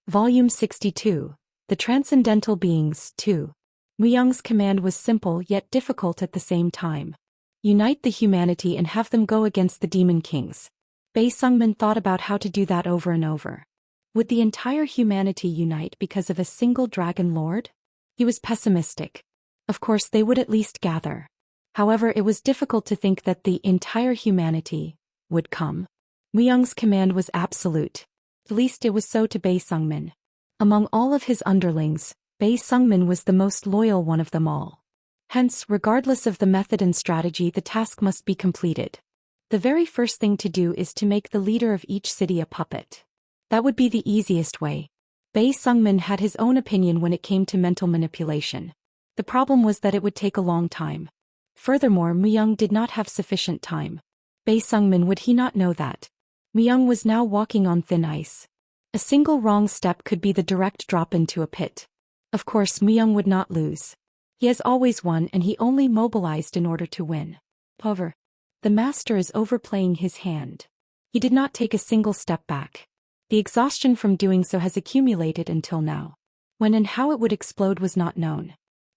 Volume 62, The Transcendental Beings, 2. Muyang's command was simple yet difficult at the same time. Unite the humanity and have them go against the demon kings. Bei Sungmin thought about how to do that over and over. Would the entire humanity unite because of a single dragon lord? He was pessimistic. Of course they would at least gather. However, it was difficult to think that the entire humanity would come. Muyang's command was absolute. At least it was so to Bei Sungmin. Among all of his underlings, Bei Sungmin was the most loyal one of them all. Hence, regardless of the method and strategy, the task must be completed. The very first thing to do is to make the leader of each city a puppet. That would be the easiest way. Bei Sungmin had his own opinion when it came to mental manipulation. The problem was that it would take a long time. Furthermore, Muyang did not have sufficient time. Bei Sungmin, would he not know that? Muyang was now walking on thin ice. A single wrong step could be the direct drop into a pit. Of course, Muyang would not lose. He has always won, and he only mobilized in order to win. However, the master is overplaying his hand. He did not take a single step back. The exhaustion from doing so has accumulated until now. When and how it would explode was not known.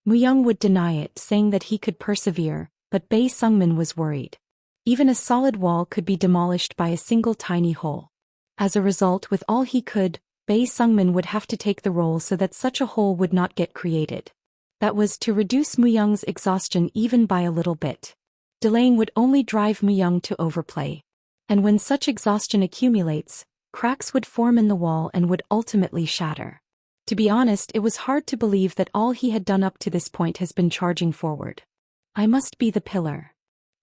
Muyang would deny it, saying that he could persevere, but Bei Sungmin was worried. Even a solid wall could be demolished by a single tiny hole. As a result, with all he could, Bei Sungmin would have to take the role so that such a hole would not get created. That was to reduce Muyang's exhaustion even by a little bit. Delaying would only drive Muyang to overplay. And when such exhaustion accumulates, cracks would form in the wall and would ultimately shatter. To be honest, it was hard to believe that all he had done up to this point has been charging forward. I must be the pillar.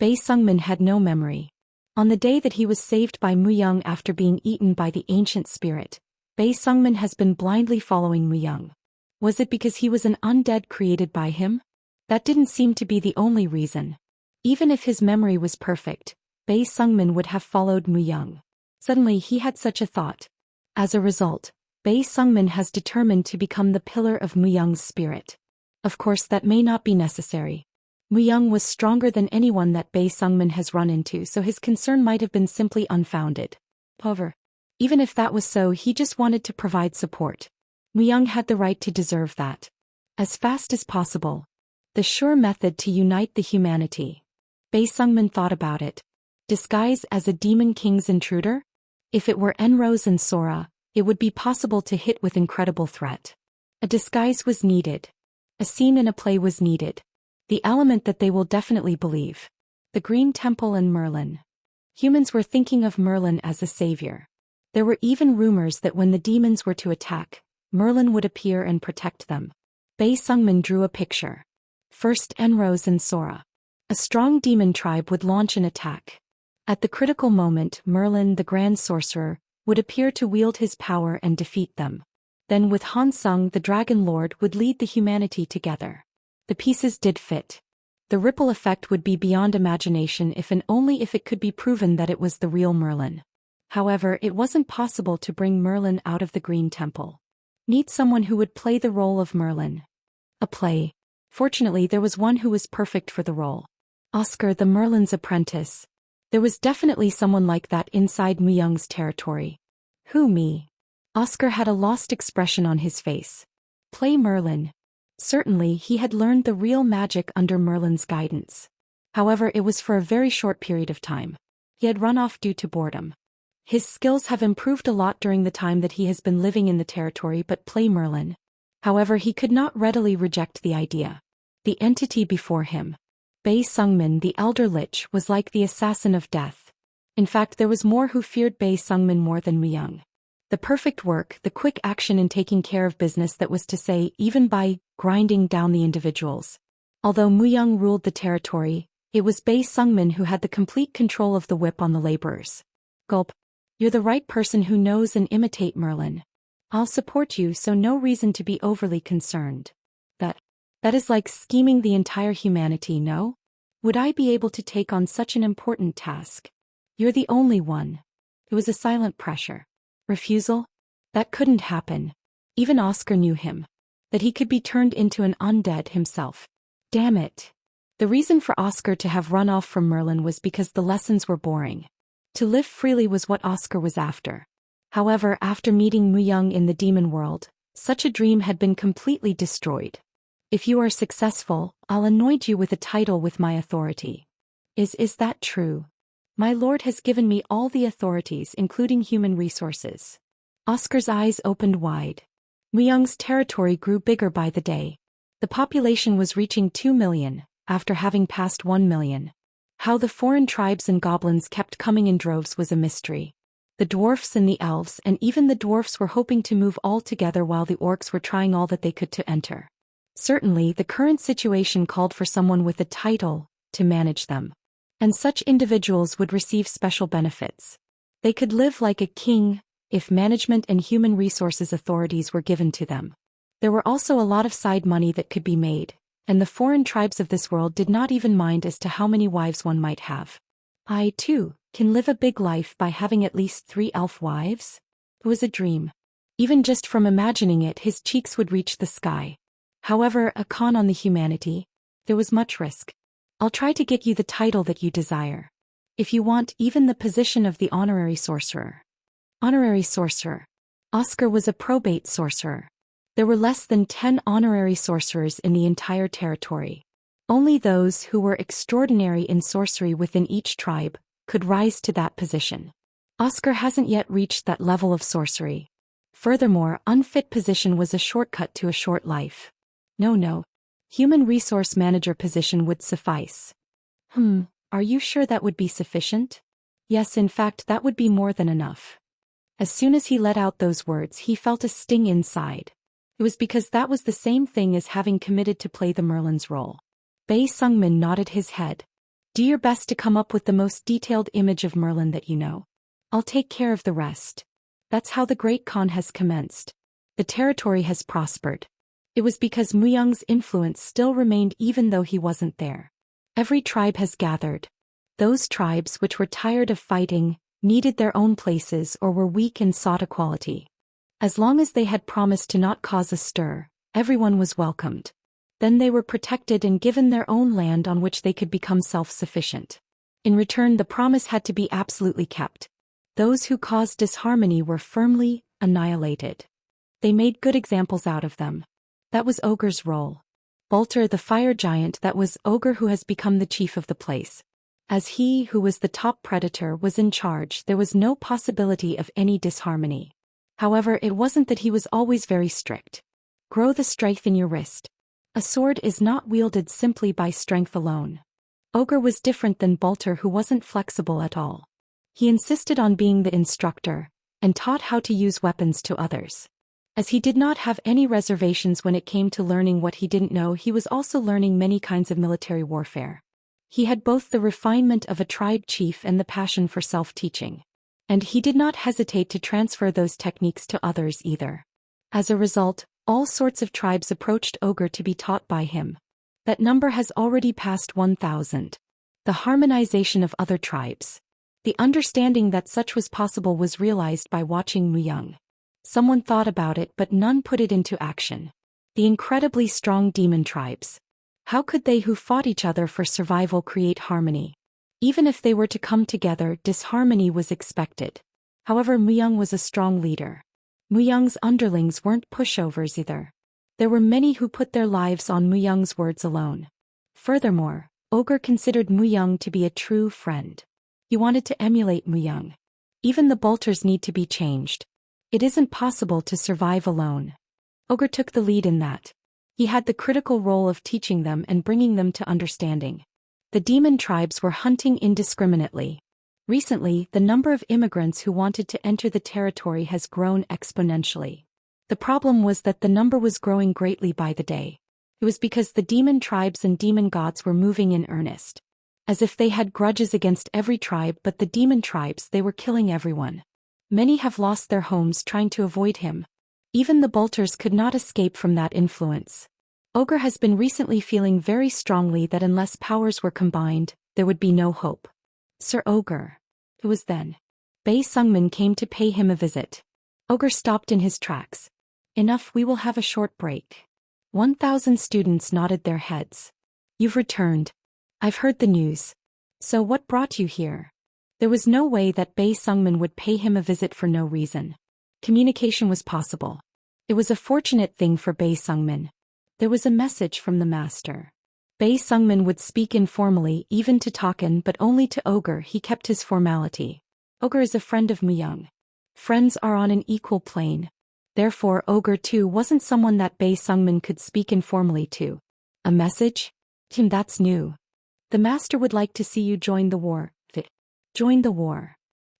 Bei Sungmin had no memory. On the day that he was saved by Muyang after being eaten by the ancient spirit, Bei Sungmin has been blindly following Muyang. Was it because he was an undead created by him? That didn't seem to be the only reason. Even if his memory was perfect, Bei Sungmin would have followed Muyang. Suddenly he had such a thought. As a result, Bei Sungmin has determined to become the pillar of Muyang's spirit. Of course, that may not be necessary. Muyang was stronger than anyone that Bei Sungmin has run into, so his concern might have been simply unfounded. However, even if that was so, he just wanted to provide support. Muyang had the right to deserve that. As fast as possible. The sure method to unite the humanity. Bei Sungmin thought about it. Disguise as a demon king's intruder? If it were Enrose and Sora, it would be possible to hit with incredible threat. A disguise was needed. A scene in a play was needed. The element that they will definitely believe. The Green Temple and Merlin. Humans were thinking of Merlin as a savior. There were even rumors that when the demons were to attack, Merlin would appear and protect them. Bei Sungmin drew a picture. First, Enrose and Sora. A strong demon tribe would launch an attack. At the critical moment, Merlin, the Grand Sorcerer, would appear to wield his power and defeat them. Then with Hansung, the Dragon Lord, would lead the humanity together. The pieces did fit. The ripple effect would be beyond imagination if and only if it could be proven that it was the real Merlin. However, it wasn't possible to bring Merlin out of the Green Temple. Need someone who would play the role of Merlin. A play. Fortunately, there was one who was perfect for the role. Oscar, the Merlin's apprentice. There was definitely someone like that inside Muyang's territory. Who, me? Oscar had a lost expression on his face. Play Merlin. Certainly, he had learned the real magic under Merlin's guidance. However, it was for a very short period of time. He had run off due to boredom. His skills have improved a lot during the time that he has been living in the territory, but play Merlin. However, he could not readily reject the idea. The entity before him. Bei Sungmin, the Elder Lich, was like the assassin of death. In fact, there was more who feared Bei Sungmin more than Muyang. The perfect work, the quick action in taking care of business, that was to say, even by grinding down the individuals. Although Muyang ruled the territory, it was Bei Sungmin who had the complete control of the whip on the laborers. Gulp. You're the right person who knows and imitate Merlin. I'll support you, so no reason to be overly concerned. That is like scheming the entire humanity, no? Would I be able to take on such an important task? You're the only one. It was a silent pressure. Refusal? That couldn't happen. Even Oscar knew him. That he could be turned into an undead himself. Damn it. The reason for Oscar to have run off from Merlin was because the lessons were boring. To live freely was what Oscar was after. However, after meeting Muyang in the demon world, such a dream had been completely destroyed. If you are successful, I'll anoint you with a title with my authority. Is that true? My lord has given me all the authorities, including human resources. Oscar's eyes opened wide. Muyang's territory grew bigger by the day. The population was reaching 2 million, after having passed 1 million. How the foreign tribes and goblins kept coming in droves was a mystery. The dwarfs and the elves and even the dwarfs were hoping to move all together while the orcs were trying all that they could to enter. Certainly, the current situation called for someone with a title to manage them. And such individuals would receive special benefits. They could live like a king if management and human resources authorities were given to them. There were also a lot of side money that could be made, and the foreign tribes of this world did not even mind as to how many wives one might have. I, too, can live a big life by having at least 3 elf wives? It was a dream. Even just from imagining it, his cheeks would reach the sky. However, a con on the humanity, there was much risk. I'll try to get you the title that you desire. If you want, even the position of the honorary sorcerer. Honorary sorcerer. Oscar was a probate sorcerer. There were less than 10 honorary sorcerers in the entire territory. Only those who were extraordinary in sorcery within each tribe could rise to that position. Oscar hasn't yet reached that level of sorcery. Furthermore, unfit position was a shortcut to a short life. No. Human resource manager position would suffice. Are you sure that would be sufficient? Yes, in fact, that would be more than enough. As soon as he let out those words, he felt a sting inside. It was because that was the same thing as having committed to play the Merlin's role. Bei Sungmin nodded his head. Do your best to come up with the most detailed image of Merlin that you know. I'll take care of the rest. That's how the Great Khan has commenced. The territory has prospered. It was because Muyang's influence still remained even though he wasn't there. Every tribe has gathered. Those tribes which were tired of fighting, needed their own places or were weak and sought equality. As long as they had promised to not cause a stir, everyone was welcomed. Then they were protected and given their own land on which they could become self-sufficient. In return, the promise had to be absolutely kept. Those who caused disharmony were firmly annihilated. They made good examples out of them. That was Ogre's role. Bolter, the fire giant, that was Ogre, who has become the chief of the place. As he who was the top predator was in charge, there was no possibility of any disharmony. However, it wasn't that he was always very strict. Grow the strength in your wrist. A sword is not wielded simply by strength alone. Ogre was different than Bolter, who wasn't flexible at all. He insisted on being the instructor, and taught how to use weapons to others. As he did not have any reservations when it came to learning what he didn't know, he was also learning many kinds of military warfare. He had both the refinement of a tribe chief and the passion for self-teaching. And he did not hesitate to transfer those techniques to others either. As a result, all sorts of tribes approached Ogre to be taught by him. That number has already passed 1,000. The harmonization of other tribes. The understanding that such was possible was realized by watching Muyang. Someone thought about it, but none put it into action. The incredibly strong demon tribes. How could they who fought each other for survival create harmony? Even if they were to come together, disharmony was expected. However, Muyang was a strong leader. Muyang's underlings weren't pushovers either. There were many who put their lives on Muyang's words alone. Furthermore, Ogre considered Muyang to be a true friend. He wanted to emulate Muyang. Even the bolters need to be changed. It isn't possible to survive alone. Ogre took the lead in that. He had the critical role of teaching them and bringing them to understanding. The demon tribes were hunting indiscriminately. Recently, the number of immigrants who wanted to enter the territory has grown exponentially. The problem was that the number was growing greatly by the day. It was because the demon tribes and demon gods were moving in earnest. As if they had grudges against every tribe, but the demon tribes, they were killing everyone. Many have lost their homes trying to avoid him. Even the bolters could not escape from that influence. Ogre has been recently feeling very strongly that unless powers were combined, there would be no hope. Sir Ogre. It was then. Bei Sungmin came to pay him a visit. Ogre stopped in his tracks. Enough, we will have a short break. 1,000 students nodded their heads. You've returned. I've heard the news. So what brought you here? There was no way that Bei Sungmin would pay him a visit for no reason. Communication was possible. It was a fortunate thing for Bei Sungmin. There was a message from the master. Bei Sungmin would speak informally even to Taken, but only to Ogre he kept his formality. Ogre is a friend of Muyang. Friends are on an equal plane. Therefore Ogre too wasn't someone that Bei Sungmin could speak informally to. A message? That's new. The master would like to see you join the war. Join the war.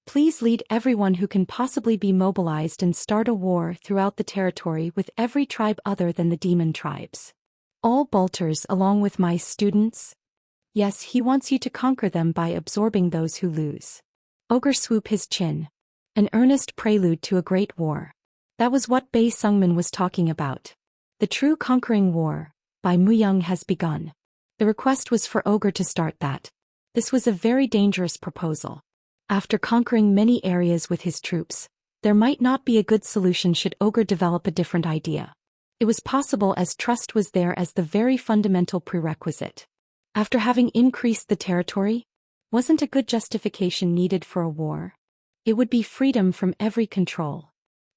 Please lead everyone who can possibly be mobilized and start a war throughout the territory with every tribe other than the demon tribes. All bolters along with my students? Yes, he wants you to conquer them by absorbing those who lose. Ogre swoop his chin. An earnest prelude to a great war. That was what Bei Sungmin was talking about. The true conquering war, by Muyang has begun. The request was for Ogre to start that. This was a very dangerous proposal. After conquering many areas with his troops, there might not be a good solution should Ogre develop a different idea. It was possible as trust was there as the very fundamental prerequisite. After having increased the territory, wasn't a good justification needed for a war? It would be freedom from every control.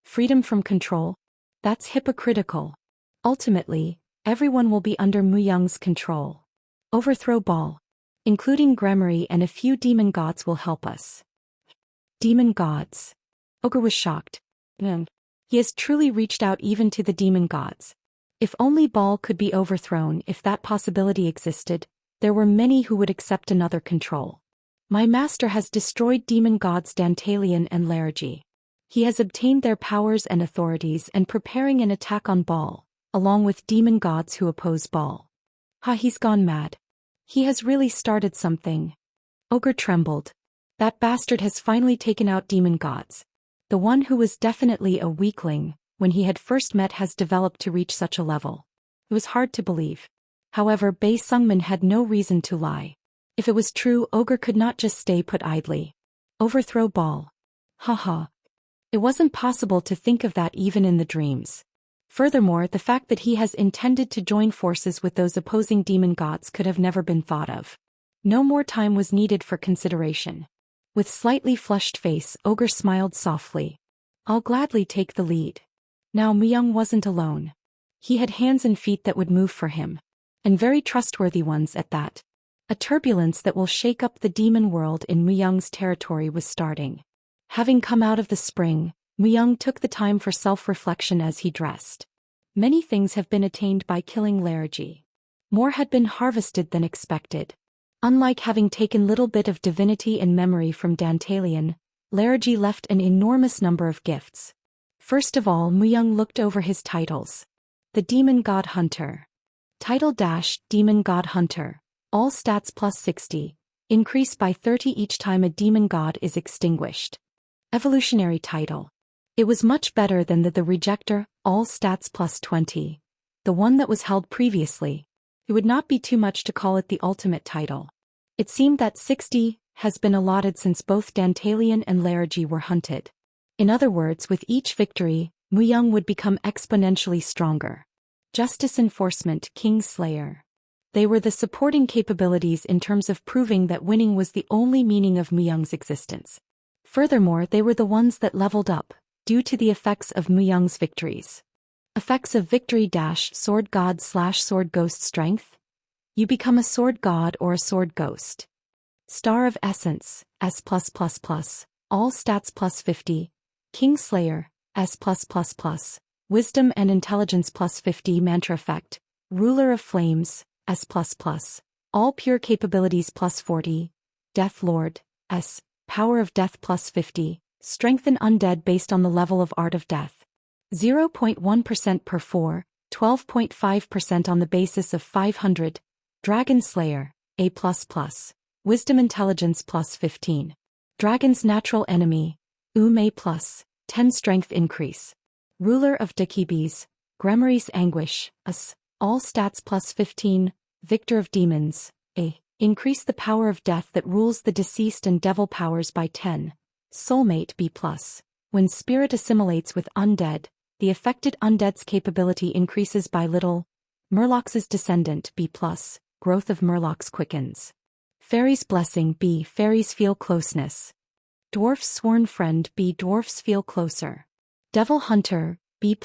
Freedom from control? That's hypocritical. Ultimately, everyone will be under Muyang's control. Overthrow Ball. Including Gremory and a few demon gods will help us. Demon gods. Ogre was shocked. He has truly reached out even to the demon gods. If only Ball could be overthrown, if that possibility existed, there were many who would accept another control. My master has destroyed demon gods Dantalion and Largy. He has obtained their powers and authorities and preparing an attack on Ball, along with demon gods who oppose Ball. He's gone mad. He has really started something. Ogre trembled. That bastard has finally taken out demon gods. The one who was definitely a weakling, when he had first met, has developed to reach such a level. It was hard to believe. However, Bei Sungmin had no reason to lie. If it was true, Ogre could not just stay put idly. Overthrow Ball. It wasn't possible to think of that even in the dreams. Furthermore, the fact that he has intended to join forces with those opposing demon gods could have never been thought of. No more time was needed for consideration. With slightly flushed face, Ogre smiled softly. I'll gladly take the lead. Now Muyang wasn't alone. He had hands and feet that would move for him. And very trustworthy ones at that. A turbulence that will shake up the demon world in Muyang's territory was starting. Having come out of the spring, Muyang took the time for self-reflection as he dressed. Many things have been attained by killing Largy. More had been harvested than expected. Unlike having taken little bit of divinity and memory from Dantalion, Largy left an enormous number of gifts. First of all, Muyang looked over his titles. The Demon God Hunter. Title - Demon God Hunter. All stats plus 60. Increase by 30 each time a demon god is extinguished. Evolutionary title. It was much better than the Rejector, all stats plus 20. The one that was held previously. It would not be too much to call it the ultimate title. It seemed that 60 has been allotted since both Dantalion and Largy were hunted. In other words, with each victory, Muyang would become exponentially stronger. Justice Enforcement, King Slayer. They were the supporting capabilities in terms of proving that winning was the only meaning of Muyang's existence. Furthermore, they were the ones that leveled up, due to the effects of Muyang's victories. Effects of victory - Sword God / Sword Ghost Strength. You become a Sword God or a Sword Ghost. Star of Essence, S+++, all stats plus 50. King Slayer, S+++. Wisdom and Intelligence plus 50 mantra effect. Ruler of Flames, S++. All pure capabilities plus 40. Death Lord, S. Power of Death plus 50. Strengthen undead based on the level of Art of Death. 0.1% per 4, 12.5% on the basis of 500. Dragon Slayer, A++. Wisdom Intelligence plus 15. Dragon's Natural Enemy, A+, 10 Strength Increase. Ruler of Dakibis, Gremory's Anguish, S. All stats plus 15. Victor of Demons, A. Increase the power of death that rules the deceased and devil powers by 10. Soulmate B+. When spirit assimilates with undead, the affected undead's capability increases by little. Murloc's Descendant B+. Growth of Murlocs quickens. Fairy's Blessing B. Fairies feel closeness. Dwarf's Sworn Friend B. Dwarfs feel closer. Devil Hunter, B++,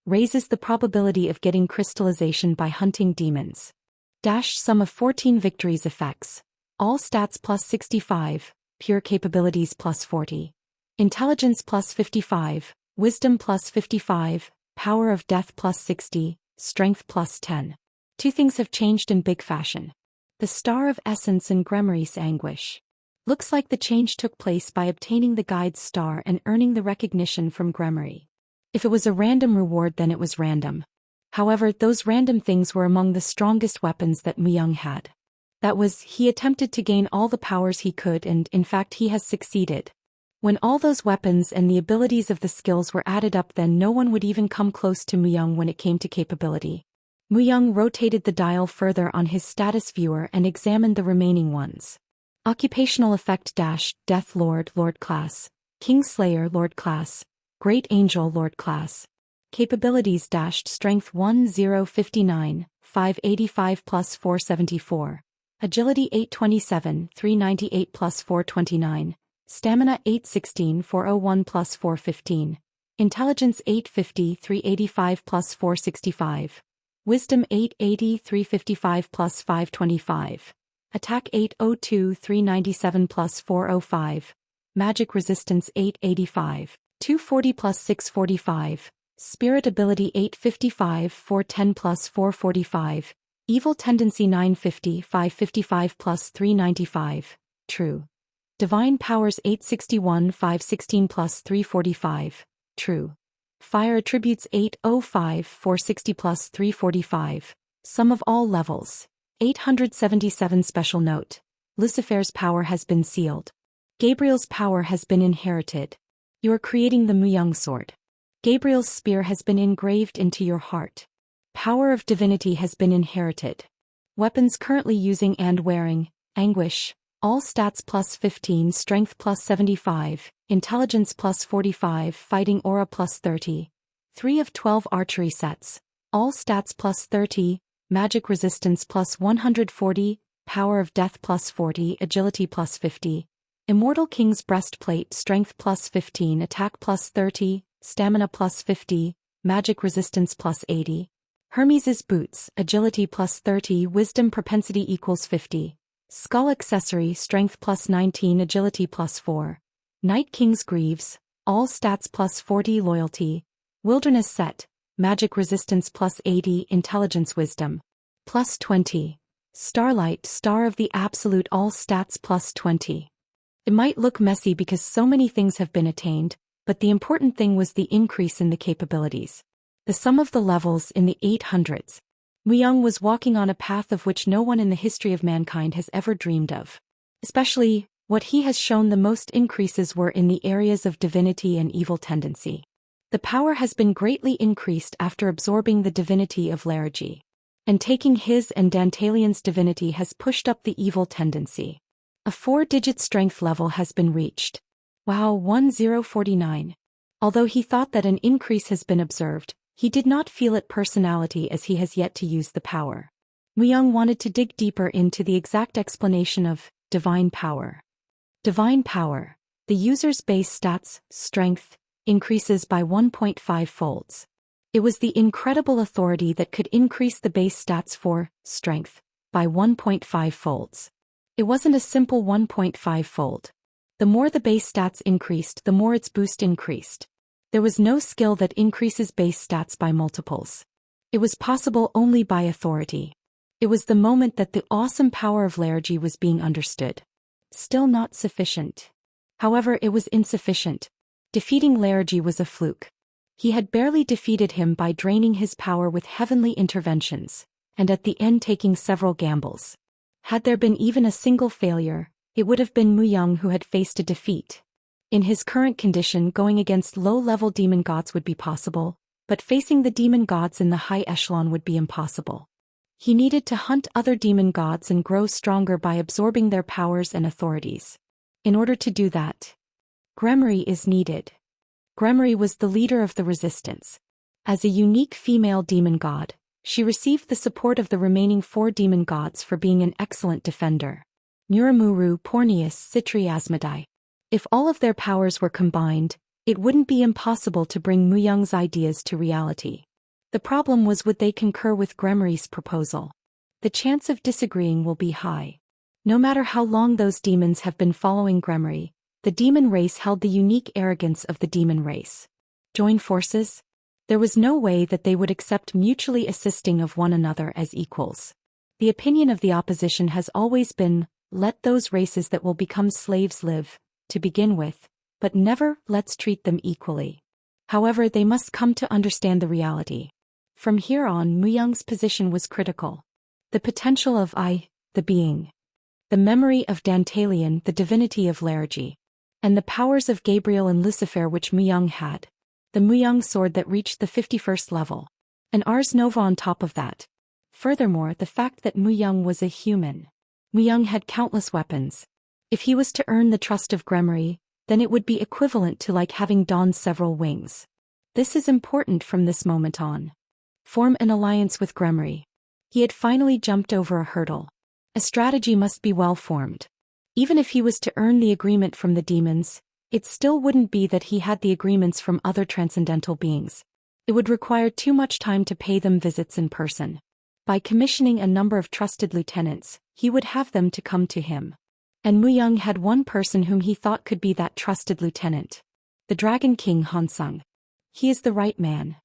raises the probability of getting crystallization by hunting demons. Dash sum of 14 victories effects. All stats plus 65, pure capabilities plus 40. Intelligence plus 55, wisdom plus 55, power of death plus 60, strength plus 10. Two things have changed in big fashion. The Star of Essence and Grimoire's Anguish. Looks like the change took place by obtaining the Guide's Star and earning the recognition from Grimoire. If it was a random reward, then it was random. However, those random things were among the strongest weapons that Muyang had. That was, he attempted to gain all the powers he could, and in fact he has succeeded. When all those weapons and the abilities of the skills were added up, then no one would even come close to Muyang when it came to capability. Muyang rotated the dial further on his status viewer and examined the remaining ones. Occupational effect dash, Death Lord, Lord class, Kingslayer, Lord class, Great Angel, Lord class. Capabilities dashed strength 1059, 585 plus 474. Agility 827, 398 plus 429. Stamina 816, 401 plus 415. Intelligence 850, 385 plus 465. Wisdom 880, 355 plus 525. Attack 802, 397 plus 405. Magic resistance 885, 240 plus 645. Spirit ability 855, 410 plus 445. Evil tendency 950, 555 plus 395. True. Divine powers 861, 516 plus 345. True. Fire attributes 805, 460 plus 345. Sum of all levels. 877 Special note. Lucifer's power has been sealed. Gabriel's power has been inherited. You are creating the Muyang sword. Gabriel's spear has been engraved into your heart. Power of divinity has been inherited. Weapons currently using and wearing, Anguish, all stats plus 15, strength plus 75, intelligence plus 45, fighting aura plus 30. 3 of 12 archery sets, all stats plus 30, magic resistance plus 140, power of death plus 40, agility plus 50. Immortal King's breastplate, strength plus 15, attack plus 30, stamina plus 50, magic resistance plus 80. Hermes's boots, agility plus 30, wisdom propensity equals 50. Skull accessory, strength plus 19, agility plus 4. Night King's greaves, all stats plus 40, loyalty. Wilderness set, magic resistance plus 80, intelligence wisdom plus 20. Starlight, star of the absolute, all stats plus 20. It might look messy because so many things have been attained, but the important thing was the increase in the capabilities. The sum of the levels in the 800s. Muyang was walking on a path of which no one in the history of mankind has ever dreamed of. Especially, what he has shown the most increases were in the areas of divinity and evil tendency. The power has been greatly increased after absorbing the divinity of Larigi. And taking his and Dantalian's divinity has pushed up the evil tendency. A 4-digit strength level has been reached. Wow, 1049. Although he thought that an increase has been observed, he did not feel it personality as he has yet to use the power. Muyang wanted to dig deeper into the exact explanation of divine power. Divine power. The user's base stats, strength, increases by 1.5 folds. It was the incredible authority that could increase the base stats for strength by 1.5 folds. It wasn't a simple 1.5 fold. The more the base stats increased, the more its boost increased. There was no skill that increases base stats by multiples. It was possible only by authority. It was the moment that the awesome power of Larigi was being understood. Still not sufficient. However, it was insufficient. Defeating Larigi was a fluke. He had barely defeated him by draining his power with heavenly interventions, and at the end taking several gambles. Had there been even a single failure, it would have been Muyang who had faced a defeat. In his current condition, going against low-level demon gods would be possible, but facing the demon gods in the high echelon would be impossible. He needed to hunt other demon gods and grow stronger by absorbing their powers and authorities. In order to do that, Grimoire is needed. Grimoire was the leader of the resistance. As a unique female demon god, she received the support of the remaining 4 demon gods for being an excellent defender. Muramuru, Porneus, Citri, Asmodai. If all of their powers were combined, It wouldn't be impossible to bring Muyang's ideas to reality. The problem was, would they concur with Gremory's proposal? The chance of disagreeing will be high. No matter how long those demons have been following Gremory, the demon race held the unique arrogance of the demon race. Join forces? There was no way that they would accept mutually assisting of one another as equals. The opinion of the opposition has always been, let those races that will become slaves live, to begin with, but never, let's treat them equally. However, they must come to understand the reality. From here on, Muyang's position was critical. The potential of I, the being. The memory of Dantalion, the divinity of Largy. And the powers of Gabriel and Lucifer which Muyang had. The Muyang sword that reached the 51st level. And Ars Nova on top of that. Furthermore, the fact that Muyang was a human. Muyang had countless weapons. If he was to earn the trust of Gremory, then it would be equivalent to like having donned several wings. This is important from this moment on. Form an alliance with Gremory. He had finally jumped over a hurdle. A strategy must be well formed. Even if he was to earn the agreement from the demons, it still wouldn't be that he had the agreements from other transcendental beings. It would require too much time to pay them visits in person. By commissioning a number of trusted lieutenants, he would have them to come to him. And Muyang had one person whom he thought could be that trusted lieutenant. The Dragon King Hansung. He is the right man.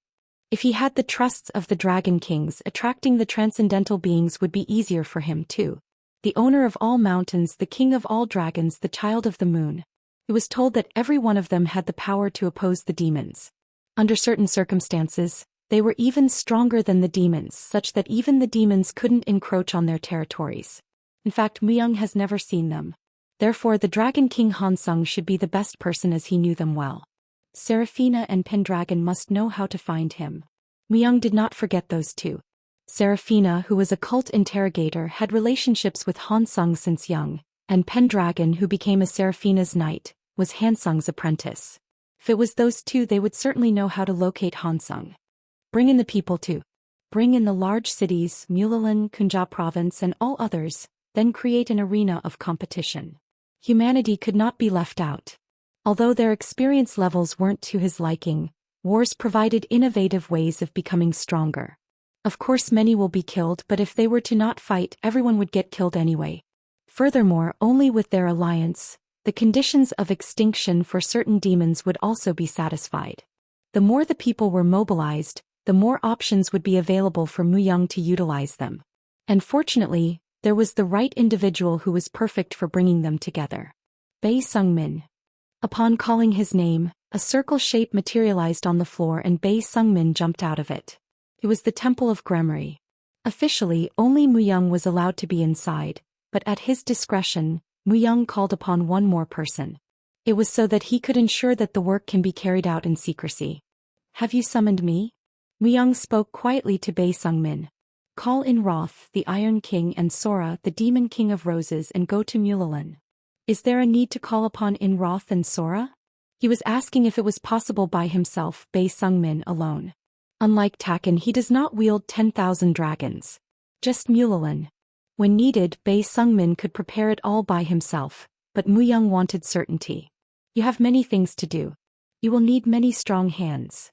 If he had the trusts of the Dragon Kings, attracting the transcendental beings would be easier for him too. The owner of all mountains, the king of all dragons, the child of the moon. It was told that every one of them had the power to oppose the demons. Under certain circumstances, they were even stronger than the demons, such that even the demons couldn't encroach on their territories. In fact, Muyang has never seen them. Therefore, the Dragon King Hansung should be the best person as he knew them well. Seraphina and Pendragon must know how to find him. Muyang did not forget those two. Seraphina, who was a cult interrogator, had relationships with Hansung since young, and Pendragon, who became a Seraphina's knight, was Hansung's apprentice. If it was those two, they would certainly know how to locate Hansung. Bring in the people too. Bring in the large cities, Mulalin, Kunja province and all others, then create an arena of competition. Humanity could not be left out. Although their experience levels weren't to his liking, wars provided innovative ways of becoming stronger. Of course many will be killed, but if they were to not fight, everyone would get killed anyway. Furthermore, only with their alliance, the conditions of extinction for certain demons would also be satisfied. The more the people were mobilized, the more options would be available for Muyang to utilize them. And fortunately, there was the right individual who was perfect for bringing them together. Bei Sungmin. Upon calling his name, a circle shape materialized on the floor and Bei Sungmin jumped out of it. It was the Temple of Gremory. Officially, only Muyang was allowed to be inside, but at his discretion, Muyang called upon one more person. It was so that he could ensure that the work can be carried out in secrecy. Have you summoned me? Muyang spoke quietly to Bei Sungmin. Call in Roth, the Iron King, and Sora, the Demon King of Roses, and go to Mulalin. Is there a need to call upon Inroth and Sora? He was asking if it was possible by himself, Bei Sungmin, alone. Unlike Taken, he does not wield 10,000 dragons. Just Mulalin. When needed, Bei Sungmin could prepare it all by himself, but Muyang wanted certainty. You have many things to do. You will need many strong hands.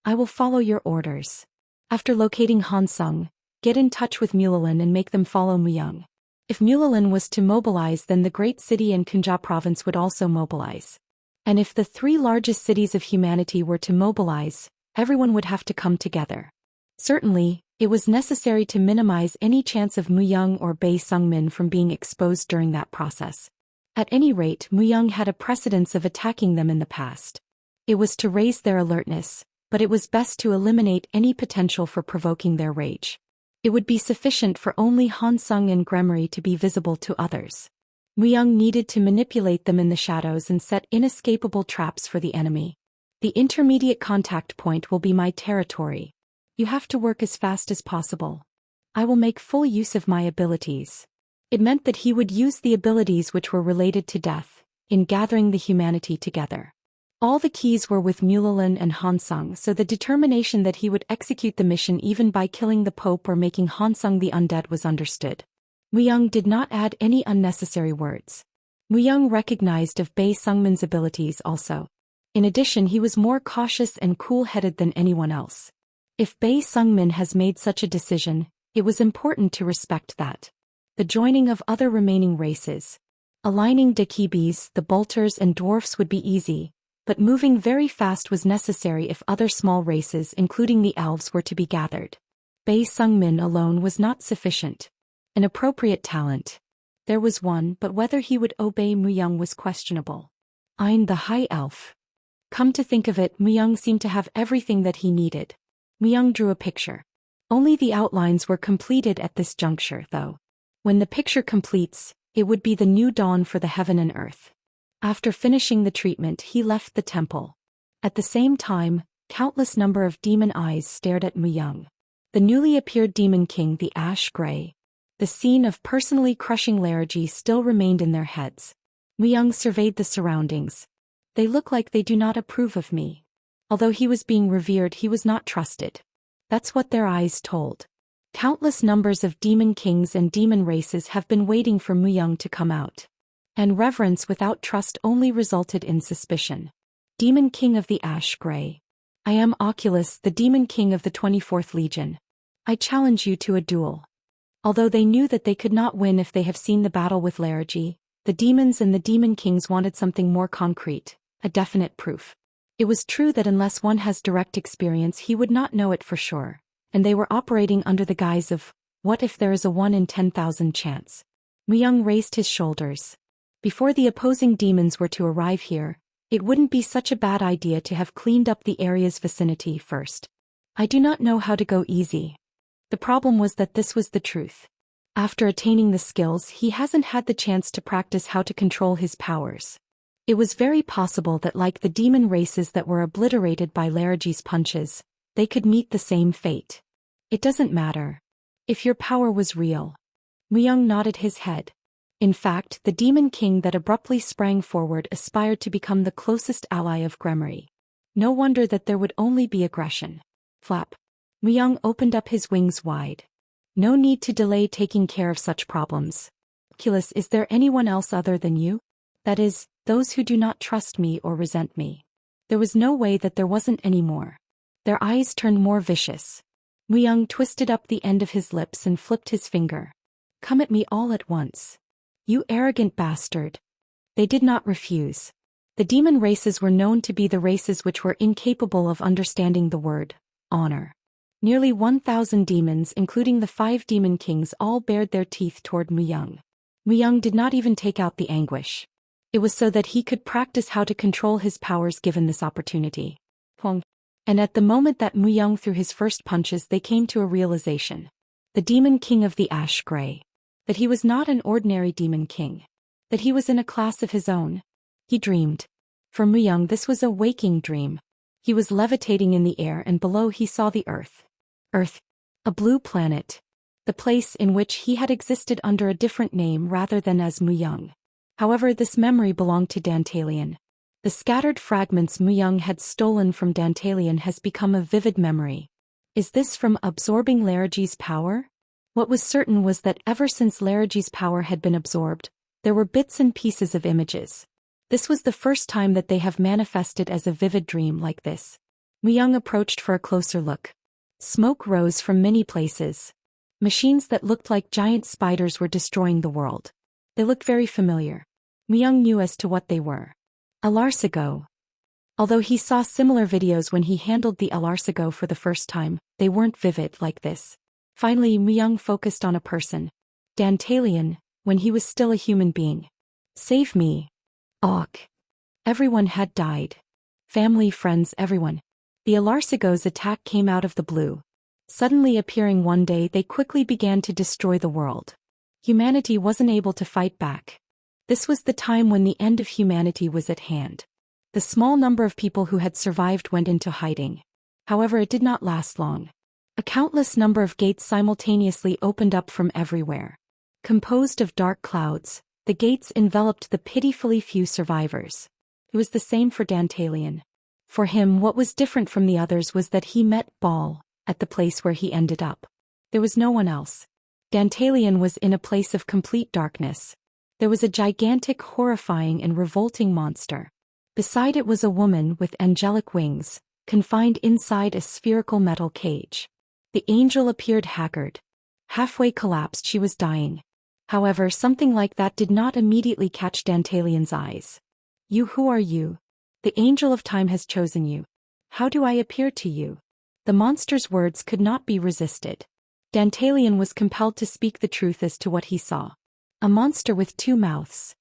I will follow your orders. After locating Hansung, get in touch with Mulalin and make them follow Muyang. If Mulalin was to mobilize, then the great city and Kunja province would also mobilize. And if the three largest cities of humanity were to mobilize, everyone would have to come together. Certainly, it was necessary to minimize any chance of Muyang or Bei Sungmin from being exposed during that process. At any rate, Muyang had a precedence of attacking them in the past. It was to raise their alertness, but it was best to eliminate any potential for provoking their rage. It would be sufficient for only Hansung and Gremory to be visible to others. Muyang needed to manipulate them in the shadows and set inescapable traps for the enemy. The intermediate contact point will be my territory. You have to work as fast as possible. I will make full use of my abilities. It meant that he would use the abilities which were related to death, in gathering the humanity together. All the keys were with Mulalin and Hansung, so the determination that he would execute the mission even by killing the Pope or making Hansung the undead was understood. Muyang did not add any unnecessary words. Muyang recognized of Bei Sungmin's abilities also. In addition, he was more cautious and cool-headed than anyone else. If Bei Sungmin has made such a decision, it was important to respect that. The joining of other remaining races. Aligning Dakibis, the bolters and dwarfs would be easy, but moving very fast was necessary if other small races including the elves were to be gathered. Bei Sungmin alone was not sufficient. An appropriate talent. There was one, but whether he would obey Muyang was questionable. Ein the High Elf. Come to think of it, Muyang seemed to have everything that he needed. Muyang drew a picture. Only the outlines were completed at this juncture, though. When the picture completes, it would be the new dawn for the heaven and earth. After finishing the treatment, he left the temple. At the same time, countless number of demon eyes stared at Muyang. The newly appeared demon king, the Ash Grey. The scene of personally crushing Largy still remained in their heads. Muyang surveyed the surroundings. They look like they do not approve of me. Although he was being revered, he was not trusted. That's what their eyes told. Countless numbers of demon kings and demon races have been waiting for Muyang to come out. And reverence without trust only resulted in suspicion. Demon King of the Ash Grey. I am Oculus, the Demon King of the 24th Legion. I challenge you to a duel. Although they knew that they could not win if they have seen the battle with Largy, the demons and the demon kings wanted something more concrete, a definite proof. It was true that unless one has direct experience he would not know it for sure. And they were operating under the guise of, what if there is a 1 in 10,000 chance? Muyang raised his shoulders. Before the opposing demons were to arrive here, it wouldn't be such a bad idea to have cleaned up the area's vicinity first. I do not know how to go easy. The problem was that this was the truth. After attaining the skills, he hasn't had the chance to practice how to control his powers. It was very possible that like the demon races that were obliterated by Largy's punches, they could meet the same fate. It doesn't matter. If your power was real. Muyang nodded his head. In fact, the demon king that abruptly sprang forward aspired to become the closest ally of Gremory. No wonder that there would only be aggression. Flap. Muyang opened up his wings wide. No need to delay taking care of such problems. Oculus, is there anyone else other than you? That is, those who do not trust me or resent me. There was no way that there wasn't any more. Their eyes turned more vicious. Muyang twisted up the end of his lips and flipped his finger. Come at me all at once. You arrogant bastard. They did not refuse. The demon races were known to be the races which were incapable of understanding the word honor. Nearly 1,000 demons, including the 5 demon kings, all bared their teeth toward Muyang. Muyang did not even take out the anguish. It was so that he could practice how to control his powers given this opportunity. Pong. And at the moment that Muyang threw his first punches, they came to a realization. The demon king of the Ash Grey. That he was not an ordinary demon king. That he was in a class of his own. He dreamed. For Muyang, this was a waking dream. He was levitating in the air, and below he saw the earth. Earth. A blue planet. The place in which he had existed under a different name rather than as Muyang. However, this memory belonged to Dantalion. The scattered fragments Muyang had stolen from Dantalion has become a vivid memory. Is this from absorbing Largy's power? What was certain was that ever since Largy's power had been absorbed, there were bits and pieces of images. This was the first time that they have manifested as a vivid dream like this. Muyang approached for a closer look. Smoke rose from many places. Machines that looked like giant spiders were destroying the world. They looked very familiar. Muyang knew as to what they were. A Larcigo. Although he saw similar videos when he handled the Larcigo for the first time, they weren't vivid like this. Finally, Muyang focused on a person. Dantalion, when he was still a human being. Save me. Och. Everyone had died. Family, friends, everyone. The Larcigo's attack came out of the blue. Suddenly appearing one day, they quickly began to destroy the world. Humanity wasn't able to fight back. This was the time when the end of humanity was at hand. The small number of people who had survived went into hiding. However, it did not last long. A countless number of gates simultaneously opened up from everywhere. Composed of dark clouds, the gates enveloped the pitifully few survivors. It was the same for Dantalion. For him, what was different from the others was that he met Baal at the place where he ended up. There was no one else. Dantalion was in a place of complete darkness. There was a gigantic, horrifying and revolting monster. Beside it was a woman with angelic wings, confined inside a spherical metal cage. The angel appeared haggard. Halfway collapsed, she was dying. However, something like that did not immediately catch Dantalian's eyes. You, who are you? The angel of time has chosen you. How do I appear to you? The monster's words could not be resisted. Dantalian was compelled to speak the truth as to what he saw. A monster with two mouths.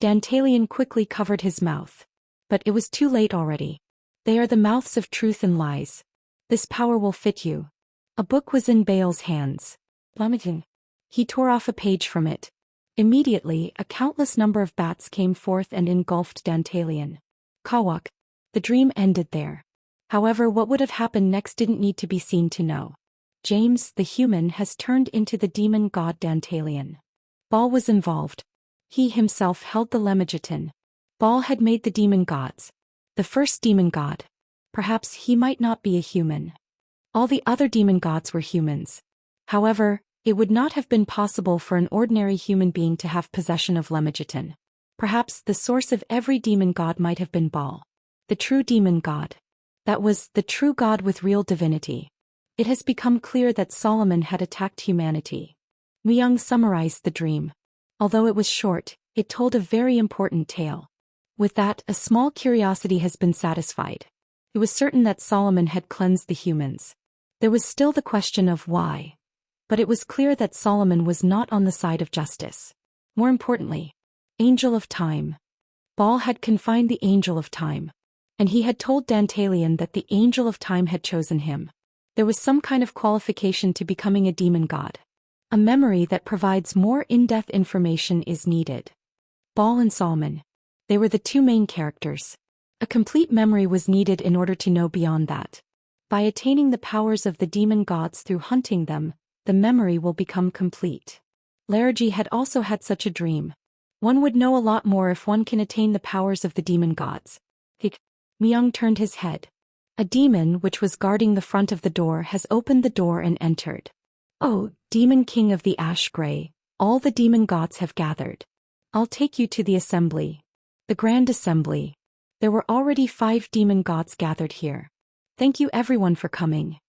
Dantalian quickly covered his mouth. But it was too late already. They are the mouths of truth and lies. This power will fit you. A book was in Baal's hands. Plummeting. He tore off a page from it. Immediately, a countless number of bats came forth and engulfed Dantalian. Kawak. The dream ended there. However, what would have happened next didn't need to be seen to know. James, the human, has turned into the demon god Dantalian. Baal was involved. He himself held the Lemegeton. Baal had made the demon gods. The first demon god. Perhaps he might not be a human. All the other demon gods were humans. However, it would not have been possible for an ordinary human being to have possession of Lemegeton. Perhaps the source of every demon god might have been Baal. The true demon god. That was the true god with real divinity. It has become clear that Solomon had attacked humanity. Muyang summarized the dream. Although it was short, it told a very important tale. With that, a small curiosity has been satisfied. It was certain that Solomon had cleansed the humans. There was still the question of why. But it was clear that Solomon was not on the side of justice. More importantly, Angel of Time. Baal had confined the Angel of Time. And he had told Dantalian that the Angel of Time had chosen him. There was some kind of qualification to becoming a demon god. A memory that provides more in-depth information is needed. Baal and Solomon. They were the two main characters. A complete memory was needed in order to know beyond that. By attaining the powers of the demon gods through hunting them, the memory will become complete. Larigi had also had such a dream. One would know a lot more if one can attain the powers of the demon gods. Muyang turned his head. A demon which was guarding the front of the door has opened the door and entered. Oh, demon king of the ash gray, all the demon gods have gathered. I'll take you to the assembly. The grand assembly. There were already 5 demon gods gathered here. Thank you everyone for coming.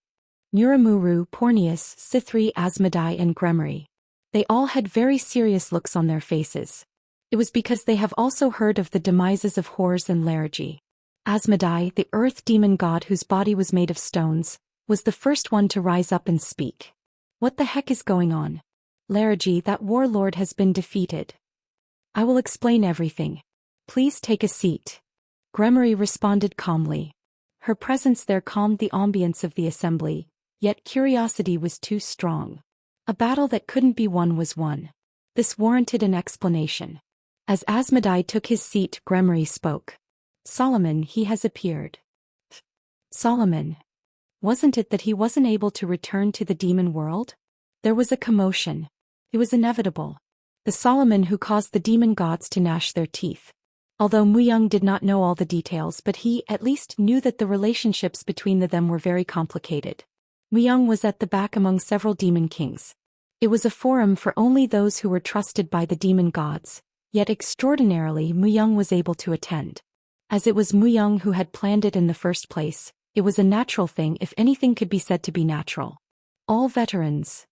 Nuramuru, Porneus, Sithri, Asmodai and Gremory. They all had very serious looks on their faces. It was because they have also heard of the demises of Horus and Larigi. Asmodai, the earth demon god whose body was made of stones, was the first one to rise up and speak. What the heck is going on? Larigi, that warlord has been defeated. I will explain everything. Please take a seat. Gremory responded calmly. Her presence there calmed the ambience of the assembly, yet curiosity was too strong. A battle that couldn't be won was won. This warranted an explanation. As Asmodai took his seat, Gremory spoke. Solomon, he has appeared. Solomon. Wasn't it that he wasn't able to return to the demon world? There was a commotion. It was inevitable. The Solomon who caused the demon gods to gnash their teeth. Although Muyang did not know all the details, but he at least knew that the relationships between them were very complicated. Muyang was at the back among several demon kings. It was a forum for only those who were trusted by the demon gods, yet extraordinarily Muyang was able to attend. As it was Muyang who had planned it in the first place, it was a natural thing if anything could be said to be natural. All veterans.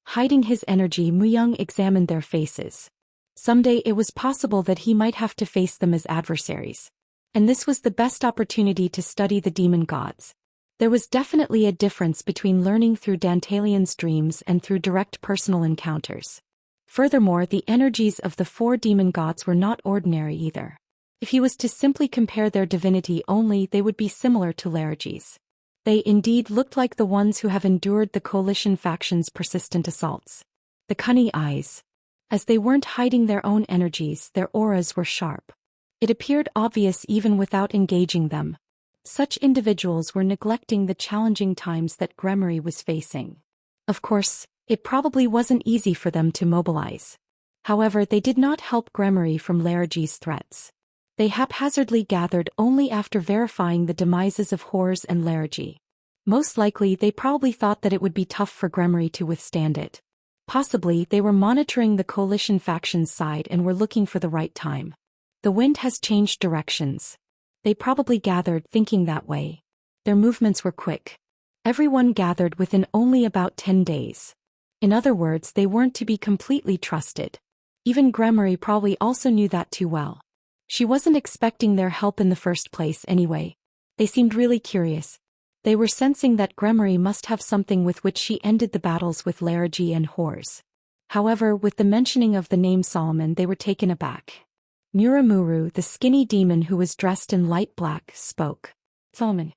Hiding his energy, Muyang examined their faces. Someday it was possible that he might have to face them as adversaries. And this was the best opportunity to study the demon gods. There was definitely a difference between learning through Dantalian's dreams and through direct personal encounters. Furthermore, the energies of the 4 demon gods were not ordinary either. If he was to simply compare their divinity only, they would be similar to Larigi's. They indeed looked like the ones who have endured the coalition faction's persistent assaults. The cunning eyes. As they weren't hiding their own energies, their auras were sharp. It appeared obvious even without engaging them. Such individuals were neglecting the challenging times that Gremory was facing. Of course, it probably wasn't easy for them to mobilize. However, they did not help Gremory from Larigi's threats. They haphazardly gathered only after verifying the demises of Horus and Larigi. Most likely they probably thought that it would be tough for Gremory to withstand it. Possibly they were monitoring the coalition faction's side and were looking for the right time. The wind has changed directions. They probably gathered thinking that way. Their movements were quick. Everyone gathered within only about 10 days. In other words, they weren't to be completely trusted. Even Gremory probably also knew that too well. She wasn't expecting their help in the first place anyway. They seemed really curious. They were sensing that Gremory must have something with which she ended the battles with Larrigi and Hors. However, with the mentioning of the name Solomon, they were taken aback. Muramuru, the skinny demon who was dressed in light black, spoke. Solomon.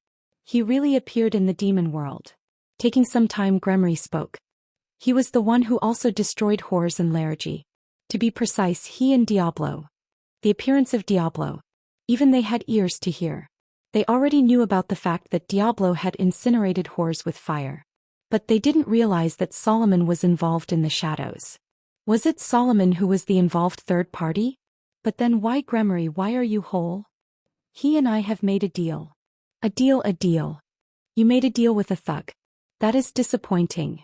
He really appeared in the demon world. Taking some time, Gremory spoke. He was the one who also destroyed Hors and Larrigi. To be precise, he and Diablo. The appearance of Diablo. Even they had ears to hear. They already knew about the fact that Diablo had incinerated Hors with fire. But they didn't realize that Solomon was involved in the shadows. Was it Solomon who was the involved third party? But then why Gremory, why are you whole? He and I have made a deal. A deal, a deal. You made a deal with a thug. That is disappointing.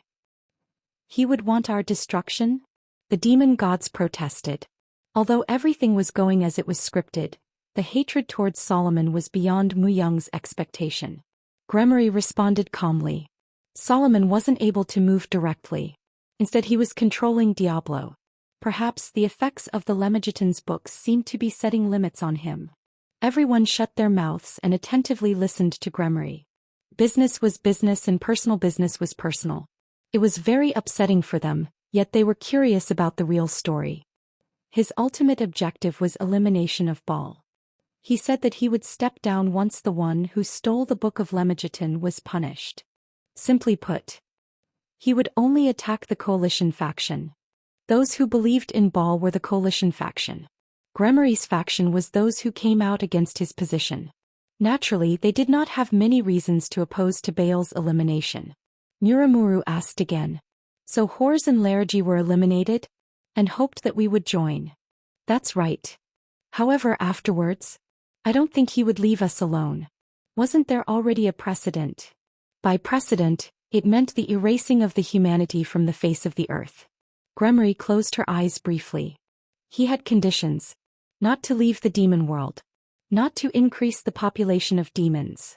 He would want our destruction? The demon gods protested. Although everything was going as it was scripted, the hatred towards Solomon was beyond Muyang's expectation. Gremory responded calmly. Solomon wasn't able to move directly. Instead, he was controlling Diablo. Perhaps the effects of the Lemagitans' books seemed to be setting limits on him. Everyone shut their mouths and attentively listened to Gremory. Business was business and personal business was personal. It was very upsetting for them, yet they were curious about the real story. His ultimate objective was elimination of Baal. He said that he would step down once the one who stole the Book of Lemagitan was punished. Simply put, he would only attack the coalition faction. Those who believed in Baal were the coalition faction. Gremory's faction was those who came out against his position. Naturally, they did not have many reasons to oppose to Baal's elimination. Muramuru asked again. So Hors and Larrigi were eliminated? And hoped that we would join. That's right. However, afterwards, I don't think he would leave us alone. Wasn't there already a precedent? By precedent, it meant the erasing of the humanity from the face of the earth. Gremory closed her eyes briefly. He had conditions. Not to leave the demon world. Not to increase the population of demons.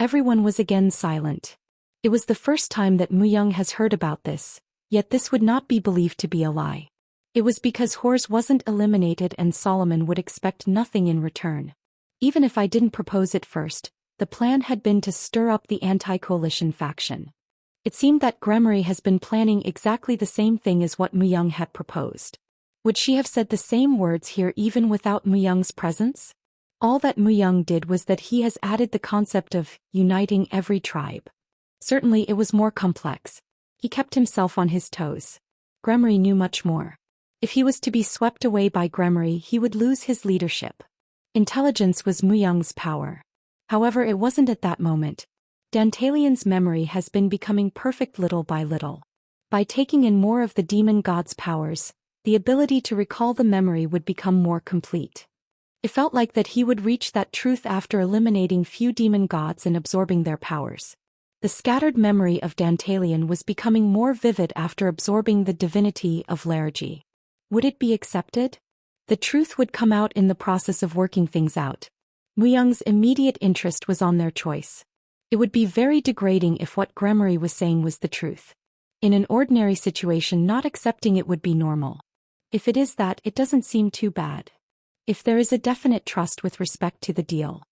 Everyone was again silent. It was the first time that Muyang has heard about this, yet this would not be believed to be a lie. It was because Hors wasn't eliminated and Solomon would expect nothing in return. Even if I didn't propose it first, the plan had been to stir up the anti-coalition faction. It seemed that Gremory has been planning exactly the same thing as what Muyang had proposed. Would she have said the same words here even without Muyang's presence? All that Muyang did was that he has added the concept of uniting every tribe. Certainly it was more complex. He kept himself on his toes. Gremory knew much more. If he was to be swept away by Gremory, he would lose his leadership. Intelligence was Muyang's power. However, it wasn't at that moment. Dantalian's memory has been becoming perfect little by little. By taking in more of the demon god's powers, the ability to recall the memory would become more complete. It felt like that he would reach that truth after eliminating few demon gods and absorbing their powers. The scattered memory of Dantalian was becoming more vivid after absorbing the divinity of Larrigi. Would it be accepted? The truth would come out in the process of working things out. Muyang's immediate interest was on their choice. It would be very degrading if what Gremory was saying was the truth. In an ordinary situation, not accepting it would be normal. If it is that, it doesn't seem too bad. If there is a definite trust with respect to the deal.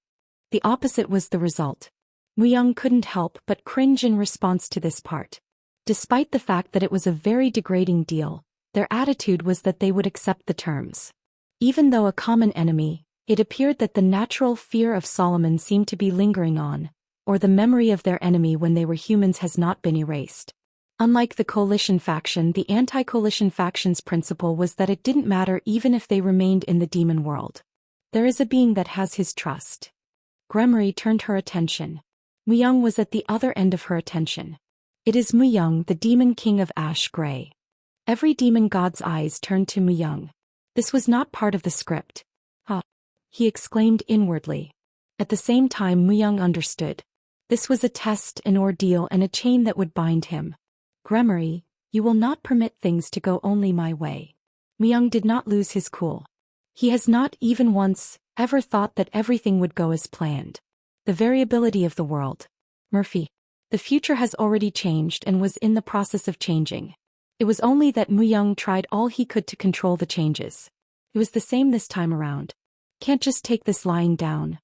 The opposite was the result. Muyang couldn't help but cringe in response to this part. Despite the fact that it was a very degrading deal, their attitude was that they would accept the terms. Even though a common enemy, it appeared that the natural fear of Solomon seemed to be lingering on, or the memory of their enemy when they were humans has not been erased. Unlike the coalition faction, the anti-coalition faction's principle was that it didn't matter even if they remained in the demon world. There is a being that has his trust. Gremory turned her attention. Muyang was at the other end of her attention. It is Muyang, the demon king of Ash Grey. Every demon god's eyes turned to Muyang. This was not part of the script. Ha! He exclaimed inwardly. At the same time, Muyang understood. This was a test, an ordeal, and a chain that would bind him. Gremory, you will not permit things to go only my way. Muyang did not lose his cool. He has not even once ever thought that everything would go as planned. The variability of the world. Murphy. The future has already changed and was in the process of changing. It was only that Mu-young tried all he could to control the changes. It was the same this time around. Can't just take this lying down.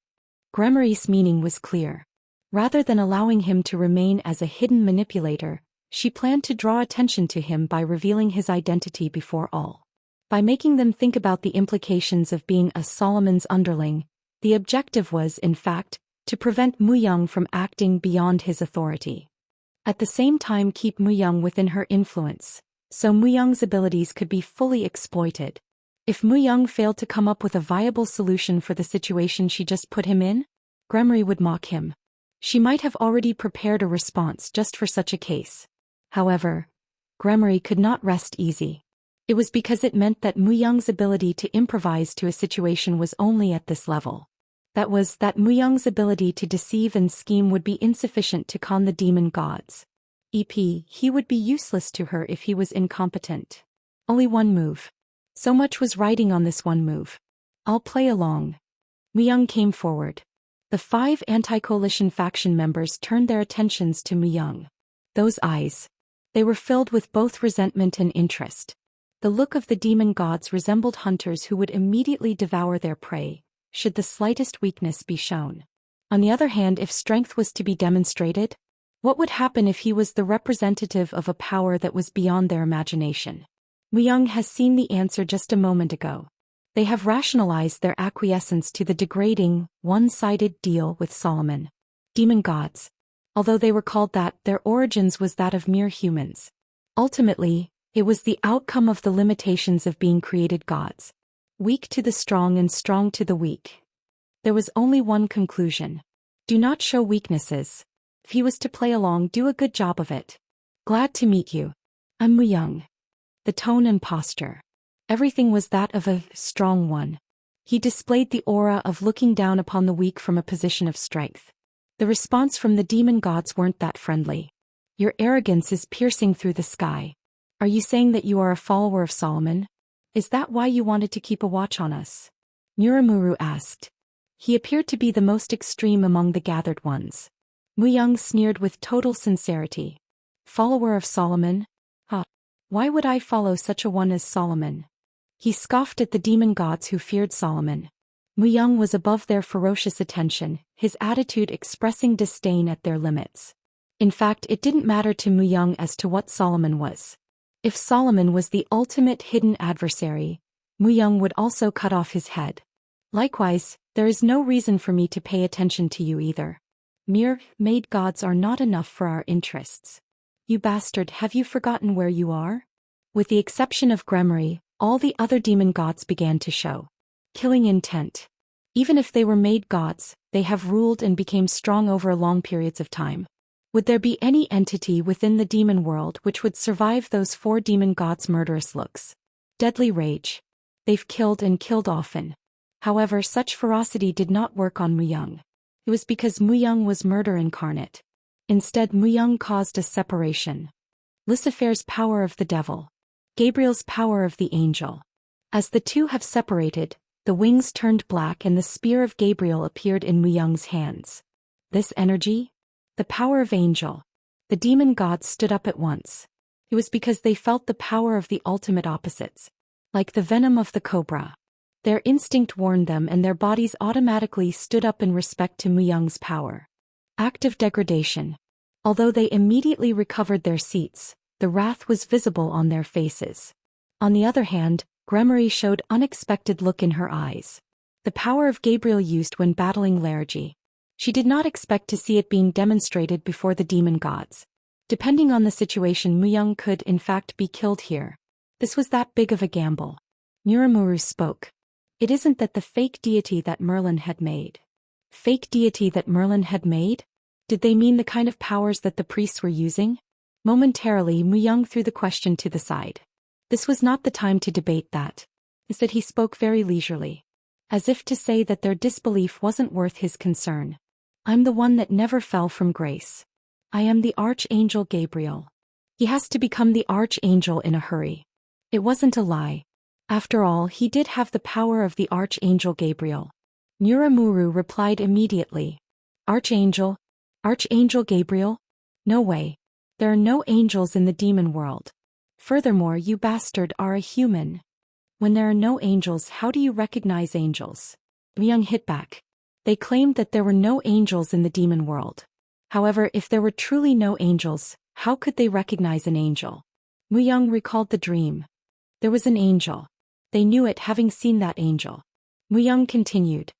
Gremory's meaning was clear. Rather than allowing him to remain as a hidden manipulator, she planned to draw attention to him by revealing his identity before all. By making them think about the implications of being a Solomon's underling, the objective was, in fact, to prevent Mu-young from acting beyond his authority. At the same time keep Mu-young within her influence, so Mu-young's abilities could be fully exploited. If Mu-young failed to come up with a viable solution for the situation she just put him in, Gremory would mock him. She might have already prepared a response just for such a case. However, Gremory could not rest easy. It was because it meant that Mu-young's ability to improvise to a situation was only at this level. That was, that Mu-young's ability to deceive and scheme would be insufficient to con the demon gods. He would be useless to her if he was incompetent. Only one move. So much was riding on this one move. I'll play along. Mu-young came forward. The 5 anti-coalition faction members turned their attentions to Mu-young. Those eyes. They were filled with both resentment and interest. The look of the demon gods resembled hunters who would immediately devour their prey, should the slightest weakness be shown. On the other hand, if strength was to be demonstrated, what would happen if he was the representative of a power that was beyond their imagination? Mu-young has seen the answer just a moment ago. They have rationalized their acquiescence to the degrading, one-sided deal with Solomon. Demon gods. Although they were called that, their origins was that of mere humans. Ultimately, it was the outcome of the limitations of being created gods. Weak to the strong and strong to the weak. There was only one conclusion. Do not show weaknesses. If he was to play along, do a good job of it. Glad to meet you. I'm Mu-young. The tone and posture. Everything was that of a strong one. He displayed the aura of looking down upon the weak from a position of strength. The response from the demon gods weren't that friendly. Your arrogance is piercing through the sky. Are you saying that you are a follower of Solomon? Is that why you wanted to keep a watch on us? Muramuru asked. He appeared to be the most extreme among the gathered ones. Mu-young sneered with total sincerity. Follower of Solomon? Why would I follow such a one as Solomon? He scoffed at the demon gods who feared Solomon. Mu-young was above their ferocious attention, his attitude expressing disdain at their limits. In fact, it didn't matter to Mu-young as to what Solomon was. If Solomon was the ultimate hidden adversary, Mu-young would also cut off his head. Likewise, there is no reason for me to pay attention to you either. Mere made gods are not enough for our interests. You bastard, have you forgotten where you are? With the exception of Gremory, all the other demon gods began to show killing intent. Even if they were made gods, they have ruled and became strong over long periods of time. Would there be any entity within the demon world which would survive those 4 demon gods' murderous looks? Deadly rage. They've killed and killed often. However, such ferocity did not work on Mu-young. It was because Mu-young was murder incarnate. Instead, Mu-young caused a separation. Lucifer's power of the devil. Gabriel's power of the angel. As the two have separated, the wings turned black and the spear of Gabriel appeared in Mu-young's hands. This energy? The power of angel. The demon gods stood up at once. It was because they felt the power of the ultimate opposites. Like the venom of the cobra. Their instinct warned them and their bodies automatically stood up in respect to Mu-young's power. Act of degradation. Although they immediately recovered their seats, the wrath was visible on their faces. On the other hand, Gremory showed unexpected look in her eyes. The power of Gabriel used when battling Largy. She did not expect to see it being demonstrated before the demon gods. Depending on the situation, Mu-young could in fact be killed here. This was that big of a gamble. Muramuru spoke. It isn't that the fake deity that Merlin had made. Fake deity that Merlin had made? Did they mean the kind of powers that the priests were using? Momentarily, Mu-young threw the question to the side. This was not the time to debate that. Instead, he spoke very leisurely. As if to say that their disbelief wasn't worth his concern. I'm the one that never fell from grace. I am the Archangel Gabriel. He has to become the Archangel in a hurry. It wasn't a lie. After all, he did have the power of the Archangel Gabriel. Nuramuru replied immediately. Archangel? Archangel Gabriel? No way. There are no angels in the demon world. Furthermore, you bastard are a human. When there are no angels, how do you recognize angels? Myung hit back. They claimed that there were no angels in the demon world. However, if there were truly no angels, how could they recognize an angel? Myung recalled the dream. There was an angel. They knew it, having seen that angel. Myung continued.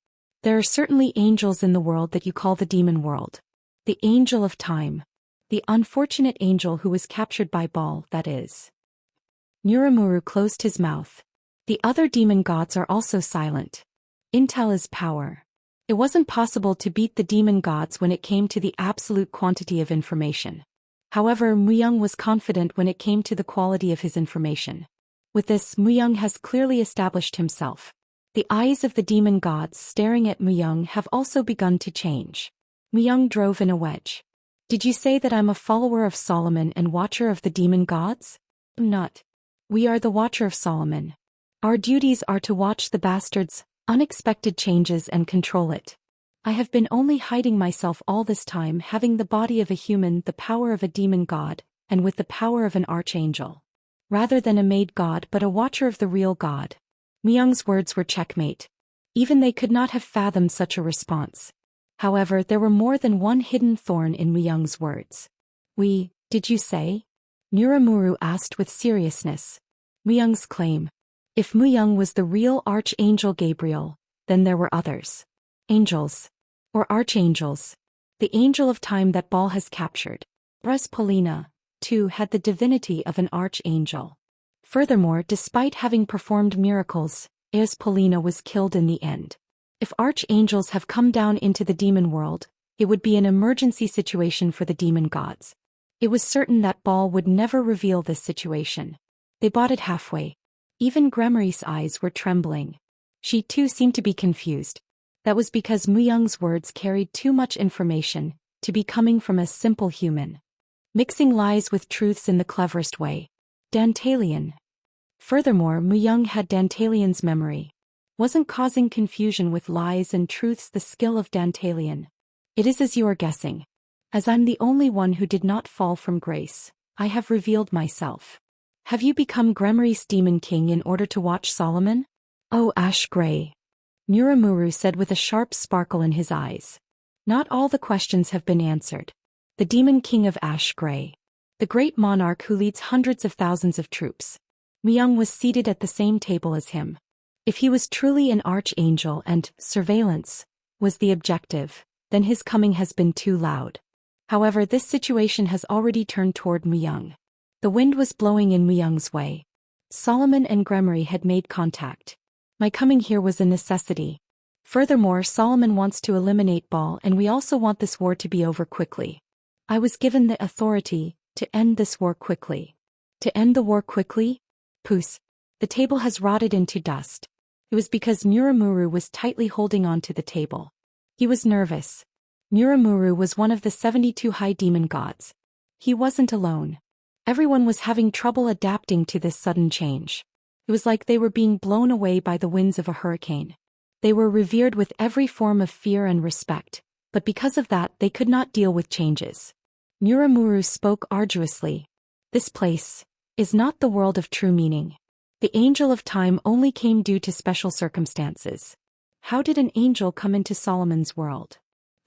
There are certainly angels in the world that you call the demon world. The angel of time. The unfortunate angel who was captured by Baal, that is. Nuramuru closed his mouth. The other demon gods are also silent. Intel is power. It wasn't possible to beat the demon gods when it came to the absolute quantity of information. However, Myung was confident when it came to the quality of his information. With this, Myung has clearly established himself. The eyes of the demon gods staring at Myung have also begun to change. Myung drove in a wedge. Did you say that I'm a follower of Solomon and watcher of the demon gods? I'm not. We are the watcher of Solomon. Our duties are to watch the bastard's unexpected changes and control it. I have been only hiding myself all this time, having the body of a human, the power of a demon god, and with the power of an archangel. Rather than a made god but a watcher of the real god. Myung's words were checkmate. Even they could not have fathomed such a response. However, there were more than one hidden thorn in Myung's words. Did you say? Nuramuru asked with seriousness. Myung's claim. If Myung was the real Archangel Gabriel, then there were others. Angels. Or archangels. The angel of time that Baal has captured. Polina, too, had the divinity of an archangel. Furthermore, despite having performed miracles, Polina was killed in the end. If archangels have come down into the demon world, it would be an emergency situation for the demon gods. It was certain that Baal would never reveal this situation. They bought it halfway. Even Gremory's eyes were trembling. She too seemed to be confused. That was because Myung's words carried too much information to be coming from a simple human. Mixing lies with truths in the cleverest way. Dantalian. Furthermore, Myung had Dantalian's memory. Wasn't causing confusion with lies and truths the skill of Dantalian. It is as you are guessing. As I'm the only one who did not fall from grace, I have revealed myself. Have you become Gremory's demon king in order to watch Solomon? Oh, Ash Grey. Nuramuru said with a sharp sparkle in his eyes. Not all the questions have been answered. The demon king of Ash Grey. The great monarch who leads hundreds of thousands of troops. Myung was seated at the same table as him. If he was truly an archangel and surveillance was the objective, then his coming has been too loud. However, this situation has already turned toward Myung. The wind was blowing in Myung's way. Solomon and Gremory had made contact. My coming here was a necessity. Furthermore, Solomon wants to eliminate Baal, and we also want this war to be over quickly. I was given the authority to end this war quickly. To end the war quickly? Poos. The table has rotted into dust. It was because Nuramuru was tightly holding on to the table. He was nervous. Nuramuru was one of the 72 high demon gods. He wasn't alone. Everyone was having trouble adapting to this sudden change. It was like they were being blown away by the winds of a hurricane. They were revered with every form of fear and respect, but because of that they could not deal with changes. Nuramuru spoke arduously. This place is not the world of true meaning. The angel of time only came due to special circumstances. How did an angel come into Solomon's world?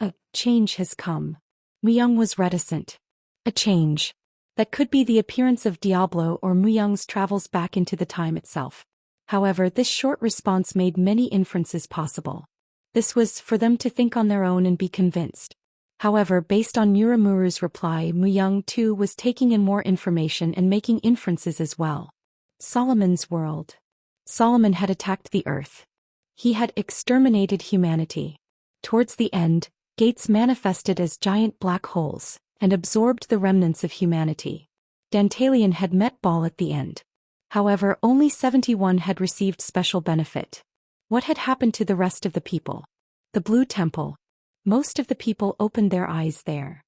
A change has come. Myung was reticent. A change. That could be the appearance of Diablo or Myung's travels back into the time itself. However, this short response made many inferences possible. This was for them to think on their own and be convinced. However, based on Nuramuru's reply, Myung too was taking in more information and making inferences as well. Solomon's world. Solomon had attacked the earth. He had exterminated humanity. Towards the end, gates manifested as giant black holes and absorbed the remnants of humanity. Dantalian had met Baal at the end. However, only 71 had received special benefit. What had happened to the rest of the people? The Blue Temple. Most of the people opened their eyes there.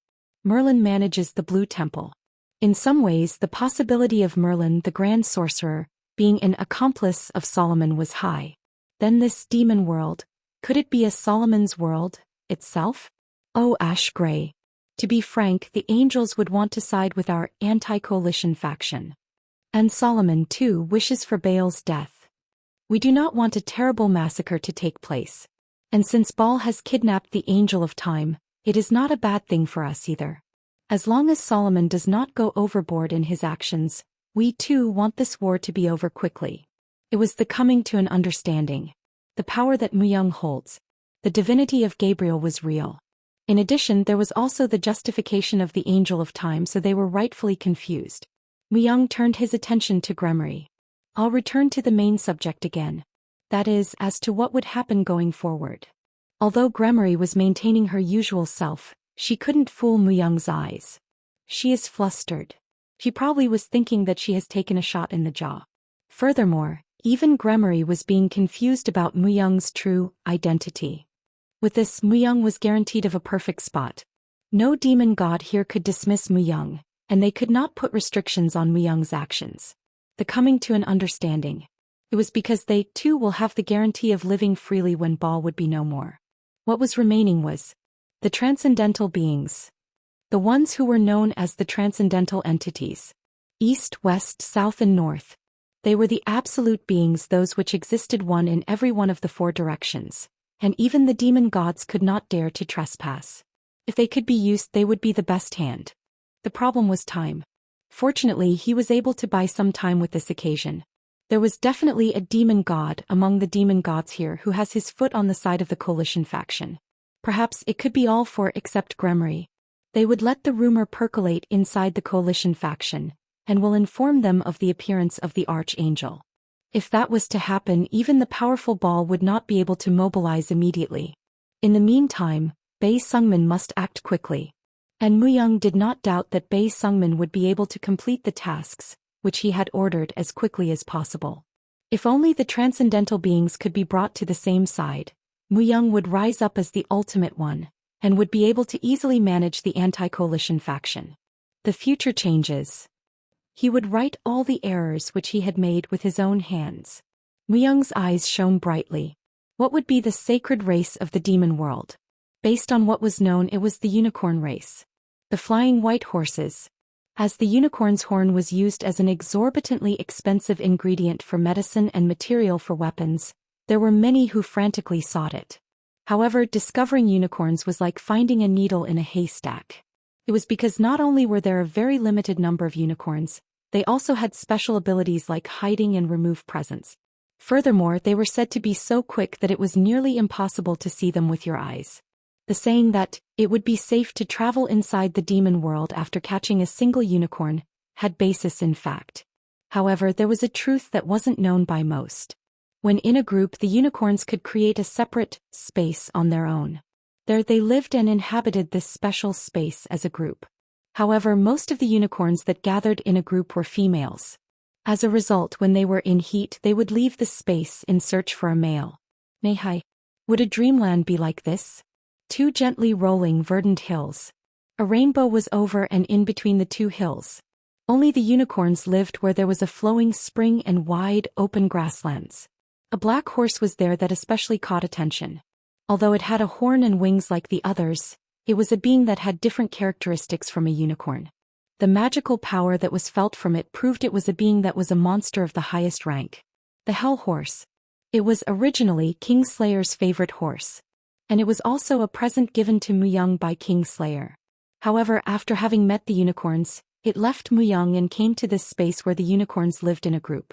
Merlin manages the Blue Temple. In some ways, the possibility of Merlin, the Grand Sorcerer, Being an accomplice of Solomon was high. Then this demon world, could it be a Solomon's world itself? Oh, ash gray. To be frank, the angels would want to side with our anti-coalition faction. And Solomon, too, wishes for Baal's death. We do not want a terrible massacre to take place. And since Baal has kidnapped the angel of time, it is not a bad thing for us either. As long as Solomon does not go overboard in his actions, we too want this war to be over quickly. It was the coming to an understanding. The power that Muyang holds. The divinity of Gabriel was real. In addition, there was also the justification of the angel of time, so they were rightfully confused. Muyang turned his attention to Gremory. I'll return to the main subject again. That is, as to what would happen going forward. Although Gremory was maintaining her usual self, she couldn't fool Muyang's eyes. She is flustered. She probably was thinking that she has taken a shot in the jaw. Furthermore, even Gremory was being confused about Muyang's true identity. With this, Muyang was guaranteed of a perfect spot. No demon god here could dismiss Muyang, and they could not put restrictions on Muyang's actions. The coming to an understanding. It was because they, too, will have the guarantee of living freely when Baal would be no more. What was remaining was the transcendental beings. The ones who were known as the transcendental entities. East, west, south and north. They were the absolute beings, those which existed one in every one of the four directions. And even the demon gods could not dare to trespass. If they could be used, they would be the best hand. The problem was time. Fortunately, he was able to buy some time with this occasion. There was definitely a demon god among the demon gods here who has his foot on the side of the coalition faction. Perhaps it could be all four except Gremory. They would let the rumor percolate inside the coalition faction, and will inform them of the appearance of the archangel. If that was to happen, even the powerful Baal would not be able to mobilize immediately. In the meantime, Bei Sungmin must act quickly. And Muyang did not doubt that Bei Sungmin would be able to complete the tasks, which he had ordered, as quickly as possible. If only the transcendental beings could be brought to the same side, Muyang would rise up as the ultimate one, and would be able to easily manage the anti-coalition faction. The future changes. He would right all the errors which he had made with his own hands. Muyang's eyes shone brightly. What would be the sacred race of the demon world? Based on what was known, it was the unicorn race. The flying white horses. As the unicorn's horn was used as an exorbitantly expensive ingredient for medicine and material for weapons, there were many who frantically sought it. However, discovering unicorns was like finding a needle in a haystack. It was because not only were there a very limited number of unicorns, they also had special abilities like hiding and remove presence. Furthermore, they were said to be so quick that it was nearly impossible to see them with your eyes. The saying that it would be safe to travel inside the demon world after catching a single unicorn had basis in fact. However, there was a truth that wasn't known by most. When in a group, the unicorns could create a separate space on their own. There they lived and inhabited this special space as a group. However, most of the unicorns that gathered in a group were females. As a result, when they were in heat, they would leave the space in search for a male. Nehai. Would a dreamland be like this? Two gently rolling verdant hills. A rainbow was over and in between the two hills. Only the unicorns lived where there was a flowing spring and wide, open grasslands. A black horse was there that especially caught attention. Although it had a horn and wings like the others, it was a being that had different characteristics from a unicorn. The magical power that was felt from it proved it was a being that was a monster of the highest rank. The Hell Horse. It was originally Kingslayer's favorite horse. And it was also a present given to Muyang by Kingslayer. However, after having met the unicorns, it left Muyang and came to this space where the unicorns lived in a group.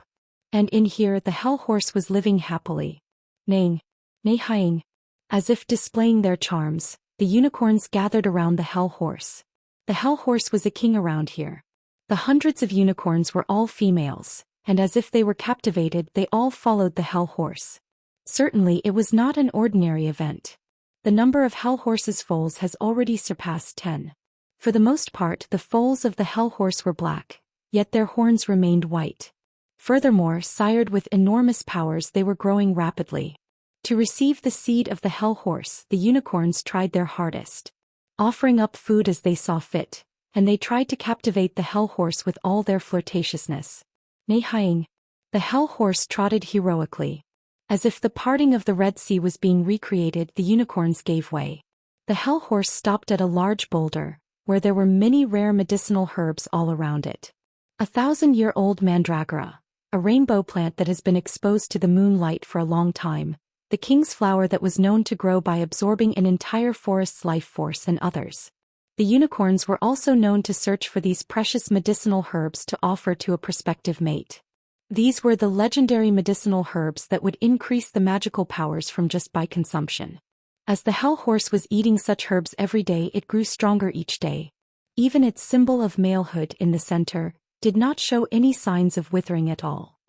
And in here the Hell Horse was living happily. Neighing. Neighing. As if displaying their charms, the unicorns gathered around the Hell Horse. The Hell Horse was a king around here. The hundreds of unicorns were all females, and as if they were captivated, they all followed the Hell Horse. Certainly it was not an ordinary event. The number of Hell Horse's foals has already surpassed 10. For the most part, the foals of the Hell Horse were black, yet their horns remained white. Furthermore, sired with enormous powers, they were growing rapidly. To receive the seed of the Hell Horse, the unicorns tried their hardest, offering up food as they saw fit, and they tried to captivate the Hell Horse with all their flirtatiousness. Neighing. The hell horse trotted heroically. As if the parting of the Red Sea was being recreated, the unicorns gave way. The hell horse stopped at a large boulder, where there were many rare medicinal herbs all around it. 1,000-year-old mandragora, a rainbow plant that has been exposed to the moonlight for a long time, the king's flower that was known to grow by absorbing an entire forest's life force, and others. The unicorns were also known to search for these precious medicinal herbs to offer to a prospective mate. These were the legendary medicinal herbs that would increase the magical powers from just by consumption. As the hell horse was eating such herbs every day, it grew stronger each day. Even its symbol of malehood in the center did not show any signs of withering at all.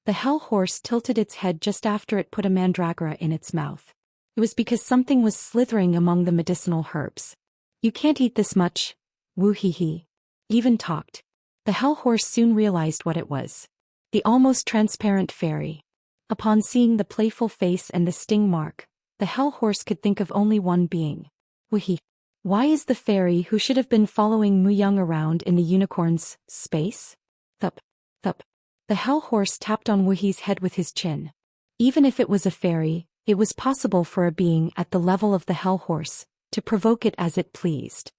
The hell horse tilted its head just after it put a mandragora in its mouth. It was because something was slithering among the medicinal herbs. "You can't eat this much." Woo-hee-hee. Even talked. The hell horse soon realized what it was. The almost transparent fairy. Upon seeing the playful face and the sting mark, the hell horse could think of only one being. Wee. Why is the fairy who should have been following Mu-young around in the unicorn's space? Thup, thup. The hell horse tapped on Wu-hee's head with his chin. Even if it was a fairy, it was possible for a being at the level of the hell horse to provoke it as it pleased.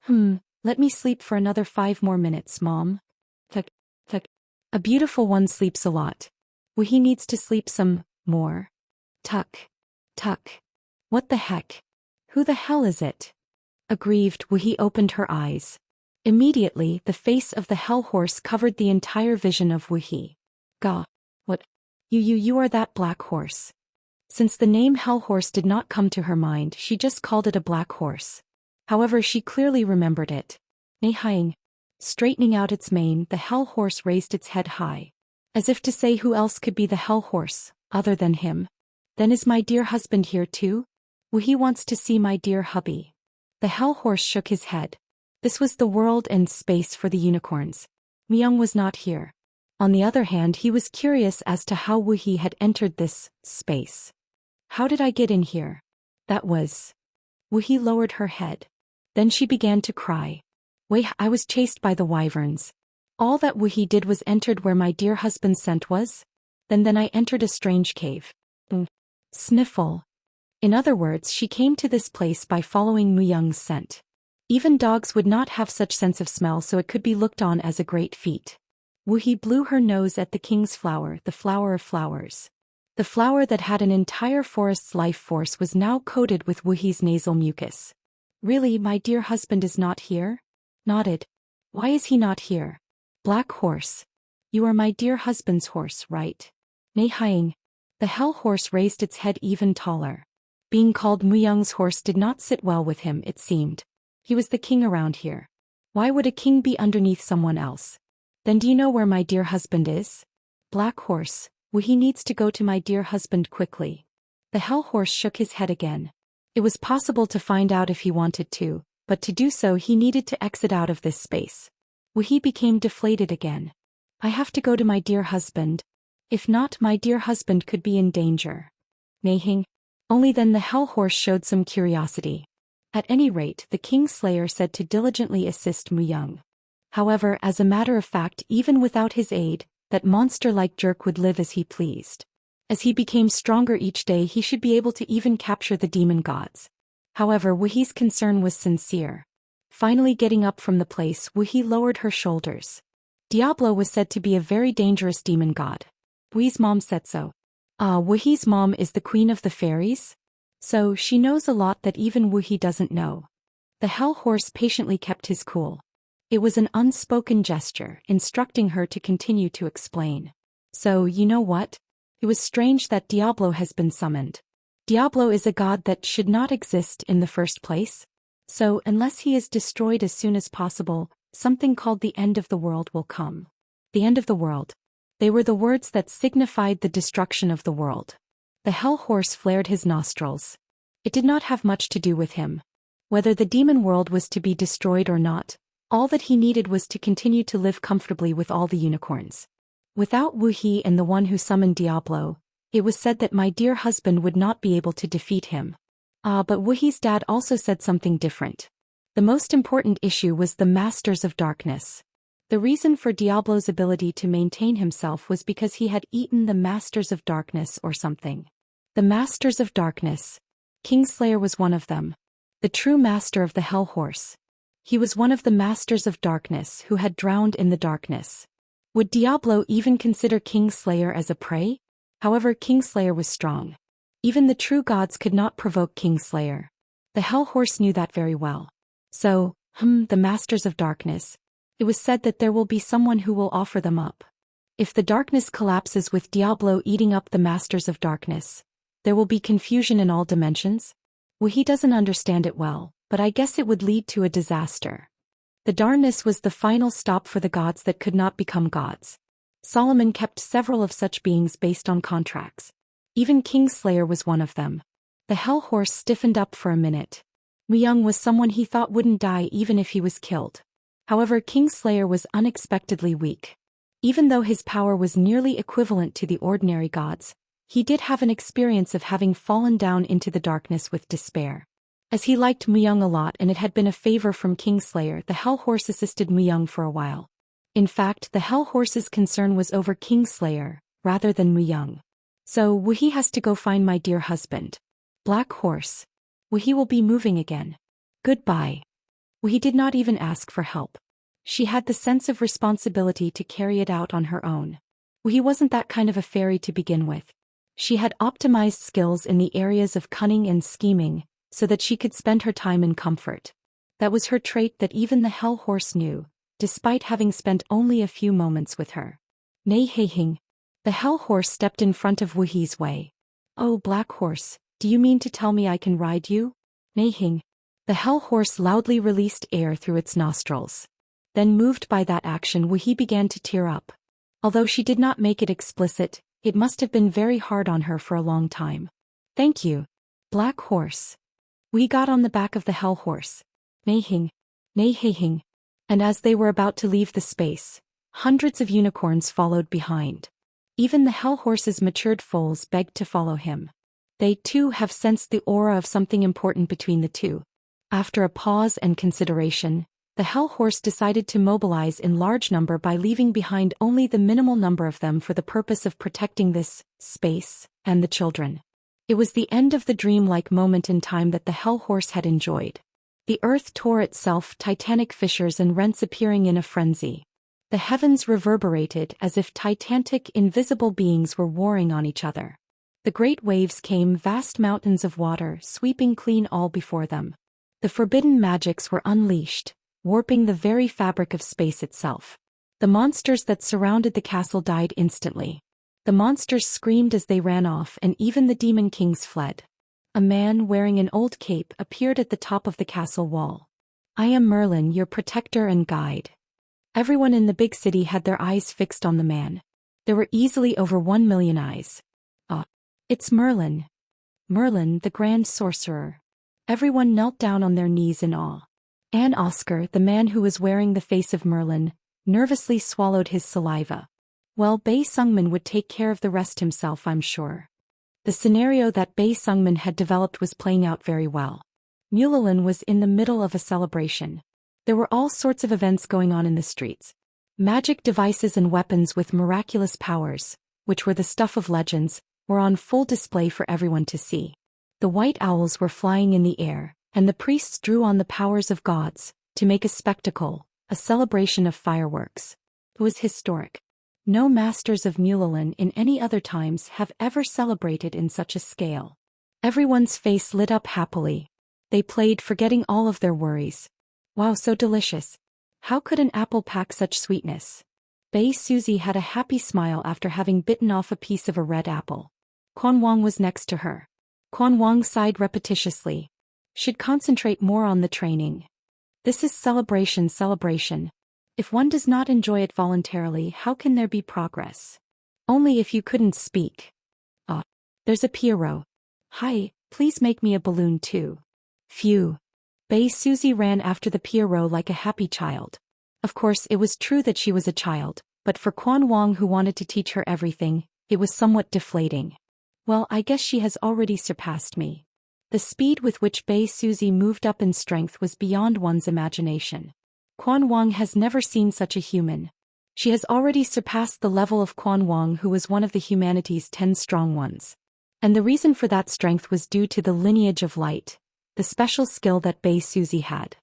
Let me sleep for another 5 more minutes, Mom. Tuck, tuck. A beautiful one sleeps a lot. Wu-hee needs to sleep some more. Tuck, tuck. What the heck? Who the hell is it? Aggrieved, Wu-hee opened her eyes. Immediately, the face of the hell horse covered the entire vision of Wu-hee. Gah. What? You are that black horse. Since the name hell horse did not come to her mind, she just called it a black horse. However, she clearly remembered it. Nei-hying. Straightening out its mane, the hell horse raised its head high. As if to say, who else could be the hell horse, other than him? Then is my dear husband here too? Wu-hee wants to see my dear hubby. The hell horse shook his head. This was the world and space for the unicorns. Mu-young was not here. On the other hand, he was curious as to how Wu-hee had entered this space. How did I get in here? That was... Wu-hee lowered her head. Then she began to cry. Wait, I was chased by the wyverns. All that Wu-hee did was entered where my dear husband's scent was. Then I entered a strange cave. Sniffle. In other words, she came to this place by following Mu-young's scent. Even dogs would not have such sense of smell, so it could be looked on as a great feat. Wu-hee blew her nose at the king's flower, the flower of flowers. The flower that had an entire forest's life force was now coated with Wu-hee's nasal mucus. Really, my dear husband is not here? Nodded. Why is he not here? Black horse. You are my dear husband's horse, right? Nei-hying. The hell horse raised its head even taller. Being called Mu-young's horse did not sit well with him, it seemed. He was the king around here. Why would a king be underneath someone else? Then do you know where my dear husband is? Black horse. Wu-hee needs to go to my dear husband quickly. The hell horse shook his head again. It was possible to find out if he wanted to, but to do so he needed to exit out of this space. Wu-hee became deflated again. I have to go to my dear husband. If not, my dear husband could be in danger. Nei-hying. Only then the hell horse showed some curiosity. At any rate, the King Slayer said to diligently assist Mu-young. However, as a matter of fact, even without his aid, that monster-like jerk would live as he pleased. As he became stronger each day, he should be able to even capture the demon gods. However, Wu-hee's concern was sincere. Finally getting up from the place, Wu-hee lowered her shoulders. Diablo was said to be a very dangerous demon god. Wu-hee's mom said so. Wu-hee's mom is the queen of the fairies? So, she knows a lot that even Wu-hee doesn't know. The hell horse patiently kept his cool. It was an unspoken gesture, instructing her to continue to explain. So, you know what? It was strange that Diablo has been summoned. Diablo is a god that should not exist in the first place. So, unless he is destroyed as soon as possible, something called the end of the world will come. The end of the world. They were the words that signified the destruction of the world. The hell horse flared his nostrils. It did not have much to do with him. Whether the demon world was to be destroyed or not, all that he needed was to continue to live comfortably with all the unicorns. Without Wu-hee and the one who summoned Diablo, it was said that my dear husband would not be able to defeat him. But Wu-hee's dad also said something different. The most important issue was the Masters of Darkness. The reason for Diablo's ability to maintain himself was because he had eaten the Masters of Darkness or something. The Masters of Darkness. Kingslayer was one of them. The true master of the Hell Horse. He was one of the Masters of Darkness who had drowned in the darkness. Would Diablo even consider Kingslayer as a prey? However, Kingslayer was strong. Even the true gods could not provoke Kingslayer. The Hell Horse knew that very well. So, the Masters of Darkness. It was said that there will be someone who will offer them up. If the darkness collapses with Diablo eating up the Masters of Darkness, there will be confusion in all dimensions? Well, he doesn't understand it well, but I guess it would lead to a disaster. The darkness was the final stop for the gods that could not become gods. Solomon kept several of such beings based on contracts. Even Kingslayer was one of them. The Hell Horse stiffened up for a minute. Muyang was someone he thought wouldn't die even if he was killed. However, Kingslayer was unexpectedly weak. Even though his power was nearly equivalent to the ordinary gods, he did have an experience of having fallen down into the darkness with despair. As he liked Muyang a lot and it had been a favor from Kingslayer, the Hell Horse assisted Muyang for a while. In fact, the Hell Horse's concern was over Kingslayer, rather than Muyang. So, he has to go find my dear husband. Black Horse. He will be moving again. Goodbye. He did not even ask for help. She had the sense of responsibility to carry it out on her own. He wasn't that kind of a fairy to begin with. She had optimized skills in the areas of cunning and scheming, so that she could spend her time in comfort. That was her trait that even the Hell Horse knew, despite having spent only a few moments with her. Nei Heihing. The Hell Horse stepped in front of Wuhi's way. Oh, Black Horse, do you mean to tell me I can ride you? Nei Hing. The Hell Horse loudly released air through its nostrils. Then, moved by that action, Wuhi began to tear up. Although she did not make it explicit, it must have been very hard on her for a long time. Thank you, Black Horse. We got on the back of the Hell Horse. Nei Hing. Nei Heihing. And as they were about to leave the space, hundreds of unicorns followed behind. Even the Hell Horse's matured foals begged to follow him. They too have sensed the aura of something important between the two. After a pause and consideration, the Hell Horse decided to mobilize in large number by leaving behind only the minimal number of them for the purpose of protecting this space and the children. It was the end of the dream-like moment in time that the Hell Horse had enjoyed. The earth tore itself, titanic fissures and rents appearing in a frenzy. The heavens reverberated as if titanic invisible beings were warring on each other. The great waves came, vast mountains of water, sweeping clean all before them. The forbidden magics were unleashed, warping the very fabric of space itself. The monsters that surrounded the castle died instantly. The monsters screamed as they ran off, and even the demon kings fled. A man wearing an old cape appeared at the top of the castle wall. I am Merlin, your protector and guide. Everyone in the big city had their eyes fixed on the man. There were easily over 1 million eyes. It's Merlin. Merlin, the grand sorcerer. Everyone knelt down on their knees in awe. And Oscar, the man who was wearing the face of Merlin, nervously swallowed his saliva. Well, Bei Sungmin would take care of the rest himself, I'm sure. The scenario that Bei Sungmin had developed was playing out very well. Mulalin was in the middle of a celebration. There were all sorts of events going on in the streets. Magic devices and weapons with miraculous powers, which were the stuff of legends, were on full display for everyone to see. The white owls were flying in the air, and the priests drew on the powers of gods to make a spectacle, a celebration of fireworks. It was historic. No masters of Mulalin in any other times have ever celebrated in such a scale. Everyone's face lit up happily. They played, forgetting all of their worries. Wow, so delicious. How could an apple pack such sweetness? Bei Suzy had a happy smile after having bitten off a piece of a red apple. Quan Wang was next to her. Quan Wang sighed repetitiously. Should concentrate more on the training. This is celebration. If one does not enjoy it voluntarily, how can there be progress? Only if you couldn't speak. There's a Pierrot. Hi, please make me a balloon too. Phew. Bei Suzy ran after the Pierrot like a happy child. Of course, it was true that she was a child, but for Quan Wang, who wanted to teach her everything, it was somewhat deflating. Well, I guess she has already surpassed me. The speed with which Bei Suzy moved up in strength was beyond one's imagination. Quan Wang has never seen such a human. She has already surpassed the level of Quan Wang, who was one of the humanity's 10 strong ones. And the reason for that strength was due to the lineage of light, the special skill that Bei Suzy had.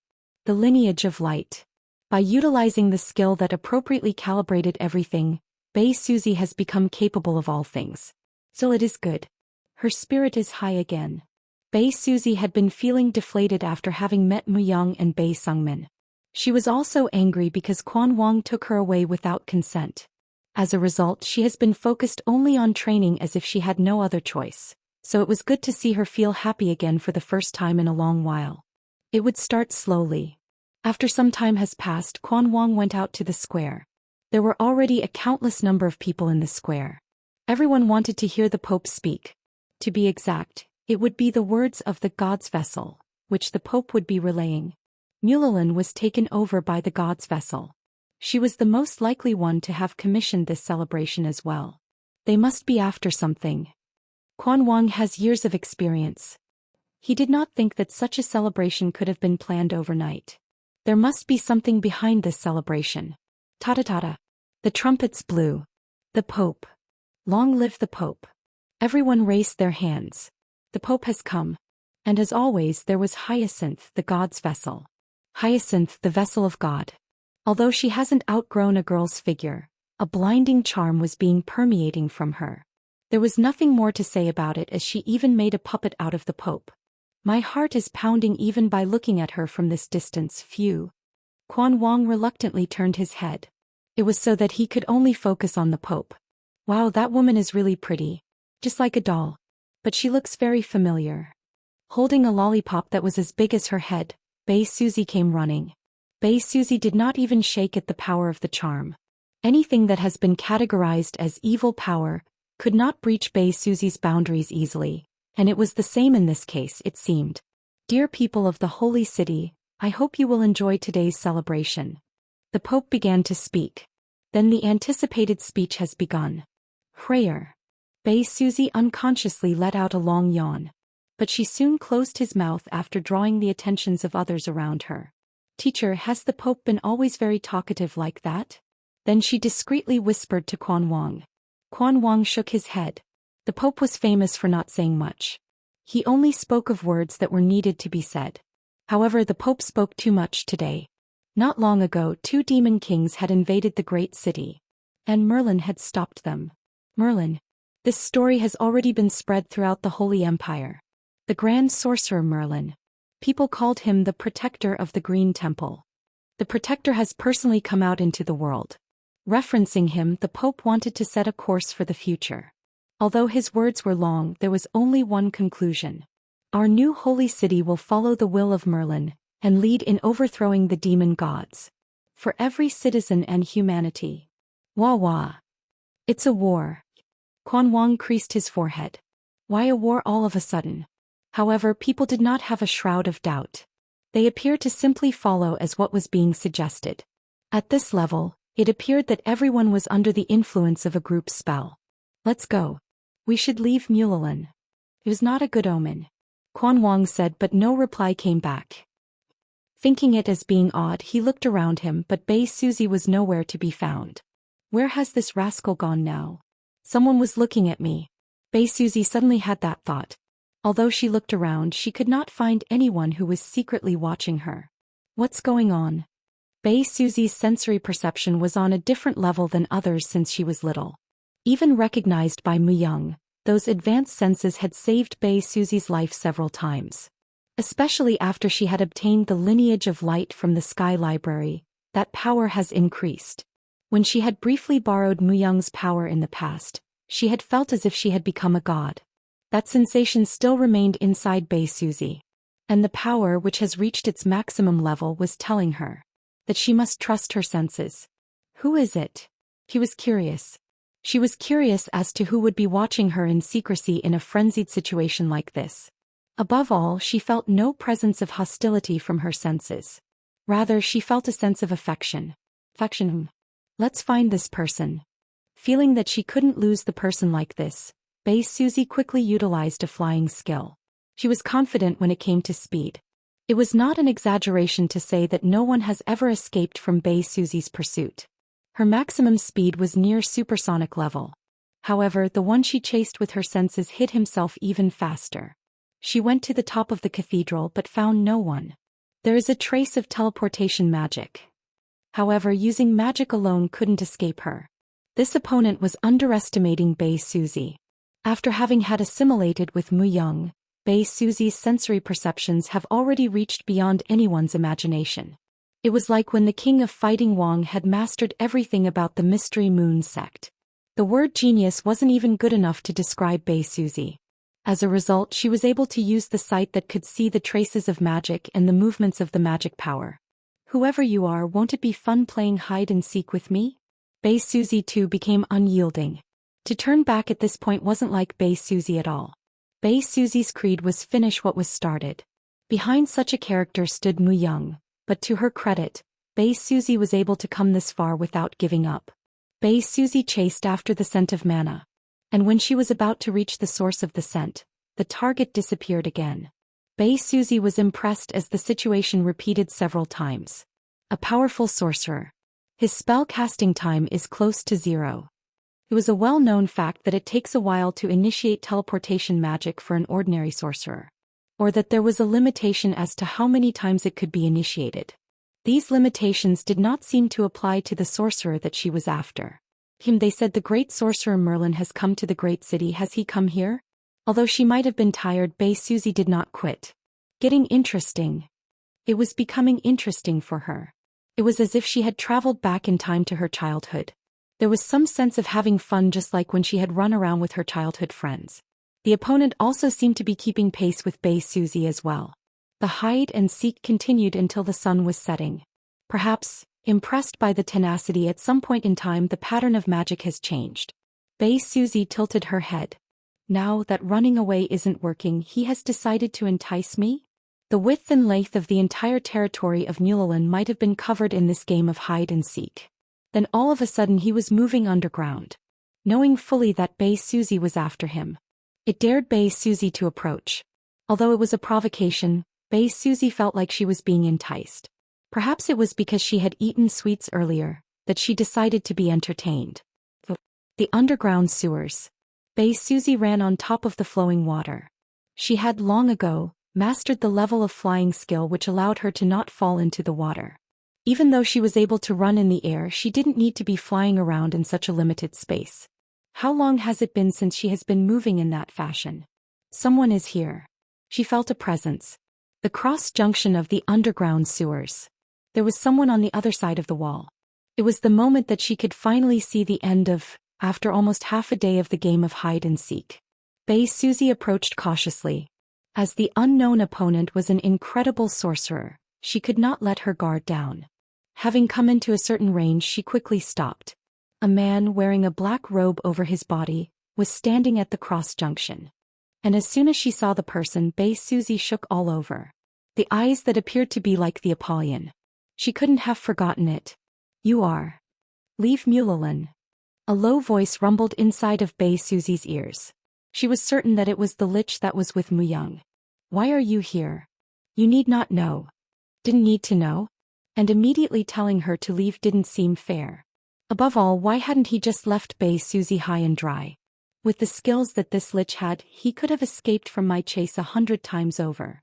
The lineage of light. By utilizing the skill that appropriately calibrated everything, Bei Suzy has become capable of all things. So it is good. Her spirit is high again. Bei Suzy had been feeling deflated after having met Mu Yang and Bei Sungmin. She was also angry because Quan Wang took her away without consent. As a result, she has been focused only on training as if she had no other choice. So it was good to see her feel happy again for the first time in a long while. It would start slowly. After some time has passed, Quan Wang went out to the square. There were already a countless number of people in the square. Everyone wanted to hear the Pope speak. To be exact, it would be the words of the God's vessel, which the Pope would be relaying. Mulalin was taken over by the God's vessel. She was the most likely one to have commissioned this celebration as well. They must be after something. Quan Wang has years of experience. He did not think that such a celebration could have been planned overnight. There must be something behind this celebration. Ta-ta-ta-ta. The trumpets blew. The Pope. Long live the Pope. Everyone raised their hands. The Pope has come. And as always, there was Hyacinth, the God's vessel. Hyacinth, the vessel of God. Although she hasn't outgrown a girl's figure, a blinding charm was being permeating from her. There was nothing more to say about it, as she even made a puppet out of the Pope. My heart is pounding even by looking at her from this distance. Phew. Quan Wang reluctantly turned his head. It was so that he could only focus on the Pope. Wow, that woman is really pretty. Just like a doll. But she looks very familiar. Holding a lollipop that was as big as her head, Bei Suzy came running. Bei Suzy did not even shake at the power of the charm. Anything that has been categorized as evil power could not breach Bei Suzy's boundaries easily, and it was the same in this case, it seemed. Dear people of the Holy City, I hope you will enjoy today's celebration. The Pope began to speak. Then the anticipated speech has begun. Prayer. Bei Suzy unconsciously let out a long yawn. But she soon closed his mouth after drawing the attentions of others around her. Teacher, has the Pope been always very talkative like that? Then she discreetly whispered to Quan Wang. Quan Wang shook his head. The Pope was famous for not saying much. He only spoke of words that were needed to be said. However, the Pope spoke too much today. Not long ago, 2 demon kings had invaded the great city. And Merlin had stopped them. Merlin. This story has already been spread throughout the Holy Empire. The Grand Sorcerer Merlin. People called him the Protector of the Green Temple. The Protector has personally come out into the world. Referencing him, the Pope wanted to set a course for the future. Although his words were long, there was only one conclusion. Our new holy city will follow the will of Merlin, and lead in overthrowing the demon gods. For every citizen and humanity. Wah wah. It's a war. Quan Wang creased his forehead. Why a war all of a sudden? However, people did not have a shroud of doubt. They appeared to simply follow as what was being suggested. At this level, it appeared that everyone was under the influence of a group spell. Let's go. We should leave Mulalin. It was not a good omen. Quan Wang said, but no reply came back. Thinking it as being odd, he looked around him, but Bei Suzy was nowhere to be found. Where has this rascal gone now? Someone was looking at me. Bei Suzy suddenly had that thought. Although she looked around, she could not find anyone who was secretly watching her. What's going on? Bei Suzy's sensory perception was on a different level than others since she was little. Even recognized by Mu Yang, those advanced senses had saved Bei Suzy's life several times. Especially after she had obtained the lineage of light from the Sky Library, that power has increased. When she had briefly borrowed Mu Yang's power in the past, she had felt as if she had become a god. That sensation still remained inside Bei Suzy. And the power which has reached its maximum level was telling her that she must trust her senses. Who is it? He was curious. She was curious as to who would be watching her in secrecy in a frenzied situation like this. Above all, she felt no presence of hostility from her senses. Rather, she felt a sense of affection. Affection. Let's find this person. Feeling that she couldn't lose the person like this, Bei Suzy quickly utilized a flying skill. She was confident when it came to speed. It was not an exaggeration to say that no one has ever escaped from Bei Susie's pursuit. Her maximum speed was near supersonic level. However, the one she chased with her senses hit himself even faster. She went to the top of the cathedral but found no one. There is a trace of teleportation magic. However, using magic alone couldn't escape her. This opponent was underestimating Bei Susie. After having had assimilated with Mu Young, Bei Susie's sensory perceptions have already reached beyond anyone's imagination. It was like when the king of fighting Wang had mastered everything about the Mystery Moon sect. The word genius wasn't even good enough to describe Bei Susie. As a result, she was able to use the sight that could see the traces of magic and the movements of the magic power. Whoever you are, won't it be fun playing hide and seek with me? Bei Susie too became unyielding. To turn back at this point wasn't like Bei Susie at all. Bei Susie's creed was finish what was started. Behind such a character stood Mu Young, but to her credit, Bei Susie was able to come this far without giving up. Bei Susie chased after the scent of mana. And when she was about to reach the source of the scent, the target disappeared again. Bei Susie was impressed as the situation repeated several times. A powerful sorcerer. His spell casting time is close to 0. It was a well-known fact that it takes a while to initiate teleportation magic for an ordinary sorcerer. Or that there was a limitation as to how many times it could be initiated. These limitations did not seem to apply to the sorcerer that she was after. They said the great sorcerer Merlin has come to the great city. Has he come here? Although she might have been tired, Bei Susie did not quit. Getting interesting. It was becoming interesting for her. It was as if she had traveled back in time to her childhood. There was some sense of having fun, just like when she had run around with her childhood friends. The opponent also seemed to be keeping pace with Bei Susie as well. The hide and seek continued until the sun was setting. Perhaps, impressed by the tenacity, at some point in time the pattern of magic has changed. Bei Susie tilted her head. Now that running away isn't working, he has decided to entice me? The width and length of the entire territory of Mulalin might have been covered in this game of hide and seek. Then all of a sudden he was moving underground. Knowing fully that Bei Susie was after him, it dared Bei Susie to approach. Although it was a provocation, Bei Susie felt like she was being enticed. Perhaps it was because she had eaten sweets earlier, that she decided to be entertained. The underground sewers. Bei Susie ran on top of the flowing water. She had long ago mastered the level of flying skill which allowed her to not fall into the water. Even though she was able to run in the air, she didn't need to be flying around in such a limited space. How long has it been since she has been moving in that fashion? Someone is here. She felt a presence. The cross-junction of the underground sewers. There was someone on the other side of the wall. It was the moment that she could finally see the end of, after almost half a day of the game of hide and seek. Bei Susie approached cautiously. As the unknown opponent was an incredible sorcerer, she could not let her guard down. Having come into a certain range, she quickly stopped. A man wearing a black robe over his body was standing at the cross-junction. And as soon as she saw the person, Bei Susie shook all over. The eyes that appeared to be like the Apollyon. She couldn't have forgotten it. You are. Leave Mulalin. A low voice rumbled inside of Bei Susie's ears. She was certain that it was the lich that was with Mu Young. Why are you here? You need not know. Didn't need to know? And immediately telling her to leave didn't seem fair. Above all, why hadn't he just left Bei Susie high and dry? With the skills that this lich had, he could have escaped from my chase 100 times over.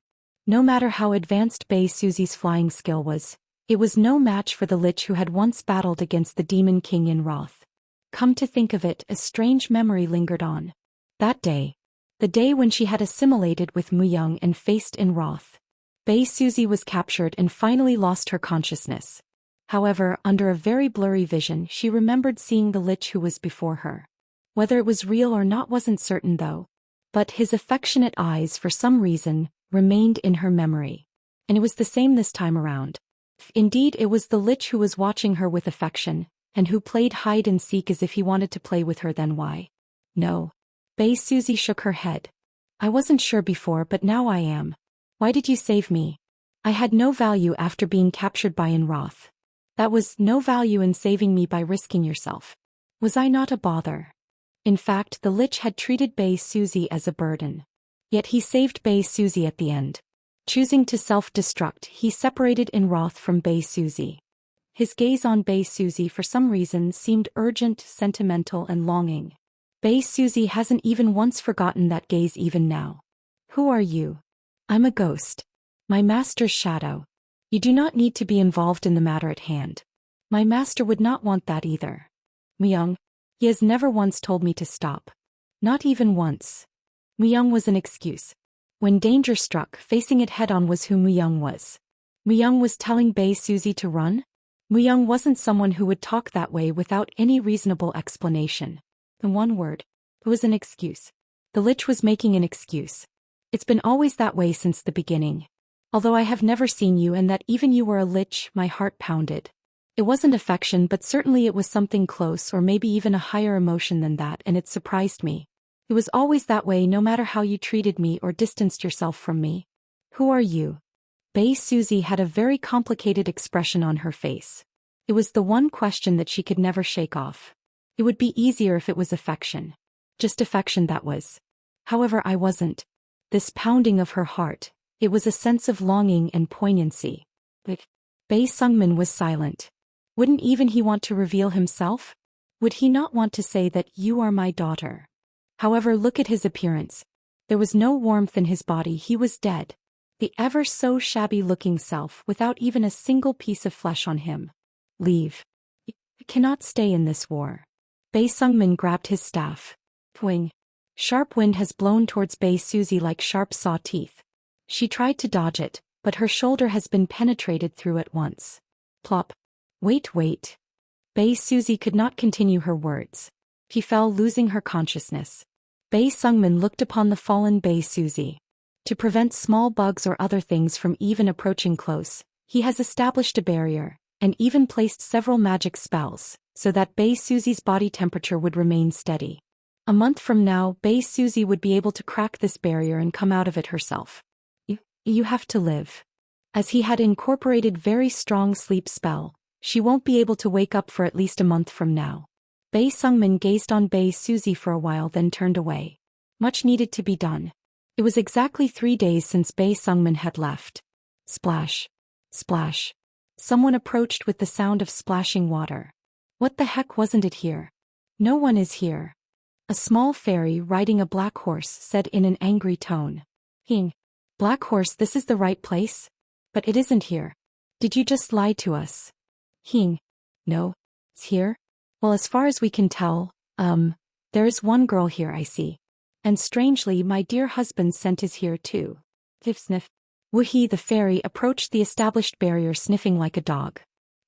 No matter how advanced Bei Susie's flying skill was, it was no match for the lich who had once battled against the Demon King in Roth. Come to think of it, a strange memory lingered on. That day. The day when she had assimilated with Mu Young and faced in Roth. Bei Susie was captured and finally lost her consciousness. However, under a very blurry vision, she remembered seeing the lich who was before her. Whether it was real or not wasn't certain though. But his affectionate eyes, for some reason, remained in her memory. And it was the same this time around. Indeed, it was the lich who was watching her with affection, and who played hide and seek as if he wanted to play with her. Then why? No. Bei Susie shook her head. I wasn't sure before, but now I am. Why did you save me? I had no value after being captured by Roth. That was no value in saving me by risking yourself. Was I not a bother? In fact, the lich had treated Bei Susie as a burden. Yet he saved Bei Susie at the end. Choosing to self-destruct, he separated in wrath from Bei Suzy. His gaze on Bei Suzy for some reason seemed urgent, sentimental and longing. Bei Suzy hasn't even once forgotten that gaze even now. Who are you? I'm a ghost. My master's shadow. You do not need to be involved in the matter at hand. My master would not want that either. Myung, he has never once told me to stop. Not even once. Myung was an excuse. When danger struck, facing it head-on was who Myung was. Myung was telling Bei Suzy to run? Myung wasn't someone who would talk that way without any reasonable explanation. In one word, it was an excuse. The Lich was making an excuse. It's been always that way since the beginning. Although I have never seen you and that even you were a Lich, my heart pounded. It wasn't affection, but certainly it was something close or maybe even a higher emotion than that, and it surprised me. It was always that way no matter how you treated me or distanced yourself from me. Who are you? Bei Suzy had a very complicated expression on her face. It was the one question that she could never shake off. It would be easier if it was affection. Just affection, that was. However, I wasn't. This pounding of her heart, it was a sense of longing and poignancy. But Bei Sungmin was silent. Wouldn't even he want to reveal himself? Would he not want to say that you are my daughter? However, look at his appearance. There was no warmth in his body, he was dead. The ever so shabby-looking self without even a single piece of flesh on him. Leave. You cannot stay in this war. Bei Sungmin grabbed his staff. Twing. Sharp wind has blown towards Bei Suzy like sharp saw teeth. She tried to dodge it, but her shoulder has been penetrated through at once. Plop. Wait. Bei Suzy could not continue her words. She fell, losing her consciousness. Bei Sungmin looked upon the fallen Bei Suzy. To prevent small bugs or other things from even approaching close, he has established a barrier, and even placed several magic spells, so that Bei Suzy's body temperature would remain steady. A month from now, Bei Suzy would be able to crack this barrier and come out of it herself. You have to live. As he had incorporated very strong sleep spell, she won't be able to wake up for at least a month from now. Bei Sungmin gazed on Bei Suzy for a while, then turned away. Much needed to be done. It was exactly 3 days since Bei Sungmin had left. Splash. Splash. Someone approached with the sound of splashing water. What the heck, wasn't it here? No one is here. A small fairy riding a black horse said in an angry tone. Black horse, this is the right place? But it isn't here. Did you just lie to us? No. It's here? Well, as far as we can tell, there is one girl here, I see. And strangely, my dear husband's scent is here too. Sniff. Wuhi the fairy approached the established barrier sniffing like a dog.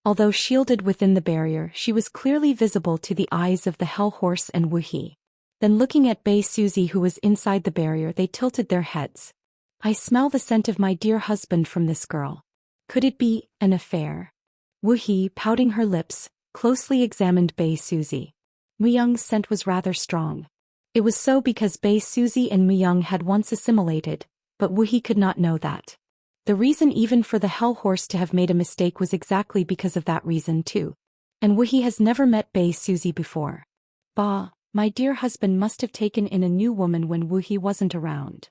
Although shielded within the barrier, she was clearly visible to the eyes of the hell horse and Wuhi. Then looking at Bei Suzy who was inside the barrier, they tilted their heads. I smell the scent of my dear husband from this girl. Could it be an affair? Wuhi, pouting her lips, closely examined Bei Suzy. Myung's scent was rather strong. It was so because Bei Suzy and Myung had once assimilated, but Wuhi could not know that. The reason even for the hell horse to have made a mistake was exactly because of that reason too. And Wuhi has never met Bei Suzy before. Bah, my dear husband must have taken in a new woman when Wuhi wasn't around.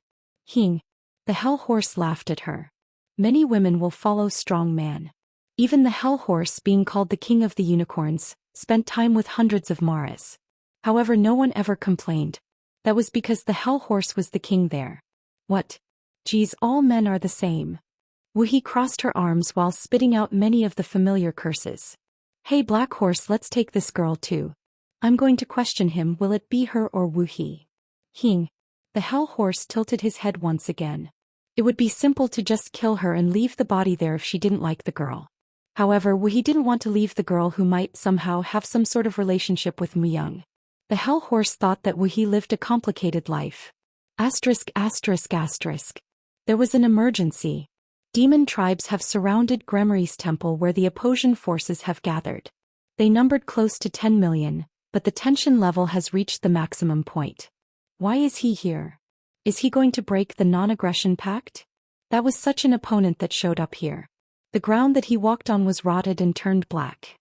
The hell horse laughed at her. Many women will follow strong man. Even the hell horse, being called the king of the unicorns, spent time with hundreds of maras. However, no one ever complained. That was because the hell horse was the king there. What? Geez, all men are the same. Wuhi crossed her arms while spitting out many of the familiar curses. Hey black horse, let's take this girl too. I'm going to question him, will it be her or Wuhi? The hell horse tilted his head once again. It would be simple to just kill her and leave the body there if she didn't like the girl. However, Wuhi didn't want to leave the girl who might somehow have some sort of relationship with Myung. The hell horse thought that Wuhi lived a complicated life. Asterisk. There was an emergency. Demon tribes have surrounded Gremory's temple where the opposition forces have gathered. They numbered close to 10 million, but the tension level has reached the maximum point. Why is he here? Is he going to break the non-aggression pact? That was such an opponent that showed up here. The ground that he walked on was rotted and turned black.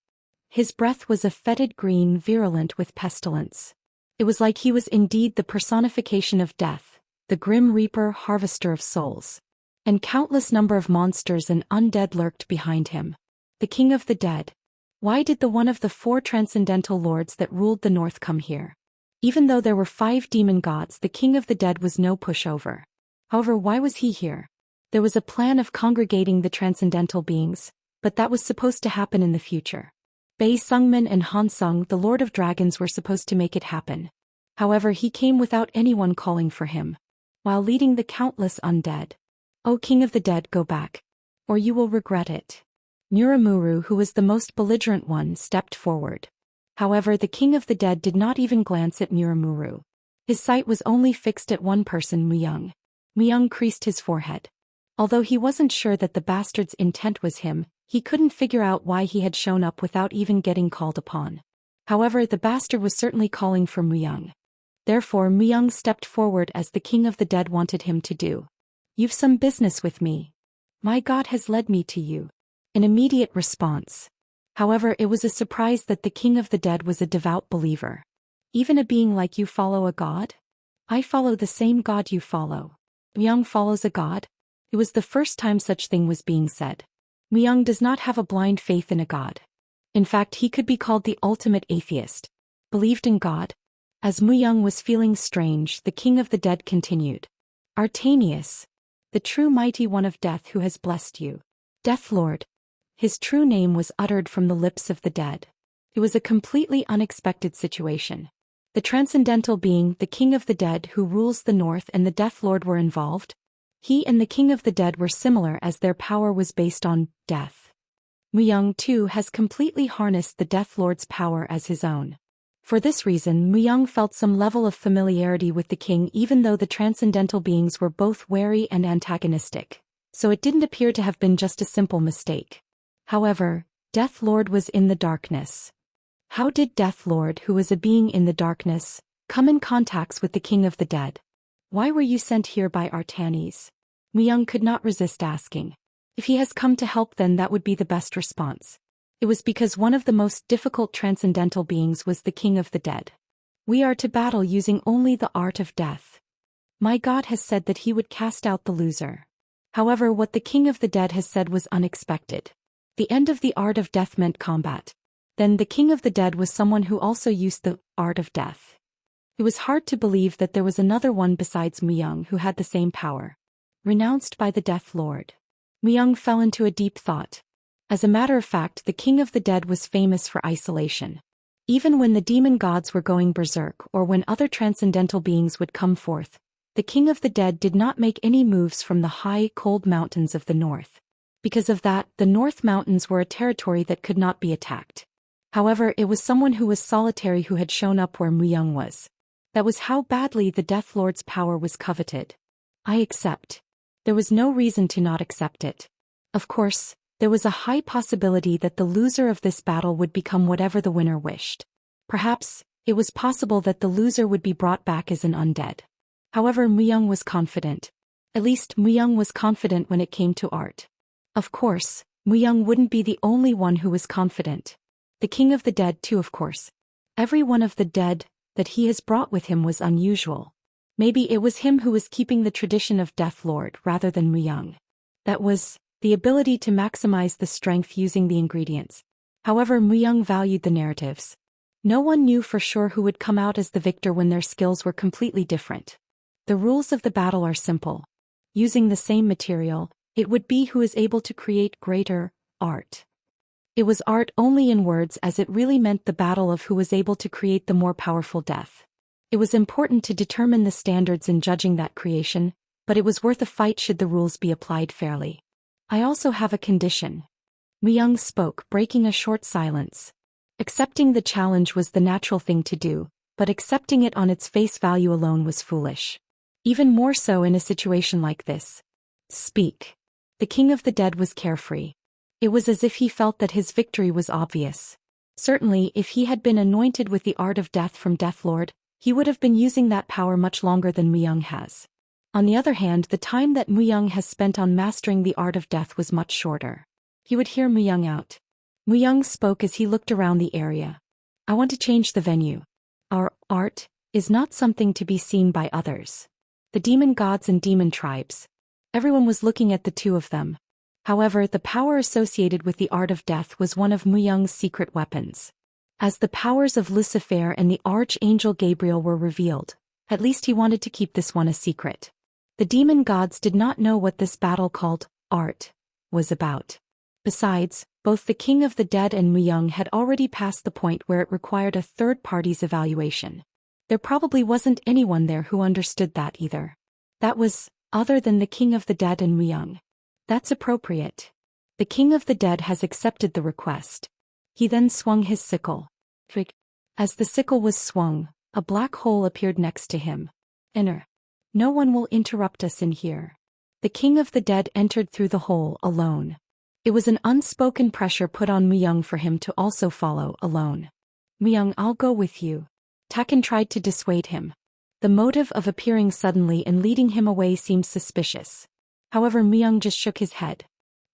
His breath was a fetid green, virulent with pestilence. It was like he was indeed the personification of death, the grim reaper, harvester of souls. and countless number of monsters and undead lurked behind him. The king of the dead. Why did the one of the 4 transcendental lords that ruled the north come here? Even though there were 5 demon gods, the king of the dead was no pushover. However, why was he here? There was a plan of congregating the transcendental beings, but that was supposed to happen in the future. Bei Sungmin and Han Sung, the Lord of Dragons, were supposed to make it happen. However, he came without anyone calling for him, while leading the countless undead. O King of the Dead, go back, or you will regret it. Muramuru, who was the most belligerent one, stepped forward. However, the King of the Dead did not even glance at Muramuru. His sight was only fixed at one person, Muyang. Muyang creased his forehead. Although he wasn't sure that the bastard's intent was him, he couldn't figure out why he had shown up without even getting called upon. However, the bastard was certainly calling for Muyang. Therefore, Muyang stepped forward as the King of the Dead wanted him to do. You've some business with me. My God has led me to you. An immediate response. However, it was a surprise that the King of the Dead was a devout believer. Even a being like you follow a god? I follow the same god you follow. Muyang follows a god? It was the first time such thing was being said. Muyang does not have a blind faith in a god. In fact, he could be called the ultimate atheist. Believed in God? As Muyang was feeling strange, the King of the Dead continued. Artanius, the true mighty one of death who has blessed you. Death Lord. His true name was uttered from the lips of the dead. It was a completely unexpected situation. The transcendental being, the King of the Dead who rules the north, and the Death Lord were involved. He and the King of the Dead were similar as their power was based on death. Muyang too has completely harnessed the Death Lord's power as his own. For this reason, Muyang felt some level of familiarity with the king, even though the transcendental beings were both wary and antagonistic. So it didn't appear to have been just a simple mistake. However, Death Lord was in the darkness. How did Death Lord, who was a being in the darkness, come in contact with the King of the Dead? Why were you sent here by Artanis? Muyang could not resist asking. If he has come to help, then that would be the best response. It was because one of the most difficult transcendental beings was the King of the Dead. We are to battle using only the art of death. My God has said that he would cast out the loser. However, what the King of the Dead has said was unexpected. The end of the art of death meant combat. Then the King of the Dead was someone who also used the art of death. It was hard to believe that there was another one besides Muyang who had the same power. Renounced by the Death Lord. Muyang fell into a deep thought. As a matter of fact, the King of the Dead was famous for isolation. Even when the demon gods were going berserk or when other transcendental beings would come forth, the King of the Dead did not make any moves from the high, cold mountains of the north. Because of that, the North Mountains were a territory that could not be attacked. However, it was someone who was solitary who had shown up where Muyang was. That was how badly the Death Lord's power was coveted. I accept. There was no reason to not accept it. Of course, there was a high possibility that the loser of this battle would become whatever the winner wished. Perhaps, it was possible that the loser would be brought back as an undead. However, Muyang was confident. At least Muyang was confident when it came to art. Of course, Muyang wouldn't be the only one who was confident. The King of the Dead too, of course. Every one of the dead that he has brought with him was unusual. Maybe it was him who was keeping the tradition of Death Lord rather than Muyang. That was the ability to maximize the strength using the ingredients. However, Muyang valued the narratives. No one knew for sure who would come out as the victor when their skills were completely different. The rules of the battle are simple. Using the same material, it would be who is able to create greater art. It was art only in words, as it really meant the battle of who was able to create the more powerful death. It was important to determine the standards in judging that creation, but it was worth a fight should the rules be applied fairly. I also have a condition. Muyang spoke, breaking a short silence. Accepting the challenge was the natural thing to do, but accepting it on its face value alone was foolish. Even more so in a situation like this. Speak. The King of the Dead was carefree. It was as if he felt that his victory was obvious. Certainly, if he had been anointed with the art of death from Death Lord, he would have been using that power much longer than Muyang has. On the other hand, the time that Muyang has spent on mastering the art of death was much shorter. He would hear Muyang out. Muyang spoke as he looked around the area. I want to change the venue. Our art is not something to be seen by others. The demon gods and demon tribes. Everyone was looking at the two of them. However, the power associated with the art of death was one of Muyang's secret weapons. As the powers of Lucifer and the archangel Gabriel were revealed, at least he wanted to keep this one a secret. The demon gods did not know what this battle called art was about. Besides, both the King of the Dead and Muyang had already passed the point where it required a third party's evaluation. There probably wasn't anyone there who understood that either. That was, other than the King of the Dead and Muyang. That's appropriate. The King of the Dead has accepted the request. He then swung his sickle. As the sickle was swung, a black hole appeared next to him. Enter. No one will interrupt us in here. The King of the Dead entered through the hole alone. It was an unspoken pressure put on Muyang for him to also follow alone. Muyang, I'll go with you. Taken tried to dissuade him. The motive of appearing suddenly and leading him away seemed suspicious. However, Muyang just shook his head.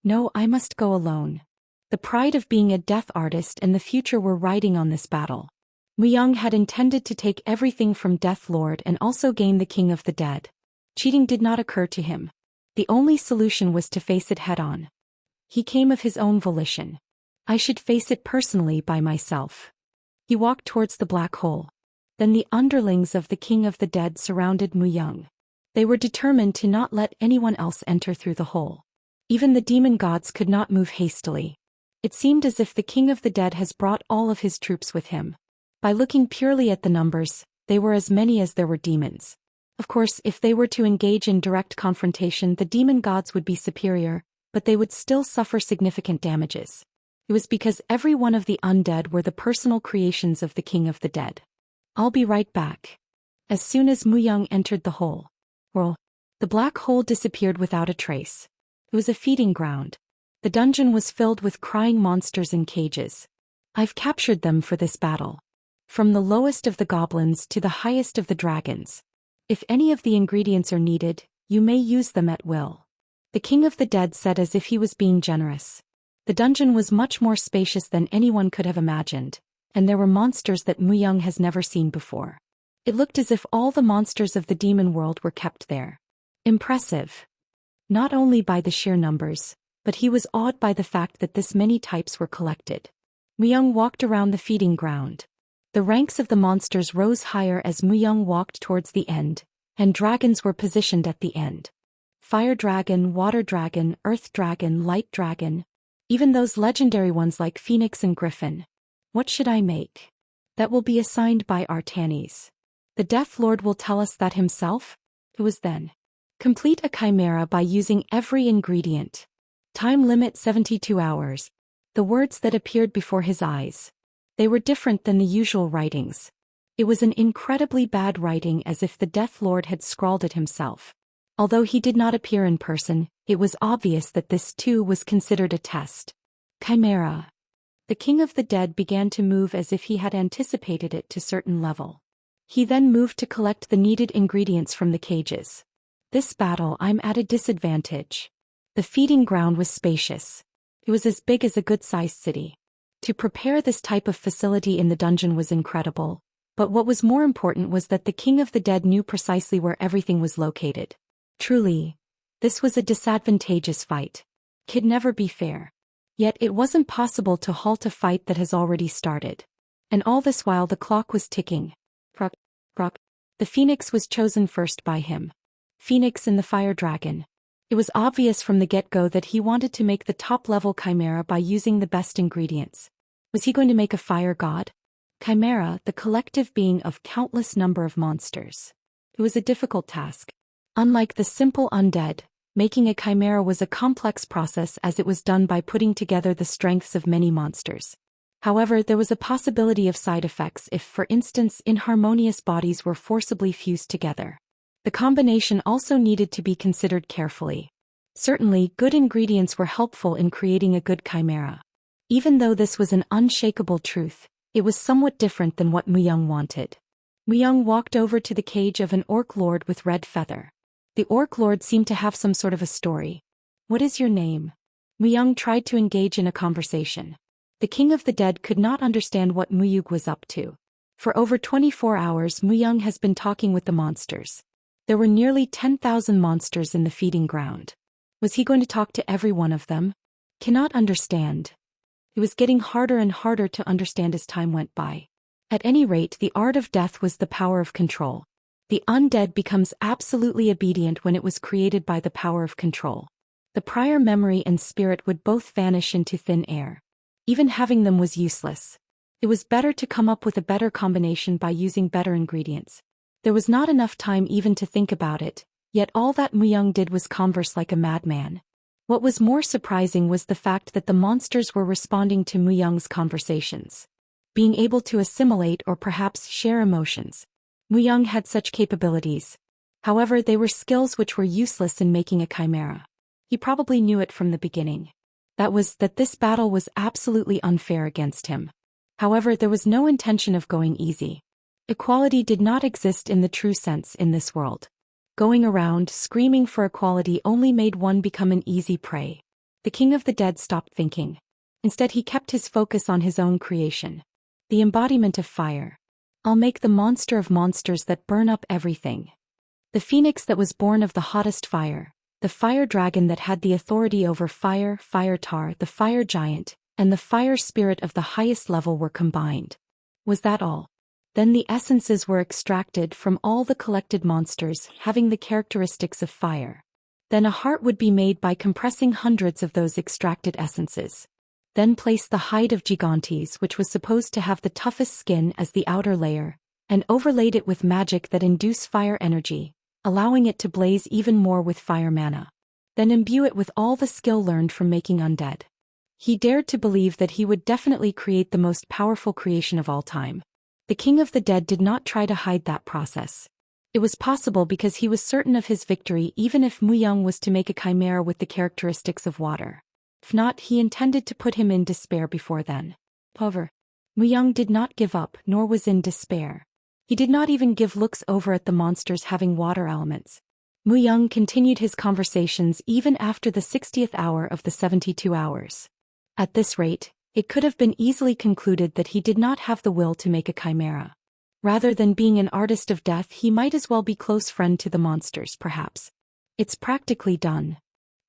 No, I must go alone. The pride of being a death artist and the future were riding on this battle. Muyang had intended to take everything from Death Lord and also gain the King of the Dead. Cheating did not occur to him. The only solution was to face it head-on. He came of his own volition. I should face it personally by myself. He walked towards the black hole. Then the underlings of the King of the Dead surrounded Muyang. They were determined to not let anyone else enter through the hole. Even the demon gods could not move hastily. It seemed as if the King of the Dead has brought all of his troops with him. By looking purely at the numbers, they were as many as there were demons. Of course, if they were to engage in direct confrontation, the demon gods would be superior, but they would still suffer significant damages. It was because every one of the undead were the personal creations of the King of the Dead. I'll be right back. As soon as Muyang entered the hole, the black hole disappeared without a trace. It was a feeding ground. The dungeon was filled with crying monsters in cages. I've captured them for this battle. From the lowest of the goblins to the highest of the dragons. If any of the ingredients are needed, you may use them at will. The King of the Dead said as if he was being generous. The dungeon was much more spacious than anyone could have imagined, and there were monsters that Muyang has never seen before. It looked as if all the monsters of the demon world were kept there. Impressive. Not only by the sheer numbers, but he was awed by the fact that this many types were collected. Muyang walked around the feeding ground. The ranks of the monsters rose higher as Muyang walked towards the end, and dragons were positioned at the end. Fire dragon, water dragon, earth dragon, light dragon. Even those legendary ones like Phoenix and Griffin. What should I make? That will be assigned by Artanis. The Death Lord will tell us that himself? It was then. Complete a chimera by using every ingredient. Time limit 72 hours. The words that appeared before his eyes. They were different than the usual writings. It was an incredibly bad writing, as if the Death Lord had scrawled it himself. Although he did not appear in person, it was obvious that this too was considered a test. Chimera. The King of the Dead began to move as if he had anticipated it to certain level. He then moved to collect the needed ingredients from the cages. This battle I'm at a disadvantage. The feeding ground was spacious. It was as big as a good-sized city. To prepare this type of facility in the dungeon was incredible, but what was more important was that the King of the Dead knew precisely where everything was located. Truly, this was a disadvantageous fight. Could never be fair. Yet it wasn't possible to halt a fight that has already started. And all this while the clock was ticking. The Phoenix was chosen first by him. Phoenix and the Fire Dragon. It was obvious from the get-go that he wanted to make the top-level chimera by using the best ingredients. Was he going to make a fire god? Chimera, the collective being of countless number of monsters. It was a difficult task. Unlike the simple undead, making a chimera was a complex process as it was done by putting together the strengths of many monsters. However, there was a possibility of side effects if, for instance, inharmonious bodies were forcibly fused together. The combination also needed to be considered carefully. Certainly, good ingredients were helpful in creating a good chimera. Even though this was an unshakable truth, it was somewhat different than what Muyang wanted. Muyang walked over to the cage of an orc lord with red feather. The orc lord seemed to have some sort of a story. What is your name? Muyang tried to engage in a conversation. The King of the Dead could not understand what Muyang was up to. For over 24 hours Muyang has been talking with the monsters. There were nearly 10,000 monsters in the feeding ground. Was he going to talk to every one of them? Cannot understand. It was getting harder and harder to understand as time went by. At any rate, the art of death was the power of control. The undead becomes absolutely obedient when it was created by the power of control. The prior memory and spirit would both vanish into thin air. Even having them was useless. It was better to come up with a better combination by using better ingredients. There was not enough time even to think about it, yet all that Muyang did was converse like a madman. What was more surprising was the fact that the monsters were responding to Muyang's conversations, being able to assimilate or perhaps share emotions. Muyang had such capabilities. However, they were skills which were useless in making a chimera. He probably knew it from the beginning. That this battle was absolutely unfair against him. However, there was no intention of going easy. Equality did not exist in the true sense in this world. Going around screaming for equality only made one become an easy prey. The King of the Dead stopped thinking. Instead, he kept his focus on his own creation. The embodiment of fire. I'll make the monster of monsters that burn up everything. The phoenix that was born of the hottest fire. The fire dragon that had the authority over fire, fire tar, the fire giant, and the fire spirit of the highest level were combined. Was that all? Then the essences were extracted from all the collected monsters having the characteristics of fire. Then a heart would be made by compressing hundreds of those extracted essences. Then place the hide of Gigantes, which was supposed to have the toughest skin as the outer layer, and overlaid it with magic that induced fire energy, allowing it to blaze even more with fire mana. Then imbue it with all the skill learned from making undead. He dared to believe that he would definitely create the most powerful creation of all time. The King of the Dead did not try to hide that process. It was possible because he was certain of his victory even if Muyang was to make a chimera with the characteristics of water. If not, he intended to put him in despair before then. However, Muyang did not give up nor was in despair. He did not even give looks over at the monsters having water elements. Muyang continued his conversations even after the 60th hour of the 72 hours. At this rate, it could have been easily concluded that he did not have the will to make a chimera. Rather than being an artist of death, he might as well be close friend to the monsters, perhaps. It's practically done.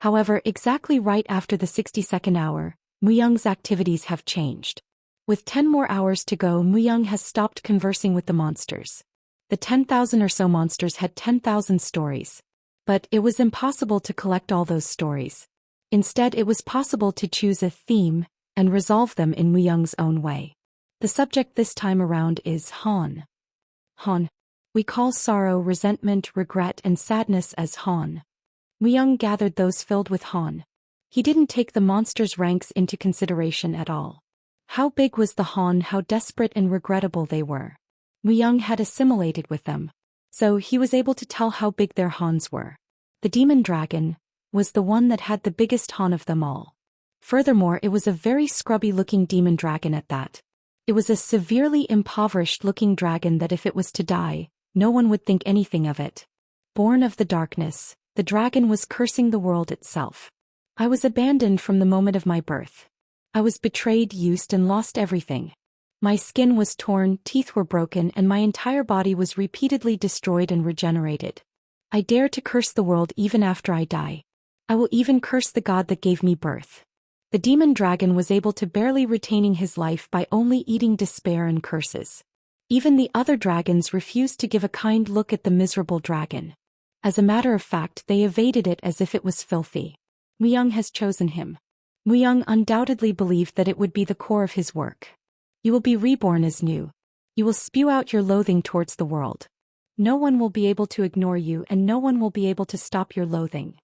However, exactly right after the 62nd hour, Muyang's activities have changed. With 10 more hours to go, Muyang has stopped conversing with the monsters. The 10,000 or so monsters had 10,000 stories. But it was impossible to collect all those stories. Instead, it was possible to choose a theme and resolve them in Muyang's own way. The subject this time around is Han. Han. We call sorrow, resentment, regret, and sadness as Han. Muyang gathered those filled with Han. He didn't take the monsters' ranks into consideration at all. How big was the Han, how desperate and regrettable they were. Muyang had assimilated with them, so he was able to tell how big their Hans were. The demon dragon was the one that had the biggest Han of them all. Furthermore, it was a very scrubby-looking demon dragon at that. It was a severely impoverished-looking dragon that if it was to die, no one would think anything of it. Born of the darkness, the dragon was cursing the world itself. I was abandoned from the moment of my birth. I was betrayed, used, and lost everything. My skin was torn, teeth were broken, and my entire body was repeatedly destroyed and regenerated. I dare to curse the world even after I die. I will even curse the god that gave me birth. The demon dragon was able to barely retaining his life by only eating despair and curses. Even the other dragons refused to give a kind look at the miserable dragon. As a matter of fact, they evaded it as if it was filthy. Muyang has chosen him. Muyang undoubtedly believed that it would be the core of his work. You will be reborn as new. You will spew out your loathing towards the world. No one will be able to ignore you and no one will be able to stop your loathing.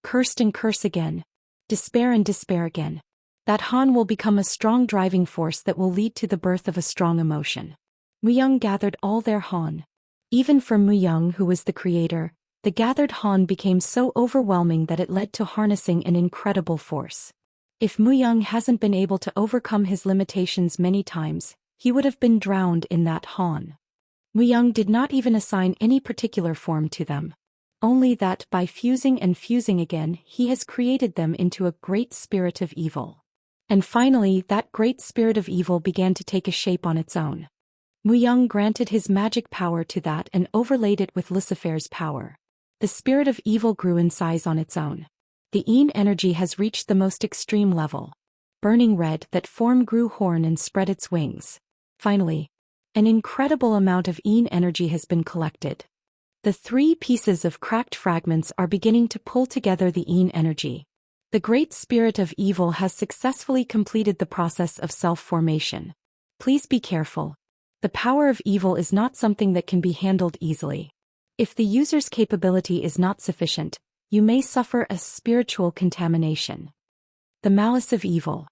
Cursed and curse again. Despair and despair again. That Han will become a strong driving force that will lead to the birth of a strong emotion. Muyang gathered all their Han. Even for Muyang, who was the creator, the gathered Han became so overwhelming that it led to harnessing an incredible force. If Muyang hasn't been able to overcome his limitations many times, he would have been drowned in that Han. Muyang did not even assign any particular form to them. Only that by fusing and fusing again, he has created them into a great spirit of evil. And finally, that great spirit of evil began to take a shape on its own. Muyang granted his magic power to that and overlaid it with Lucifer's power. The spirit of evil grew in size on its own. The Yin energy has reached the most extreme level. Burning red, that form grew horn and spread its wings. Finally, an incredible amount of Yin energy has been collected. The 3 pieces of cracked fragments are beginning to pull together the Yin energy. The great spirit of evil has successfully completed the process of self-formation. Please be careful. The power of evil is not something that can be handled easily. If the user's capability is not sufficient, you may suffer a spiritual contamination. The malice of evil.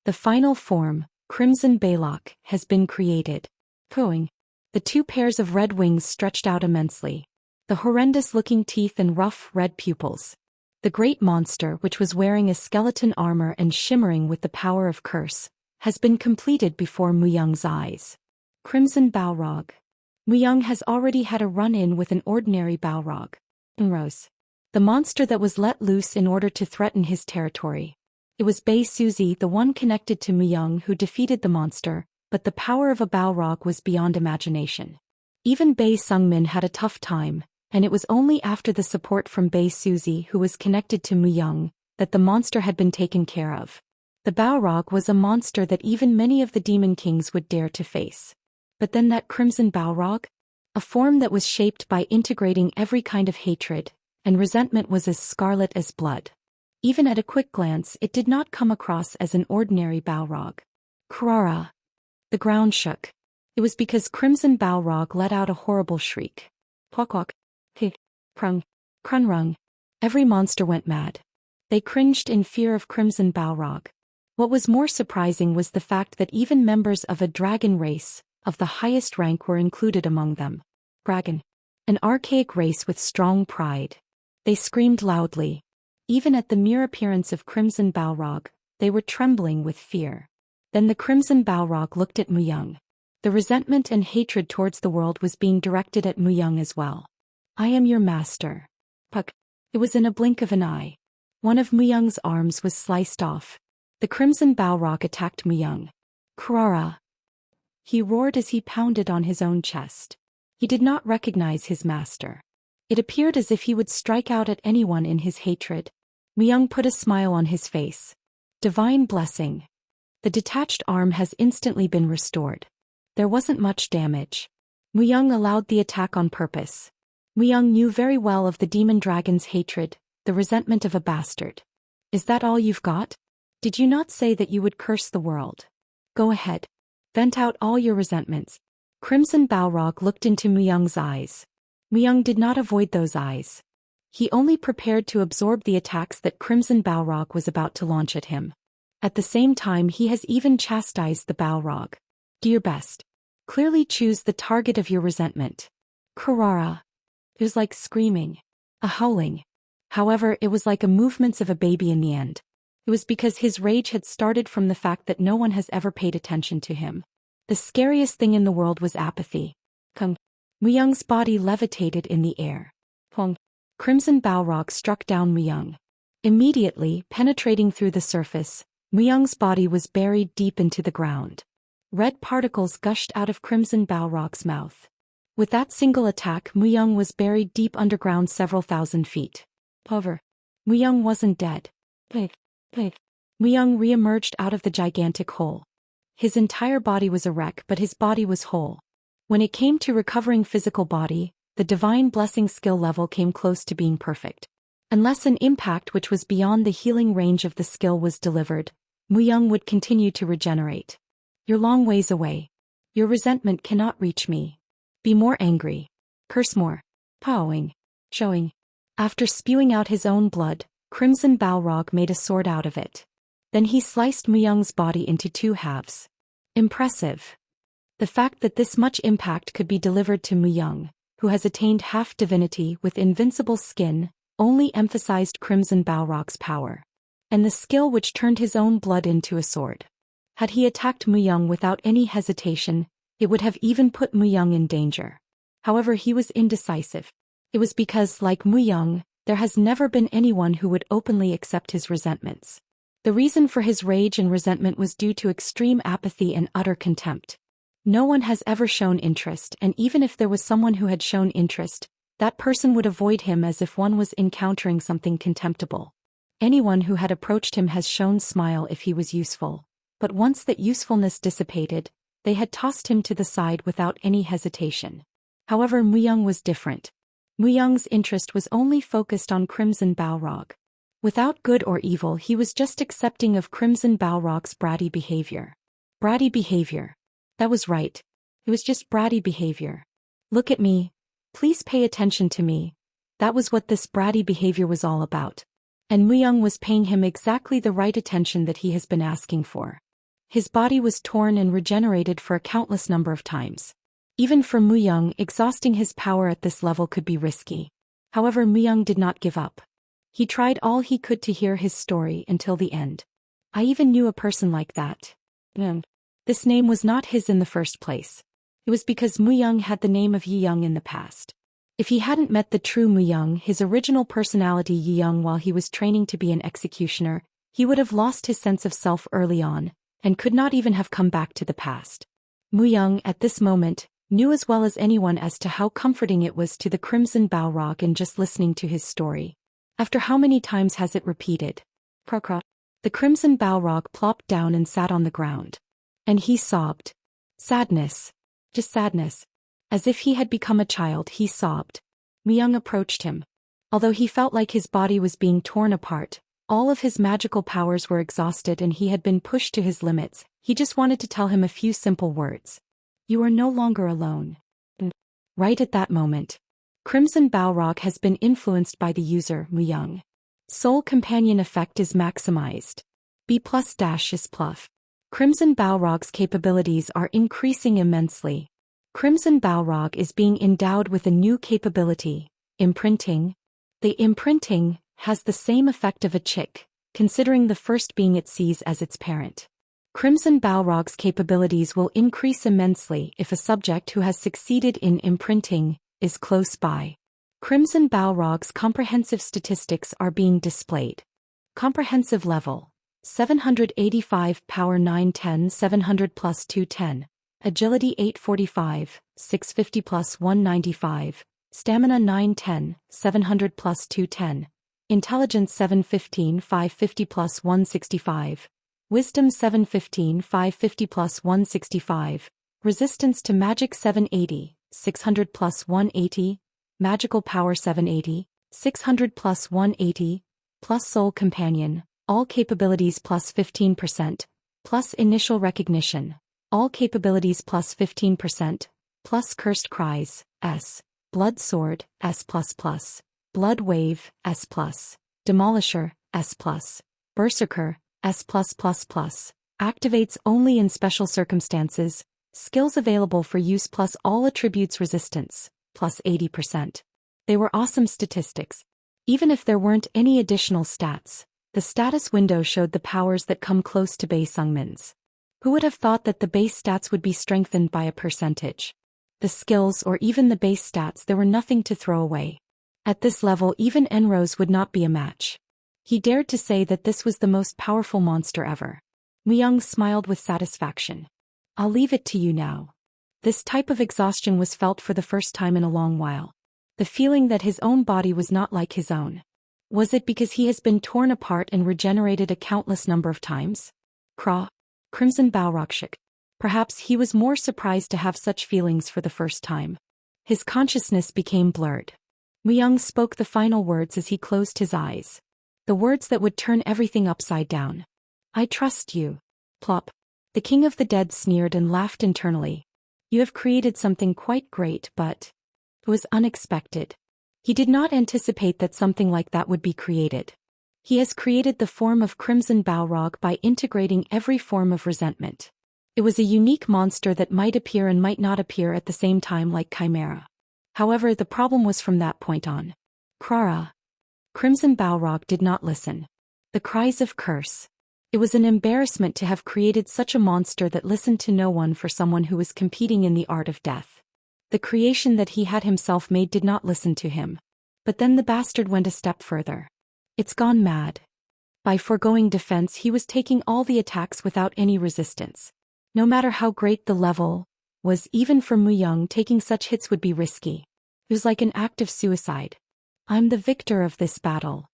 The final form, Crimson Balok, has been created. Cooing. The 2 pairs of red wings stretched out immensely. The horrendous-looking teeth and rough red pupils. The great monster, which was wearing a skeleton armor and shimmering with the power of curse, has been completed before Muyang's eyes. Crimson Balrog. Muyang has already had a run-in with an ordinary Balrog. Rose. The monster that was let loose in order to threaten his territory. It was Bei Suzi, the one connected to Muyang, who defeated the monster, but the power of a Balrog was beyond imagination. Even Bei Sungmin had a tough time, and it was only after the support from Bei Suzi, who was connected to Muyang, that the monster had been taken care of. The Balrog was a monster that even many of the demon kings would dare to face. But then that Crimson Balrog? A form that was shaped by integrating every kind of hatred, and resentment was as scarlet as blood. Even at a quick glance, it did not come across as an ordinary Balrog. Krara. The ground shook. It was because Crimson Balrog let out a horrible shriek. Kwak-kwak. Hig. Krung. Krunrung. Every monster went mad. They cringed in fear of Crimson Balrog. What was more surprising was the fact that even members of a dragon race, of the highest rank, were included among them. Dragon. An archaic race with strong pride. They screamed loudly. Even at the mere appearance of Crimson Balrog, they were trembling with fear. Then the Crimson Balrog looked at Muyang. The resentment and hatred towards the world was being directed at Muyang as well. I am your master. Puck. It was in a blink of an eye. One of Muyang's arms was sliced off. The Crimson Balrog attacked Muyang. Krara. He roared as he pounded on his own chest. He did not recognize his master. It appeared as if he would strike out at anyone in his hatred. Muyang put a smile on his face. Divine blessing. The detached arm has instantly been restored. There wasn't much damage. Muyang allowed the attack on purpose. Muyang knew very well of the demon dragon's hatred, the resentment of a bastard. Is that all you've got? Did you not say that you would curse the world? Go ahead. Vent out all your resentments. Crimson Balrog looked into Muyang's eyes. Muyang did not avoid those eyes. He only prepared to absorb the attacks that Crimson Balrog was about to launch at him. At the same time, he has even chastised the Balrog. Do your best. Clearly choose the target of your resentment. Krara. It was like screaming. A howling. However, it was like a movements of a baby in the end. It was because his rage had started from the fact that no one has ever paid attention to him. The scariest thing in the world was apathy. Kung. Muyang's body levitated in the air. Pong. Crimson Balrog struck down Muyang. Immediately, penetrating through the surface, Muyang's body was buried deep into the ground. Red particles gushed out of Crimson Balrog's mouth. With that single attack, Muyang was buried deep underground several thousand feet. However, Muyang wasn't dead. Blake. Muyang re-emerged out of the gigantic hole. His entire body was a wreck, but his body was whole. When it came to recovering physical body, the divine blessing skill level came close to being perfect. Unless an impact which was beyond the healing range of the skill was delivered, Muyang would continue to regenerate. You're long ways away. Your resentment cannot reach me. Be more angry. Curse more. Powing. Showing. After spewing out his own blood, Crimson Balrog made a sword out of it. Then he sliced Muyang's body into 2 halves. Impressive. The fact that this much impact could be delivered to Muyang, who has attained half divinity with invincible skin, only emphasized Crimson Balrog's power. And the skill which turned his own blood into a sword. Had he attacked Muyang without any hesitation, it would have even put Muyang in danger. However, he was indecisive. It was because, like Muyang, there has never been anyone who would openly accept his resentments. The reason for his rage and resentment was due to extreme apathy and utter contempt. No one has ever shown interest, and even if there was someone who had shown interest, That person would avoid him as if one was encountering something contemptible. Anyone who had approached him has shown smile if he was useful, but once that usefulness dissipated, they had tossed him to the side without any hesitation. However, Muyang was different. Muyang's interest was only focused on Crimson Balrog. Without good or evil, he was just accepting of Crimson Balrog's bratty behavior. Bratty behavior. That was right. It was just bratty behavior. Look at me. Please pay attention to me. That was what this bratty behavior was all about. And Muyang was paying him exactly the right attention that he has been asking for. His body was torn and regenerated for a countless number of times. Even for Muyang, exhausting his power at this level could be risky. However, Muyang did not give up. He tried all he could to hear his story until the end. I even knew a person like that. This name was not his in the first place. It was because Muyang had the name of Yiyang in the past. If he hadn't met the true Muyang, his original personality Yiyang, while he was training to be an executioner, he would have lost his sense of self early on, and could not even have come back to the past. Muyang, at this moment, knew as well as anyone as to how comforting it was to the Crimson Balrog in just listening to his story. After how many times has it repeated? The Crimson Balrog plopped down and sat on the ground. And he sobbed. Sadness. Just sadness. As if he had become a child, he sobbed. Muyang approached him. Although he felt like his body was being torn apart, all of his magical powers were exhausted and he had been pushed to his limits, he just wanted to tell him a few simple words. You are no longer alone. Right at that moment, Crimson Balrog has been influenced by the user, Muyang. Soul Companion effect is maximized. B+ is pluff. Crimson Balrog's capabilities are increasing immensely. Crimson Balrog is being endowed with a new capability, imprinting. The imprinting has the same effect of a chick, considering the first being it sees as its parent. Crimson Balrog's capabilities will increase immensely if a subject who has succeeded in imprinting is close by. Crimson Balrog's comprehensive statistics are being displayed. Comprehensive level: 785, power 910, 700 plus 210. Agility 845, 650 plus 195, Stamina 910, 700 plus 210, Intelligence 715, 550 plus 165, Wisdom 715, 550 plus 165, Resistance to Magic 780, 600 plus 180, Magical Power 780, 600 plus 180, plus Soul Companion, all capabilities plus 15%, plus Initial Recognition. All capabilities plus 15%, plus Cursed Cries, S, Blood Sword, S++, Blood Wave, S+, Demolisher, S+, Berserker, S+++, activates only in special circumstances, skills available for use plus all attributes resistance, plus 80%. They were awesome statistics. Even if there weren't any additional stats, the status window showed the powers that come close to Bei Sungmin's. Who would have thought that the base stats would be strengthened by a percentage? The skills or even the base stats, there were nothing to throw away. At this level, even Enrose would not be a match. He dared to say that this was the most powerful monster ever. Muyang smiled with satisfaction. I'll leave it to you now. This type of exhaustion was felt for the first time in a long while. The feeling that his own body was not like his own. Was it because he has been torn apart and regenerated a countless number of times? Crimson Balrog shook. Perhaps he was more surprised to have such feelings for the first time. His consciousness became blurred. Muyang spoke the final words as he closed his eyes. The words that would turn everything upside down. I trust you. Plop. The King of the Dead sneered and laughed internally. You have created something quite great, but it was unexpected. He did not anticipate that something like that would be created. He has created the form of Crimson Balrog by integrating every form of resentment. It was a unique monster that might appear and might not appear at the same time like Chimera. However, the problem was from that point on. Crimson Balrog did not listen. The cries of curse. It was an embarrassment to have created such a monster that listened to no one for someone who was competing in the art of death. The creation that he had himself made did not listen to him. But then the bastard went a step further. It's gone mad. By foregoing defense, he was taking all the attacks without any resistance. No matter how great the level was, even for Muyang, taking such hits would be risky. It was like an act of suicide. I'm the victor of this battle.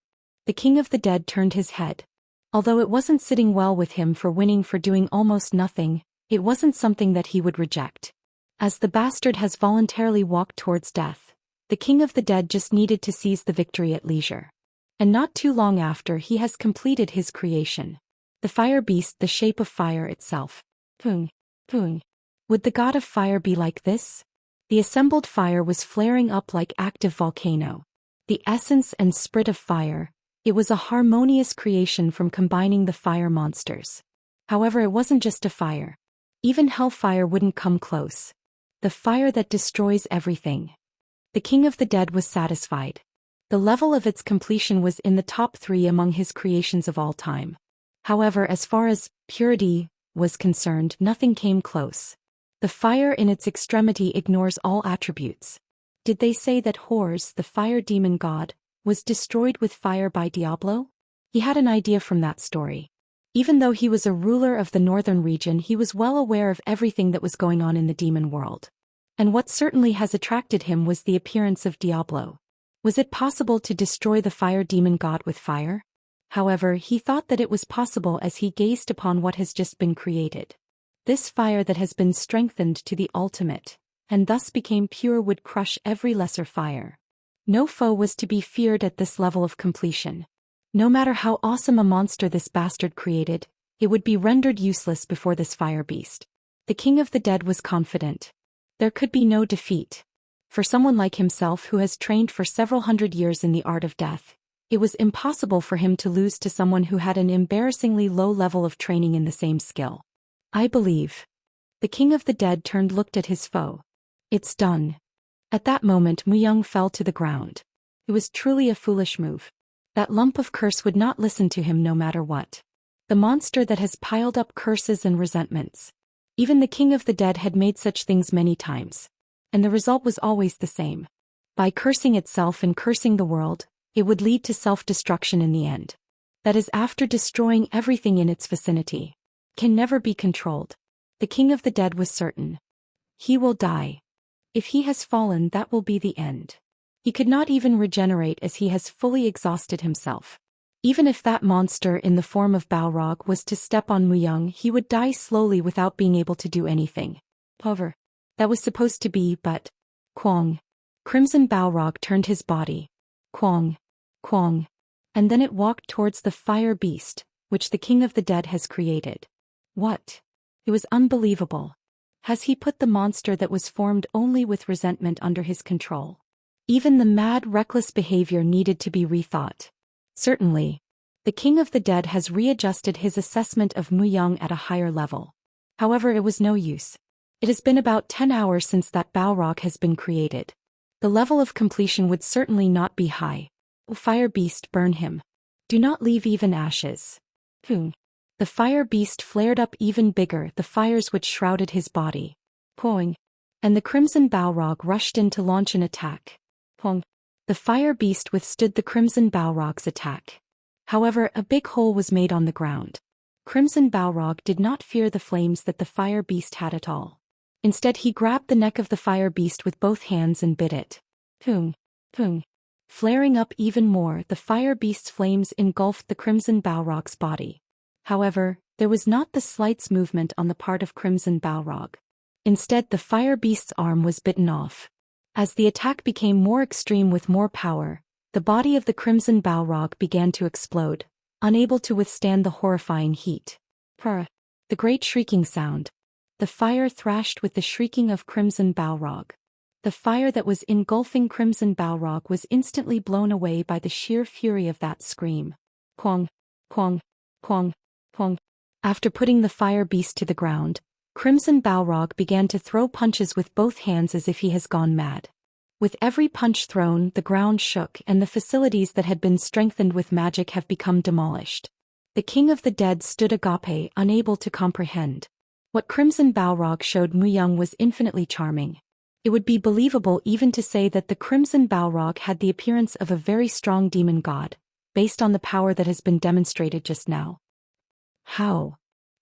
The king of the dead turned his head. Although it wasn't sitting well with him for winning for doing almost nothing, it wasn't something that he would reject. As the bastard has voluntarily walked towards death, the king of the dead just needed to seize the victory at leisure. And not too long after he has completed his creation. The fire beast, the shape of fire itself. Pung. Pung. Would the god of fire be like this? The assembled fire was flaring up like active volcano. The essence and spirit of fire, it was a harmonious creation from combining the fire monsters. However, it wasn't just a fire. Even hellfire wouldn't come close. The fire that destroys everything. The king of the dead was satisfied. The level of its completion was in the top 3 among his creations of all time. However, as far as purity was concerned, nothing came close. The fire in its extremity ignores all attributes. Did they say that Horus, the fire demon god, was destroyed with fire by Diablo? He had an idea from that story. Even though he was a ruler of the northern region, he was well aware of everything that was going on in the demon world. And what certainly has attracted him was the appearance of Diablo. Was it possible to destroy the fire demon god with fire? However, he thought that it was possible as he gazed upon what has just been created. This fire that has been strengthened to the ultimate, and thus became pure, would crush every lesser fire. No foe was to be feared at this level of completion. No matter how awesome a monster this bastard created, it would be rendered useless before this fire beast. The king of the dead was confident. There could be no defeat. For someone like himself who has trained for several hundred years in the art of death, it was impossible for him to lose to someone who had an embarrassingly low level of training in the same skill. I believe. The king of the dead turned, looked at his foe. It's done. At that moment Muyang fell to the ground. It was truly a foolish move. That lump of curse would not listen to him no matter what. The monster that has piled up curses and resentments. Even the king of the dead had made such things many times. And the result was always the same. By cursing itself and cursing the world, it would lead to self-destruction in the end. That is, after destroying everything in its vicinity. Can never be controlled. The king of the dead was certain. He will die. If he has fallen, that will be the end. He could not even regenerate as he has fully exhausted himself. Even if that monster in the form of Balrog was to step on Muyang, he would die slowly without being able to do anything. However, that was supposed to be, but... Kwong. Crimson Balrog turned his body. Kwong. Kwong. And then it walked towards the fire beast, which the king of the dead has created. What? It was unbelievable. Has he put the monster that was formed only with resentment under his control? Even the mad, reckless behavior needed to be rethought. Certainly. The king of the dead has readjusted his assessment of Muyang at a higher level. However, it was no use. It has been about 10 hours since that Balrog has been created. The level of completion would certainly not be high. O fire beast, burn him. Do not leave even ashes. Pung. The fire beast flared up even bigger, the fires which shrouded his body. Poing. And the crimson Balrog rushed in to launch an attack. Pong. The fire beast withstood the crimson Balrog's attack. However, a big hole was made on the ground. Crimson Balrog did not fear the flames that the fire beast had at all. Instead, he grabbed the neck of the fire beast with both hands and bit it. Pung. Pung. Flaring up even more, the fire beast's flames engulfed the crimson Balrog's body. However, there was not the slightest movement on the part of crimson Balrog. Instead, the fire beast's arm was bitten off. As the attack became more extreme with more power, the body of the crimson Balrog began to explode, unable to withstand the horrifying heat. Prr. The great shrieking sound. The fire thrashed with the shrieking of crimson Balrog. The fire that was engulfing crimson Balrog was instantly blown away by the sheer fury of that scream. Kwong. Kwong. Kwong. Kwong. After putting the fire beast to the ground, crimson Balrog began to throw punches with both hands as if he has gone mad. With every punch thrown, the ground shook and the facilities that had been strengthened with magic have become demolished. The king of the dead stood agape, unable to comprehend. What crimson Balrog showed Muyang was infinitely charming. It would be believable even to say that the crimson Balrog had the appearance of a very strong demon god, based on the power that has been demonstrated just now. How?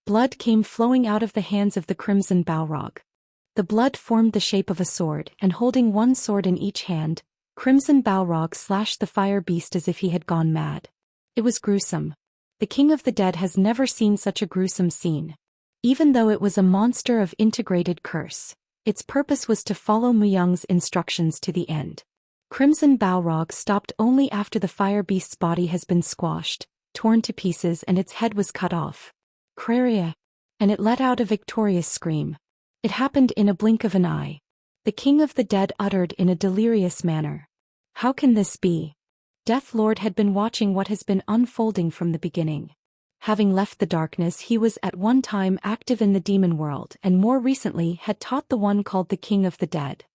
Blood came flowing out of the hands of the crimson Balrog. The blood formed the shape of a sword, and holding one sword in each hand, Crimson Balrog slashed the fire beast as if he had gone mad. It was gruesome. The King of the Dead has never seen such a gruesome scene. Even though it was a monster of integrated curse, its purpose was to follow Muyang's instructions to the end. Crimson Balrog stopped only after the fire beast's body has been squashed, torn to pieces, and its head was cut off. Kraria! And it let out a victorious scream. It happened in a blink of an eye. The King of the Dead uttered in a delirious manner. How can this be? Death Lord had been watching what has been unfolding from the beginning. Having left the darkness, he was at one time active in the demon world and more recently had taught the one called the King of the Dead.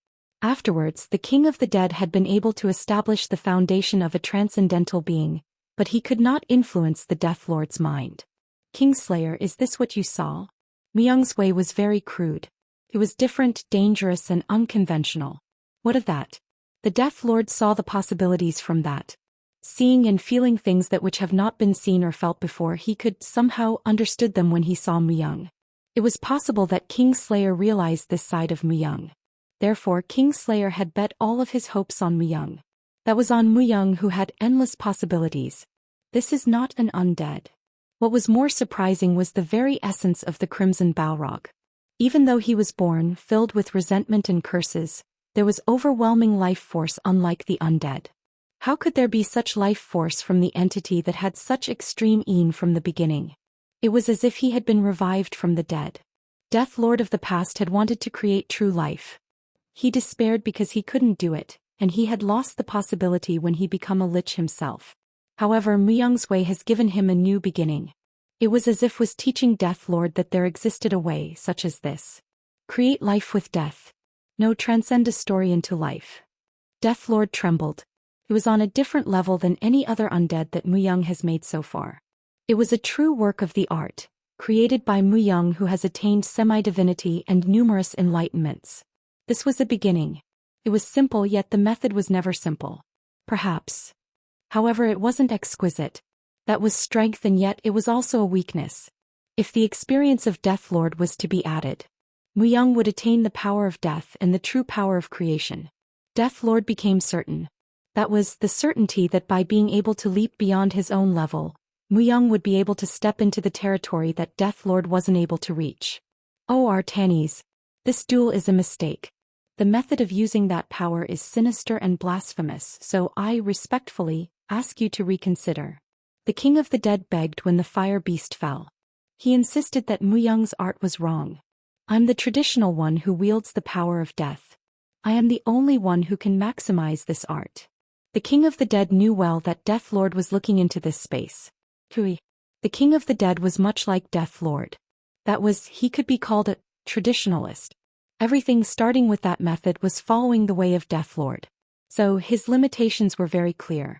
Afterwards, the King of the Dead had been able to establish the foundation of a transcendental being, but he could not influence the Death Lord's mind. Kingslayer, is this what you saw? Muyang's way was very crude. It was different, dangerous, and unconventional. What of that? The Death Lord saw the possibilities from that. Seeing and feeling things that which have not been seen or felt before, he could somehow understood them when he saw Muyang. It was possible that Kingslayer realized this side of Muyang. Therefore Kingslayer had bet all of his hopes on Muyang. That was on Muyang, who had endless possibilities. This is not an undead. What was more surprising was the very essence of the Crimson Balrog. Even though he was born filled with resentment and curses, there was overwhelming life force unlike the undead. How could there be such life force from the entity that had such extreme een from the beginning? It was as if he had been revived from the dead. Death Lord of the past had wanted to create true life. He despaired because he couldn't do it, and he had lost the possibility when he became a lich himself. However, Muyang's way has given him a new beginning. It was as if was teaching Death Lord that there existed a way such as this. Create life with death. No, transcend a story into life. Death Lord trembled. It was on a different level than any other undead that Muyang has made so far. It was a true work of the art, created by Muyang, who has attained semi-divinity and numerous enlightenments. This was a beginning. It was simple, yet the method was never simple. Perhaps. However, it wasn't exquisite. That was strength, and yet it was also a weakness. If the experience of Death Lord was to be added, Muyang would attain the power of death and the true power of creation. Death Lord became certain. That was the certainty that by being able to leap beyond his own level, Muyang would be able to step into the territory that Death Lord wasn't able to reach. Oh Artanis, this duel is a mistake. The method of using that power is sinister and blasphemous, so I respectfully ask you to reconsider. The King of the Dead begged when the fire beast fell. He insisted that Muyang's art was wrong. I'm the traditional one who wields the power of death. I am the only one who can maximize this art. The King of the Dead knew well that Death Lord was looking into this space. The King of the Dead was much like Death Lord. That was, he could be called a traditionalist. Everything starting with that method was following the way of Death Lord. So his limitations were very clear.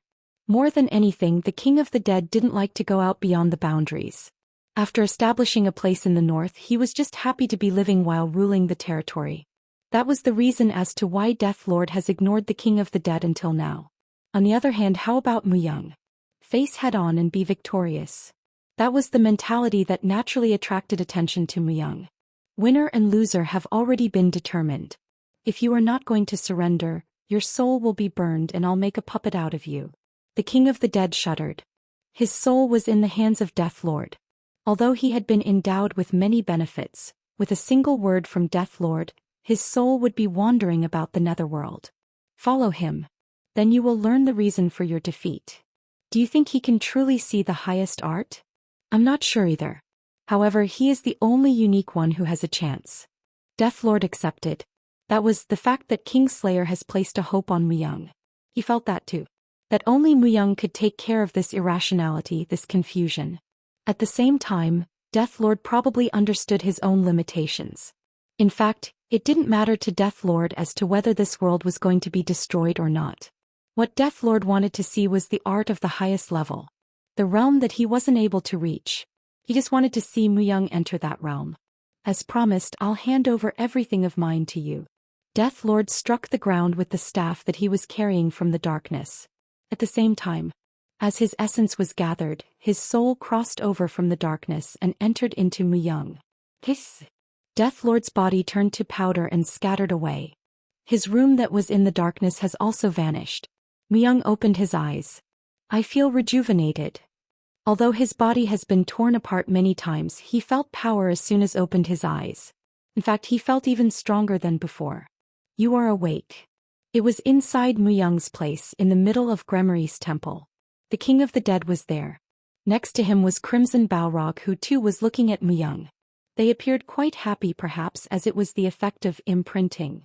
More than anything, the King of the Dead didn't like to go out beyond the boundaries. After establishing a place in the north, he was just happy to be living while ruling the territory. That was the reason as to why Death Lord has ignored the King of the Dead until now. On the other hand, how about Muyang? Face head on and be victorious. That was the mentality that naturally attracted attention to Muyang. Winner and loser have already been determined. If you are not going to surrender, your soul will be burned and I'll make a puppet out of you. The King of the Dead shuddered. His soul was in the hands of Death Lord. Although he had been endowed with many benefits, with a single word from Death Lord, his soul would be wandering about the netherworld. Follow him. Then you will learn the reason for your defeat. Do you think he can truly see the highest art? I'm not sure either. However, he is the only unique one who has a chance. Death Lord accepted. That was the fact that Kingslayer has placed a hope on Muyang. He felt that too. That only Muyang could take care of this irrationality, this confusion. At the same time, Death Lord probably understood his own limitations. In fact, it didn't matter to Death Lord as to whether this world was going to be destroyed or not. What Death Lord wanted to see was the art of the highest level. The realm that he wasn't able to reach. He just wanted to see Muyang enter that realm. As promised, I'll hand over everything of mine to you. Death Lord struck the ground with the staff that he was carrying from the darkness. At the same time, as his essence was gathered, his soul crossed over from the darkness and entered into Muyang. Death Lord's body turned to powder and scattered away. His room that was in the darkness has also vanished. Myung opened his eyes. I feel rejuvenated. Although his body has been torn apart many times, he felt power as soon as opened his eyes. In fact, he felt even stronger than before. You are awake. It was inside Myung's place in the middle of Gremory's temple. The king of the dead was there. Next to him was Crimson Balrog, who too was looking at Myung. They appeared quite happy, perhaps as it was the effect of imprinting.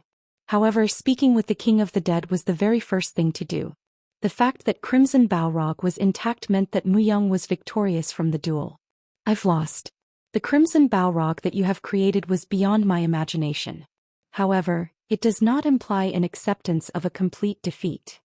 However, speaking with the king of the dead was the very first thing to do. The fact that Crimson Balrog was intact meant that Myung was victorious from the duel. I've lost. The Crimson Balrog that you have created was beyond my imagination. However, it does not imply an acceptance of a complete defeat.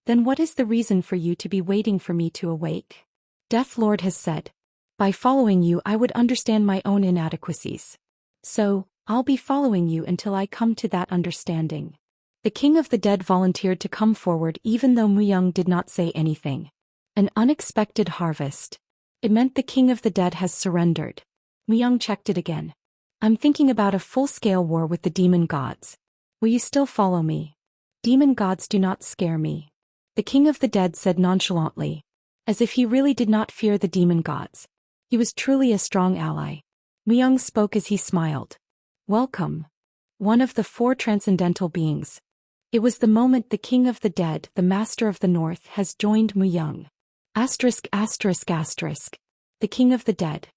Then what is the reason for you to be waiting for me to awake? Death Lord has said. By following you I would understand my own inadequacies. So, I'll be following you until I come to that understanding. The king of the dead volunteered to come forward even though Myung did not say anything. An unexpected harvest. It meant the king of the dead has surrendered. Myung checked it again. I'm thinking about a full-scale war with the demon gods. Will you still follow me? Demon gods do not scare me. The king of the dead said nonchalantly, as if he really did not fear the demon gods. He was truly a strong ally. Myung spoke as he smiled. Welcome. One of the 4 transcendental beings. It was the moment the king of the dead, the master of the north, has joined Myung. Asterisk asterisk asterisk. The king of the dead.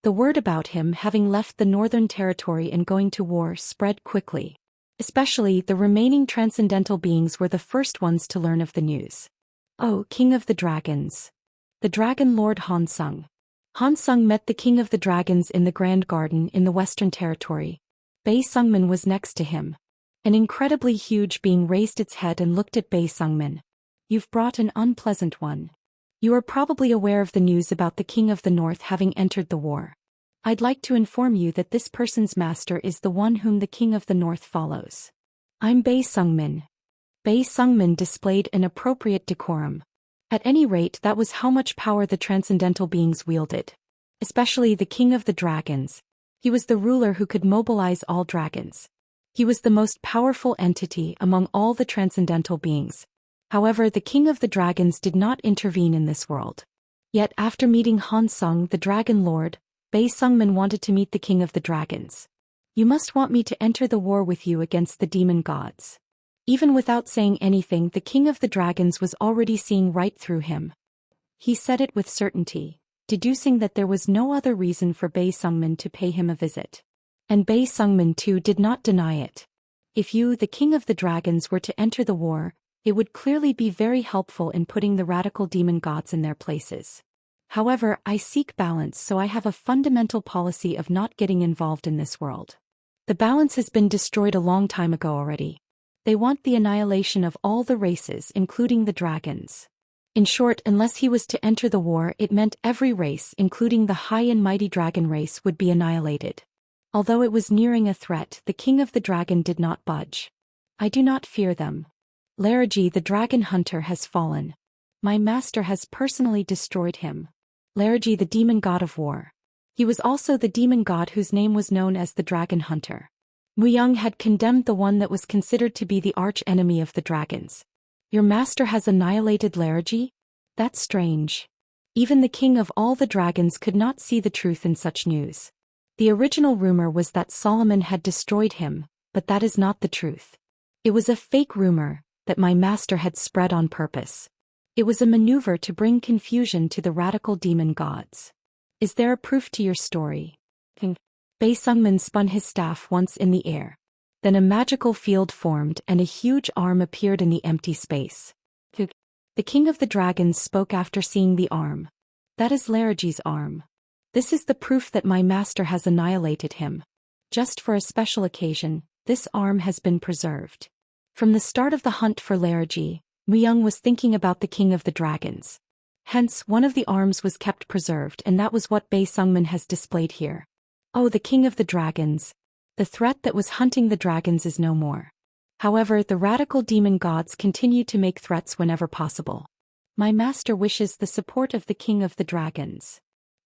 The word about him having left the northern territory and going to war spread quickly. Especially the remaining transcendental beings were the first ones to learn of the news. Oh, king of the dragons. The dragon lord Hansung. Hansung met the king of the dragons in the Grand Garden in the Western Territory. Bei Sungmin was next to him. An incredibly huge being raised its head and looked at Bei Sungmin. You've brought an unpleasant one. You are probably aware of the news about the king of the north having entered the war. I'd like to inform you that this person's master is the one whom the king of the north follows. I'm Bei Sungmin. Bei Sungmin displayed an appropriate decorum. At any rate, that was how much power the transcendental beings wielded. Especially the king of the dragons. He was the ruler who could mobilize all dragons. He was the most powerful entity among all the transcendental beings. However, the king of the dragons did not intervene in this world. Yet after meeting Hansung, the dragon lord, Bei Sungmin wanted to meet the king of the dragons. You must want me to enter the war with you against the demon gods. Even without saying anything, the king of the dragons was already seeing right through him. He said it with certainty, deducing that there was no other reason for Bei Sungmin to pay him a visit. And Bei Sungmin too did not deny it. If you, the king of the dragons, were to enter the war, it would clearly be very helpful in putting the radical demon gods in their places. However, I seek balance, so I have a fundamental policy of not getting involved in this world. The balance has been destroyed a long time ago already. They want the annihilation of all the races, including the dragons. In short, unless he was to enter the war, it meant every race, including the high and mighty dragon race, would be annihilated. Although it was nearing a threat, the king of the dragon did not budge. I do not fear them. Larigi, the dragon hunter, has fallen. My master has personally destroyed him. Larigi, the demon god of war. He was also the demon god whose name was known as the dragon hunter. Myung had condemned the one that was considered to be the arch-enemy of the dragons. Your master has annihilated Larigi? That's strange. Even the king of all the dragons could not see the truth in such news. The original rumor was that Solomon had destroyed him, but that is not the truth. It was a fake rumor that my master had spread on purpose. It was a maneuver to bring confusion to the radical demon gods. Is there a proof to your story? Bei Sungmin spun his staff once in the air. Then a magical field formed and a huge arm appeared in the empty space. The king of the dragons spoke after seeing the arm. That is Larigi's arm. This is the proof that my master has annihilated him. Just for a special occasion, this arm has been preserved. From the start of the hunt for Larigi, Myung was thinking about the king of the dragons. Hence, one of the arms was kept preserved, and that was what Bei Sungmin has displayed here. Oh, the king of the dragons. The threat that was hunting the dragons is no more. However, the radical demon gods continue to make threats whenever possible. My master wishes the support of the king of the dragons.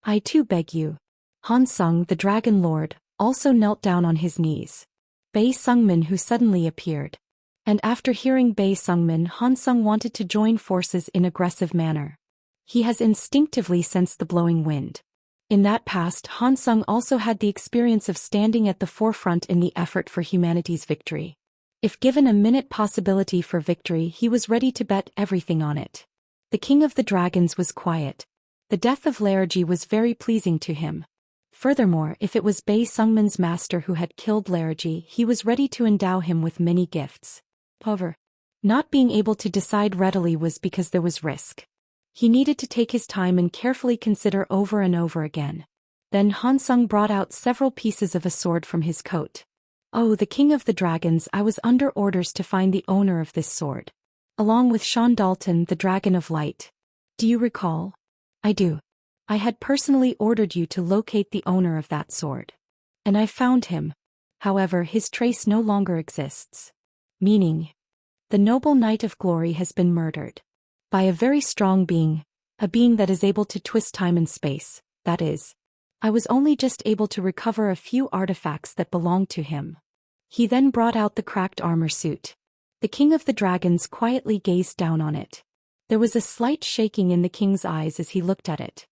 I too beg you. Hansung, the dragon lord, also knelt down on his knees. Bei Sungmin who suddenly appeared. And after hearing Bei Sungmin, Han Sung wanted to join forces in aggressive manner. He has instinctively sensed the blowing wind. In that past, Han Sung also had the experience of standing at the forefront in the effort for humanity's victory. If given a minute possibility for victory, he was ready to bet everything on it. The King of the Dragons was quiet. The death of Larrigi was very pleasing to him. Furthermore, if it was Bei Sungmin's master who had killed Larrigi, he was ready to endow him with many gifts. However, not being able to decide readily was because there was risk. He needed to take his time and carefully consider over and over again. Then Han Sung brought out several pieces of a sword from his coat. "Oh, the King of the Dragons, I was under orders to find the owner of this sword. Along with Sean Dalton, the Dragon of Light. Do you recall?" "I do. I had personally ordered you to locate the owner of that sword. And I found him. However, his trace no longer exists. Meaning, the noble Knight of Glory has been murdered. By a very strong being, a being that is able to twist time and space, that is. I was only just able to recover a few artifacts that belonged to him." He then brought out the cracked armor suit. The King of the Dragons quietly gazed down on it. There was a slight shaking in the king's eyes as he looked at it.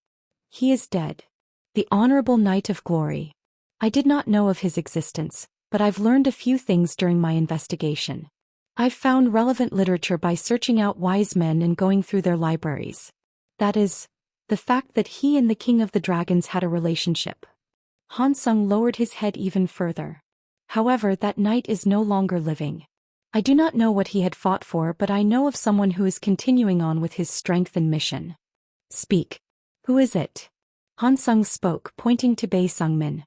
"He is dead. The Honorable Knight of Glory. I did not know of his existence, but I've learned a few things during my investigation. I've found relevant literature by searching out wise men and going through their libraries. That is, the fact that he and the King of the Dragons had a relationship." Han Sung lowered his head even further. "However, that knight is no longer living. I do not know what he had fought for, but I know of someone who is continuing on with his strength and mission." "Speak. Who is it?" Han Sung spoke, pointing to Bei Sungmin.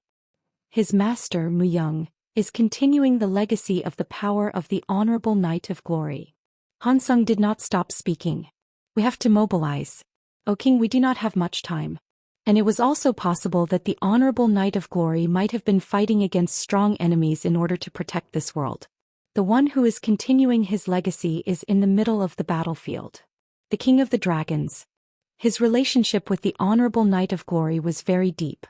"His master, Mu Young, is continuing the legacy of the power of the Honorable Knight of Glory." Han Sung did not stop speaking. "We have to mobilize. O King, we do not have much time." And it was also possible that the Honorable Knight of Glory might have been fighting against strong enemies in order to protect this world. The one who is continuing his legacy is in the middle of the battlefield. The King of the Dragons. His relationship with the Honorable Knight of Glory was very deep.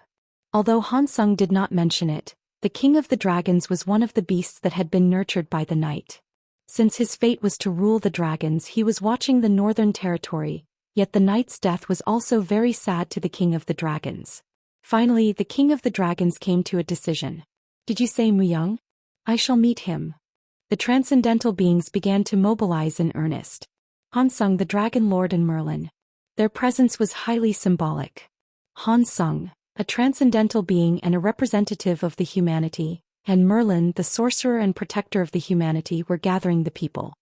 Although Han Sung did not mention it, the King of the Dragons was one of the beasts that had been nurtured by the knight. Since his fate was to rule the dragons, he was watching the Northern Territory, yet the knight's death was also very sad to the King of the Dragons. Finally, the King of the Dragons came to a decision. "Did you say Mu Young? I shall meet him." The transcendental beings began to mobilize in earnest. Han Sung, the Dragon Lord, and Merlin. Their presence was highly symbolic. Han Sung, a transcendental being and a representative of the humanity, and Merlin, the sorcerer and protector of the humanity, were gathering the people.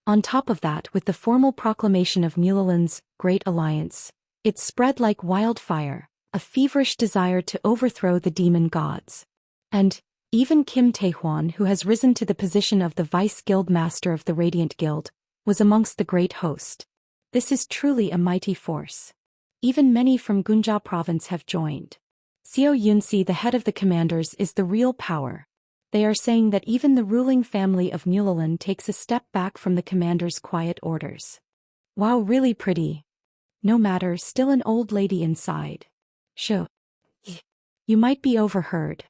On top of that, with the formal proclamation of Mulilin's Great Alliance, it spread like wildfire, a feverish desire to overthrow the demon gods. And even Kim Tae-hwan, who has risen to the position of the Vice Guild Master of the Radiant Guild, was amongst the great host. This is truly a mighty force. Even many from Gunja province have joined. Seo Yun-si, the head of the commanders, is the real power. They are saying that even the ruling family of Mulilin takes a step back from the commander's quiet orders. Wow, really pretty. No matter, still an old lady inside. Sho. You might be overheard.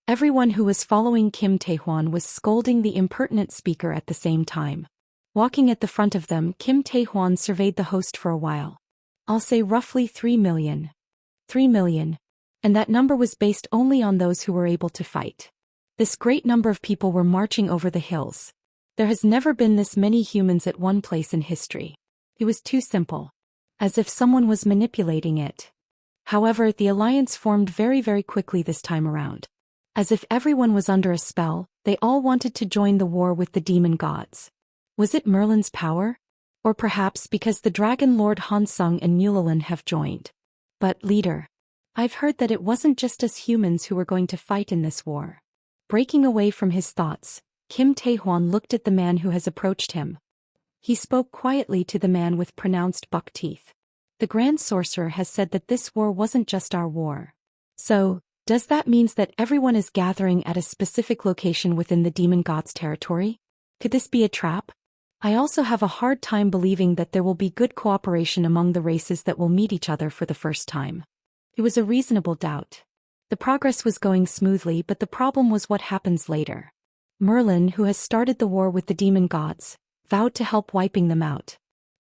Everyone who was following Kim Tae-hwan was scolding the impertinent speaker at the same time. Walking at the front of them, Kim Tae-hwan surveyed the host for a while. "I'll say roughly 3 million. 3 million. And that number was based only on those who were able to fight. This great number of people were marching over the hills. There has never been this many humans at one place in history. It was too simple. As if someone was manipulating it. However, the alliance formed very quickly this time around. As if everyone was under a spell, they all wanted to join the war with the demon gods. Was it Merlin's power? Or perhaps because the Dragon Lord Han Sung and Mulilin have joined. But, leader, I've heard that it wasn't just us humans who were going to fight in this war." Breaking away from his thoughts, Kim Tae-hwan looked at the man who has approached him. He spoke quietly to the man with pronounced buck teeth. "The Grand Sorcerer has said that this war wasn't just our war. So, does that mean that everyone is gathering at a specific location within the demon god's territory? Could this be a trap? I also have a hard time believing that there will be good cooperation among the races that will meet each other for the first time." It was a reasonable doubt. The progress was going smoothly, but the problem was what happens later. Merlin, who has started the war with the demon gods, vowed to help wiping them out.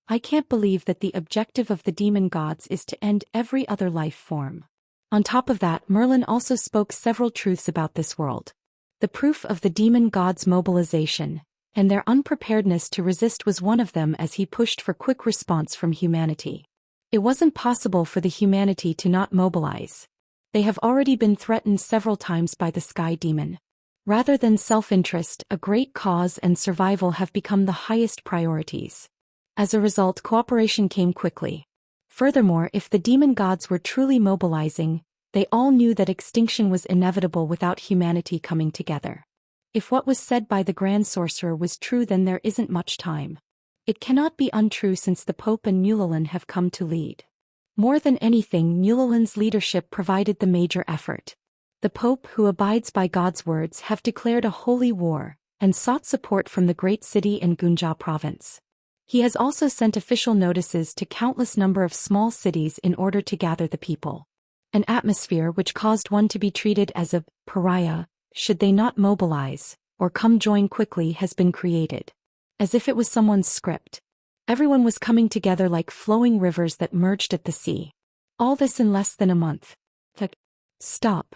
I can't believe that the objective of the demon gods is to end every other life form. On top of that, Merlin also spoke several truths about this world. The proof of the demon gods' mobilization and their unpreparedness to resist was one of them, as he pushed for quick response from humanity. It wasn't possible for the humanity to not mobilize. They have already been threatened several times by the Sky Demon. Rather than self-interest, a great cause and survival have become the highest priorities. As a result, cooperation came quickly. Furthermore, if the demon gods were truly mobilizing, they all knew that extinction was inevitable without humanity coming together. If what was said by the Grand Sorcerer was true, then there isn't much time. It cannot be untrue, since the Pope and Mulalin have come to lead. More than anything, Mulalin's leadership provided the major effort. The Pope, who abides by God's words, have declared a holy war and sought support from the great city and Gunja province. He has also sent official notices to countless number of small cities in order to gather the people. An atmosphere which caused one to be treated as a pariah, should they not mobilize or come join quickly, has been created. As if it was someone's script. Everyone was coming together like flowing rivers that merged at the sea. All this in less than a month. Stop.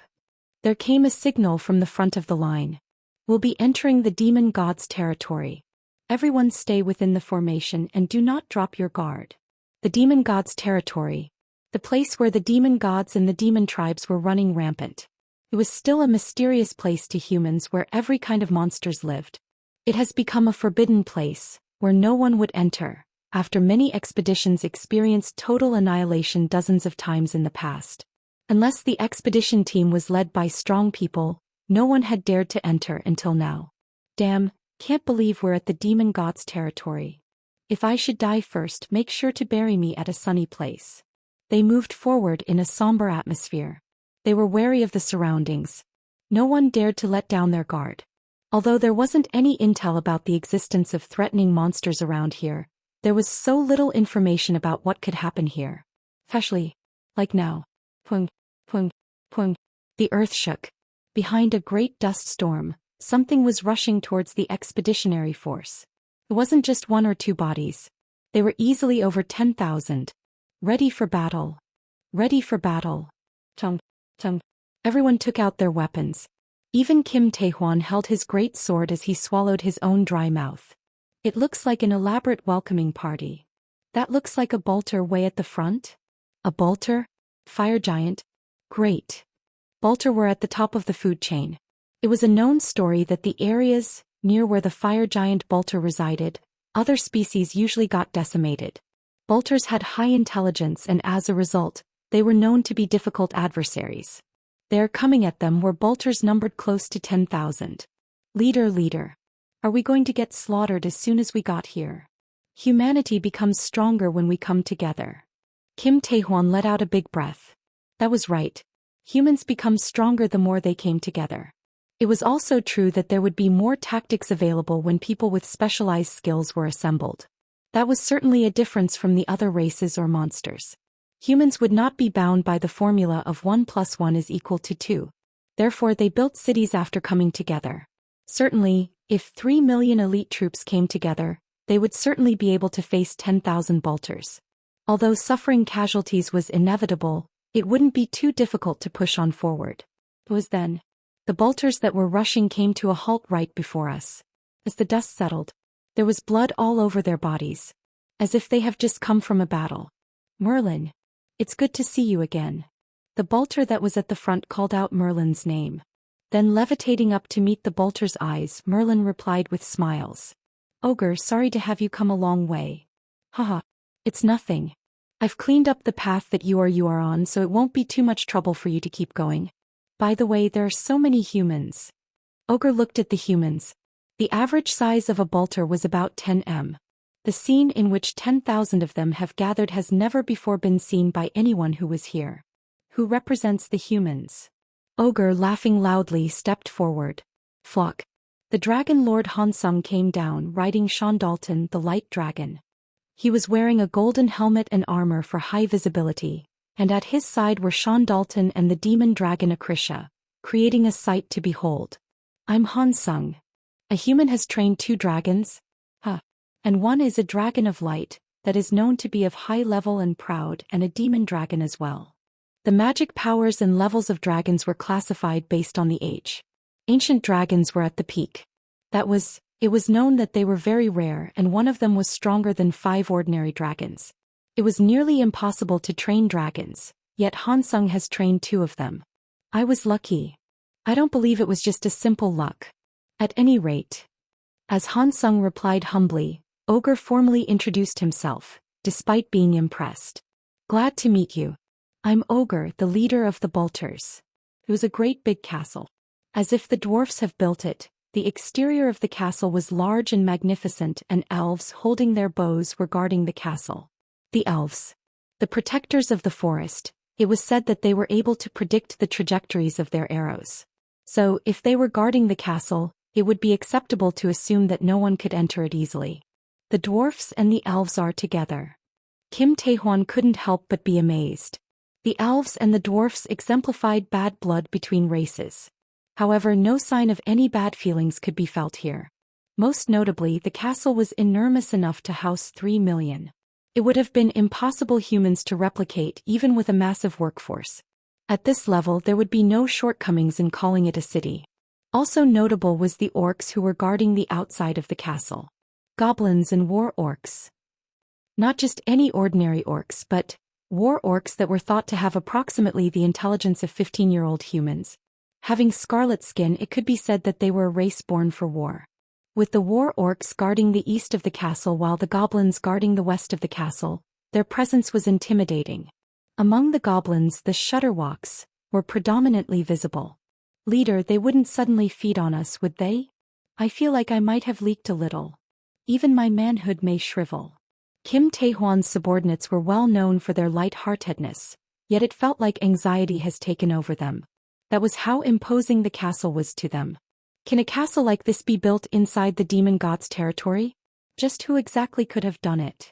There came a signal from the front of the line. We'll be entering the demon god's territory. Everyone stay within the formation and do not drop your guard. The demon god's territory. The place where the demon gods and the demon tribes were running rampant. It was still a mysterious place to humans, where every kind of monsters lived. It has become a forbidden place, where no one would enter, after many expeditions experienced total annihilation dozens of times in the past. Unless the expedition team was led by strong people, no one had dared to enter until now. Damn, can't believe we're at the demon god's territory. If I should die first, make sure to bury me at a sunny place. They moved forward in a somber atmosphere. They were wary of the surroundings. No one dared to let down their guard. Although there wasn't any intel about the existence of threatening monsters around here, there was so little information about what could happen here. Especially, like now. Pung, pung, pung. The earth shook. Behind a great dust storm, something was rushing towards the expeditionary force. It wasn't just one or two bodies. They were easily over 10,000. Ready for battle. Ready for battle. Tung. Everyone took out their weapons. Even Kim Taehwan held his great sword as he swallowed his own dry mouth. It looks like an elaborate welcoming party. That looks like a bolter way at the front? A bolter? Fire giant? Great. Bolter were at the top of the food chain. It was a known story that the areas near where the fire giant bolter resided, other species usually got decimated. Bolters had high intelligence, and as a result, they were known to be difficult adversaries. There, coming at them, were bolters numbered close to 10,000. Leader. Are we going to get slaughtered as soon as we got here? Humanity becomes stronger when we come together. Kim Taehwan let out a big breath. That was right. Humans become stronger the more they came together. It was also true that there would be more tactics available when people with specialized skills were assembled. That was certainly a difference from the other races or monsters. Humans would not be bound by the formula of 1 + 1 = 2. Therefore, they built cities after coming together. Certainly, if 3 million elite troops came together, they would certainly be able to face 10,000 bolters. Although suffering casualties was inevitable, it wouldn't be too difficult to push on forward. It was then. The bolters that were rushing came to a halt right before us. As the dust settled, there was blood all over their bodies. As if they have just come from a battle. Merlin. It's good to see you again. The bolter that was at the front called out Merlin's name. Then levitating up to meet the bolter's eyes, Merlin replied with smiles. Ogre, sorry to have you come a long way. Haha. It's nothing. I've cleaned up the path that you are on, so it won't be too much trouble for you to keep going. By the way, there are so many humans. Ogre looked at the humans. The average size of a bolter was about 10 m. The scene in which 10,000 of them have gathered has never before been seen by anyone who was here. Who represents the humans? Ogre, laughing loudly, stepped forward. Flock. The Dragon Lord Hansung came down, riding Sean Dalton, the light dragon. He was wearing a golden helmet and armor for high visibility, and at his side were Sean Dalton and the demon dragon Akrisha, creating a sight to behold. I'm Han Sung. A human has trained 2 dragons? Huh. And one is a dragon of light, that is known to be of high level and proud, and a demon dragon as well. The magic powers and levels of dragons were classified based on the age. Ancient dragons were at the peak. It was known that they were very rare, and one of them was stronger than 5 ordinary dragons. It was nearly impossible to train dragons, yet Han Sung has trained 2 of them. I was lucky. I don't believe it was just a simple luck. At any rate. As Han Sung replied humbly, Ogre formally introduced himself, despite being impressed. Glad to meet you. I'm Ogre, the leader of the Bolters. It was a great big castle. As if the dwarfs have built it, the exterior of the castle was large and magnificent, and elves holding their bows were guarding the castle. The elves. The protectors of the forest. It was said that they were able to predict the trajectories of their arrows. So, if they were guarding the castle, it would be acceptable to assume that no one could enter it easily. The dwarfs and the elves are together. Kim Tae-hwan couldn't help but be amazed. The elves and the dwarfs exemplified bad blood between races. However, no sign of any bad feelings could be felt here. Most notably, the castle was enormous enough to house 3 million. It would have been impossible humans to replicate even with a massive workforce. At this level, there would be no shortcomings in calling it a city. Also notable was the orcs who were guarding the outside of the castle. Goblins and war orcs. Not just any ordinary orcs, but war orcs that were thought to have approximately the intelligence of 15-year-old humans. Having scarlet skin, it could be said that they were a race born for war. With the war orcs guarding the east of the castle while the goblins guarding the west of the castle, their presence was intimidating. Among the goblins, the shudderwalks were predominantly visible. Leader, they wouldn't suddenly feed on us, would they? I feel like I might have leaked a little. Even my manhood may shrivel. Kim Tae-hwan's subordinates were well known for their light-heartedness, yet it felt like anxiety has taken over them. That was how imposing the castle was to them. Can a castle like this be built inside the demon god's territory? Just who exactly could have done it?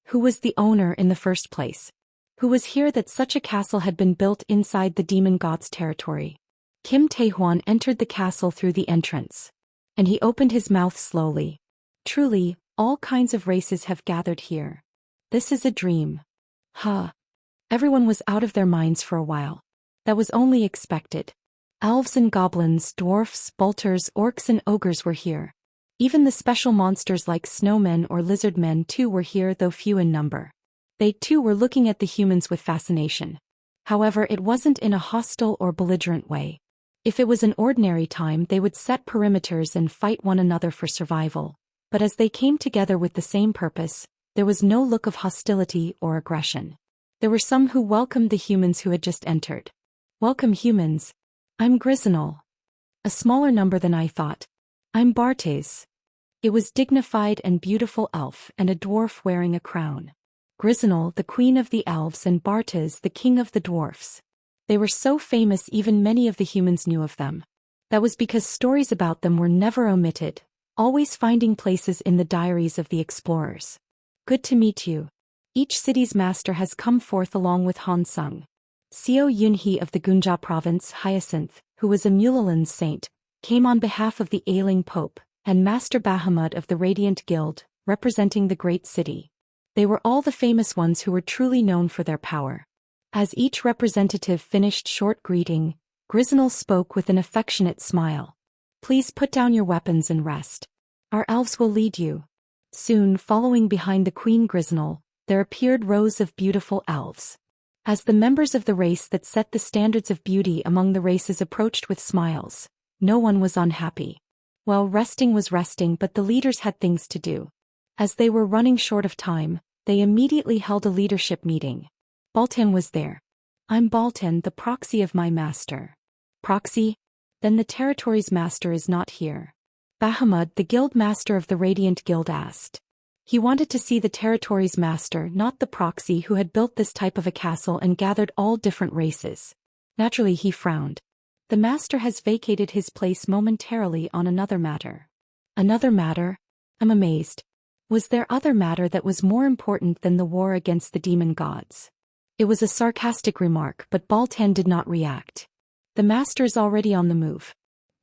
Who was the owner in the first place? Who was here that such a castle had been built inside the demon god's territory? Kim Tae-hwan entered the castle through the entrance. And he opened his mouth slowly. Truly, all kinds of races have gathered here. This is a dream. Huh. Everyone was out of their minds for a while. That was only expected. Elves and goblins, dwarfs, bolters, orcs and ogres were here. Even the special monsters like snowmen or lizardmen too were here, though few in number. They too were looking at the humans with fascination. However, it wasn't in a hostile or belligerent way. If it was an ordinary time, they would set perimeters and fight one another for survival. But as they came together with the same purpose, there was no look of hostility or aggression. There were some who welcomed the humans who had just entered. Welcome humans. I'm Grizinal. A smaller number than I thought. I'm Bartes. It was dignified and beautiful elf and a dwarf wearing a crown. Grizinal, the queen of the elves, and Bartes, the king of the dwarfs. They were so famous even many of the humans knew of them. That was because stories about them were never omitted, always finding places in the diaries of the explorers. Good to meet you. Each city's master has come forth along with Han Sung. Seo Yunhee of the Gunja province, Hyacinth, who was a Mulalan saint, came on behalf of the ailing pope, and Master Bahamut of the Radiant Guild, representing the great city. They were all the famous ones who were truly known for their power. As each representative finished short greeting, Grizinal spoke with an affectionate smile. Please put down your weapons and rest. Our elves will lead you. Soon, following behind the Queen Grizinal, there appeared rows of beautiful elves. As the members of the race that set the standards of beauty among the races approached with smiles, no one was unhappy. Well, resting was resting, but the leaders had things to do. As they were running short of time, they immediately held a leadership meeting. Baltan was there. I'm Baltan, the proxy of my master. Proxy? Then the territory's master is not here. Bahamut, the guild master of the Radiant Guild, asked. He wanted to see the territory's master, not the proxy who had built this type of a castle and gathered all different races. Naturally, he frowned. The master has vacated his place momentarily on another matter. Another matter? I'm amazed. Was there other matter that was more important than the war against the demon gods? It was a sarcastic remark, but Baltan did not react. The master is already on the move.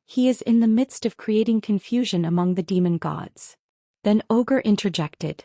He is in the midst of creating confusion among the demon gods. Then Ogre interjected.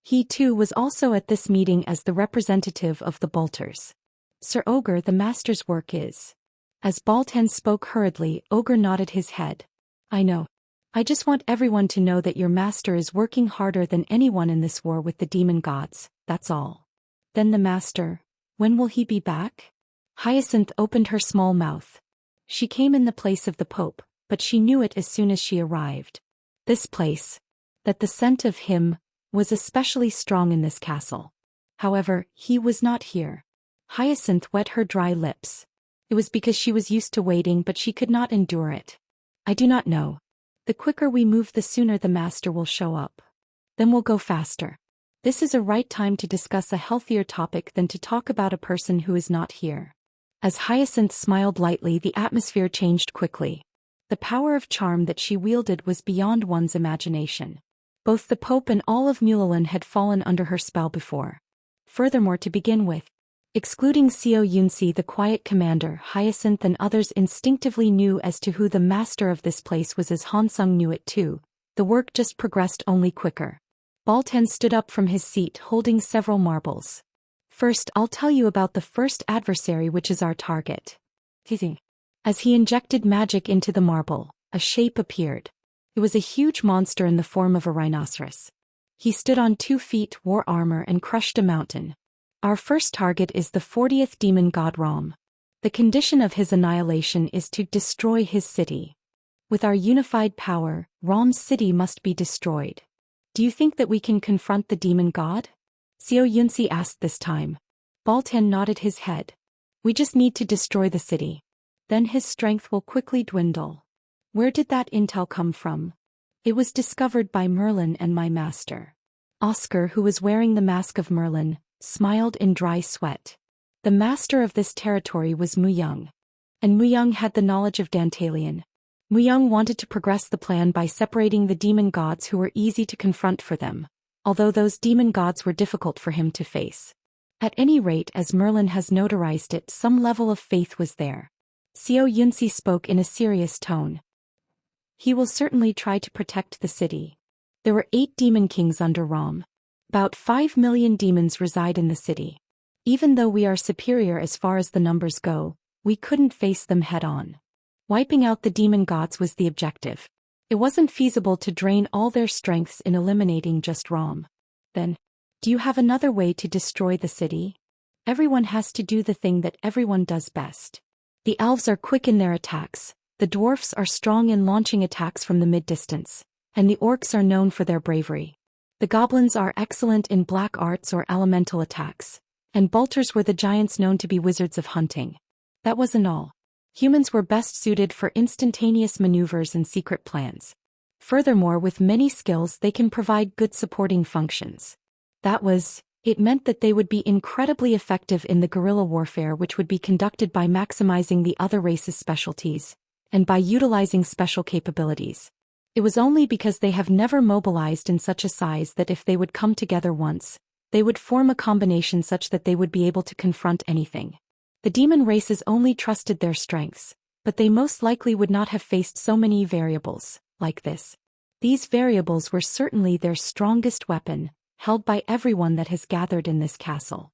He too was also at this meeting as the representative of the bolters. Sir Ogre, the master's work is. As Baltan spoke hurriedly, Ogre nodded his head. I know. I just want everyone to know that your master is working harder than anyone in this war with the demon gods, that's all. Then the master, when will he be back? Hyacinth opened her small mouth. She came in the place of the Pope, but she knew it as soon as she arrived. This place. That the scent of him was especially strong in this castle. However, he was not here. Hyacinth wet her dry lips. It was because she was used to waiting, but she could not endure it. I do not know. The quicker we move, the sooner the master will show up. Then we'll go faster. This is a right time to discuss a healthier topic than to talk about a person who is not here. As Hyacinth smiled lightly, the atmosphere changed quickly. The power of charm that she wielded was beyond one's imagination. Both the Pope and all of Mulalin had fallen under her spell before. Furthermore, to begin with, excluding Xiao Yunxi, the quiet commander, Hyacinth and others instinctively knew as to who the master of this place was, as Hansung knew it too. The work just progressed only quicker. Baltan stood up from his seat holding several marbles. First, I'll tell you about the first adversary, which is our target. As he injected magic into the marble, a shape appeared. It was a huge monster in the form of a rhinoceros. He stood on 2 feet, wore armor, and crushed a mountain. Our first target is the 40th demon god Rom. The condition of his annihilation is to destroy his city. With our unified power, Rom's city must be destroyed. Do you think that we can confront the demon god? Xiao Yunxi asked this time. Baltan nodded his head. We just need to destroy the city. Then his strength will quickly dwindle. Where did that intel come from? It was discovered by Merlin and my master. Oscar, who was wearing the mask of Merlin, smiled in dry sweat. The master of this territory was Muyang. And Muyang had the knowledge of Dantalion. Muyang wanted to progress the plan by separating the demon gods who were easy to confront for them, although those demon gods were difficult for him to face. At any rate, as Merlin has notarized it, some level of faith was there. Xiao Yunxi spoke in a serious tone. He will certainly try to protect the city. There were 8 demon kings under Rom. About 5 million demons reside in the city. Even though we are superior as far as the numbers go, we couldn't face them head-on. Wiping out the demon gods was the objective. It wasn't feasible to drain all their strengths in eliminating just Rom. Then, do you have another way to destroy the city? Everyone has to do the thing that everyone does best. The elves are quick in their attacks, the dwarfs are strong in launching attacks from the mid-distance, and the orcs are known for their bravery. The goblins are excellent in black arts or elemental attacks, and bolters were the giants known to be wizards of hunting. That wasn't all. Humans were best suited for instantaneous maneuvers and secret plans. Furthermore, with many skills, they can provide good supporting functions. It meant that they would be incredibly effective in the guerrilla warfare, which would be conducted by maximizing the other race's specialties, and by utilizing special capabilities. It was only because they have never mobilized in such a size that if they would come together once, they would form a combination such that they would be able to confront anything. The demon races only trusted their strengths, but they most likely would not have faced so many variables like this. These variables were certainly their strongest weapon, held by everyone that has gathered in this castle.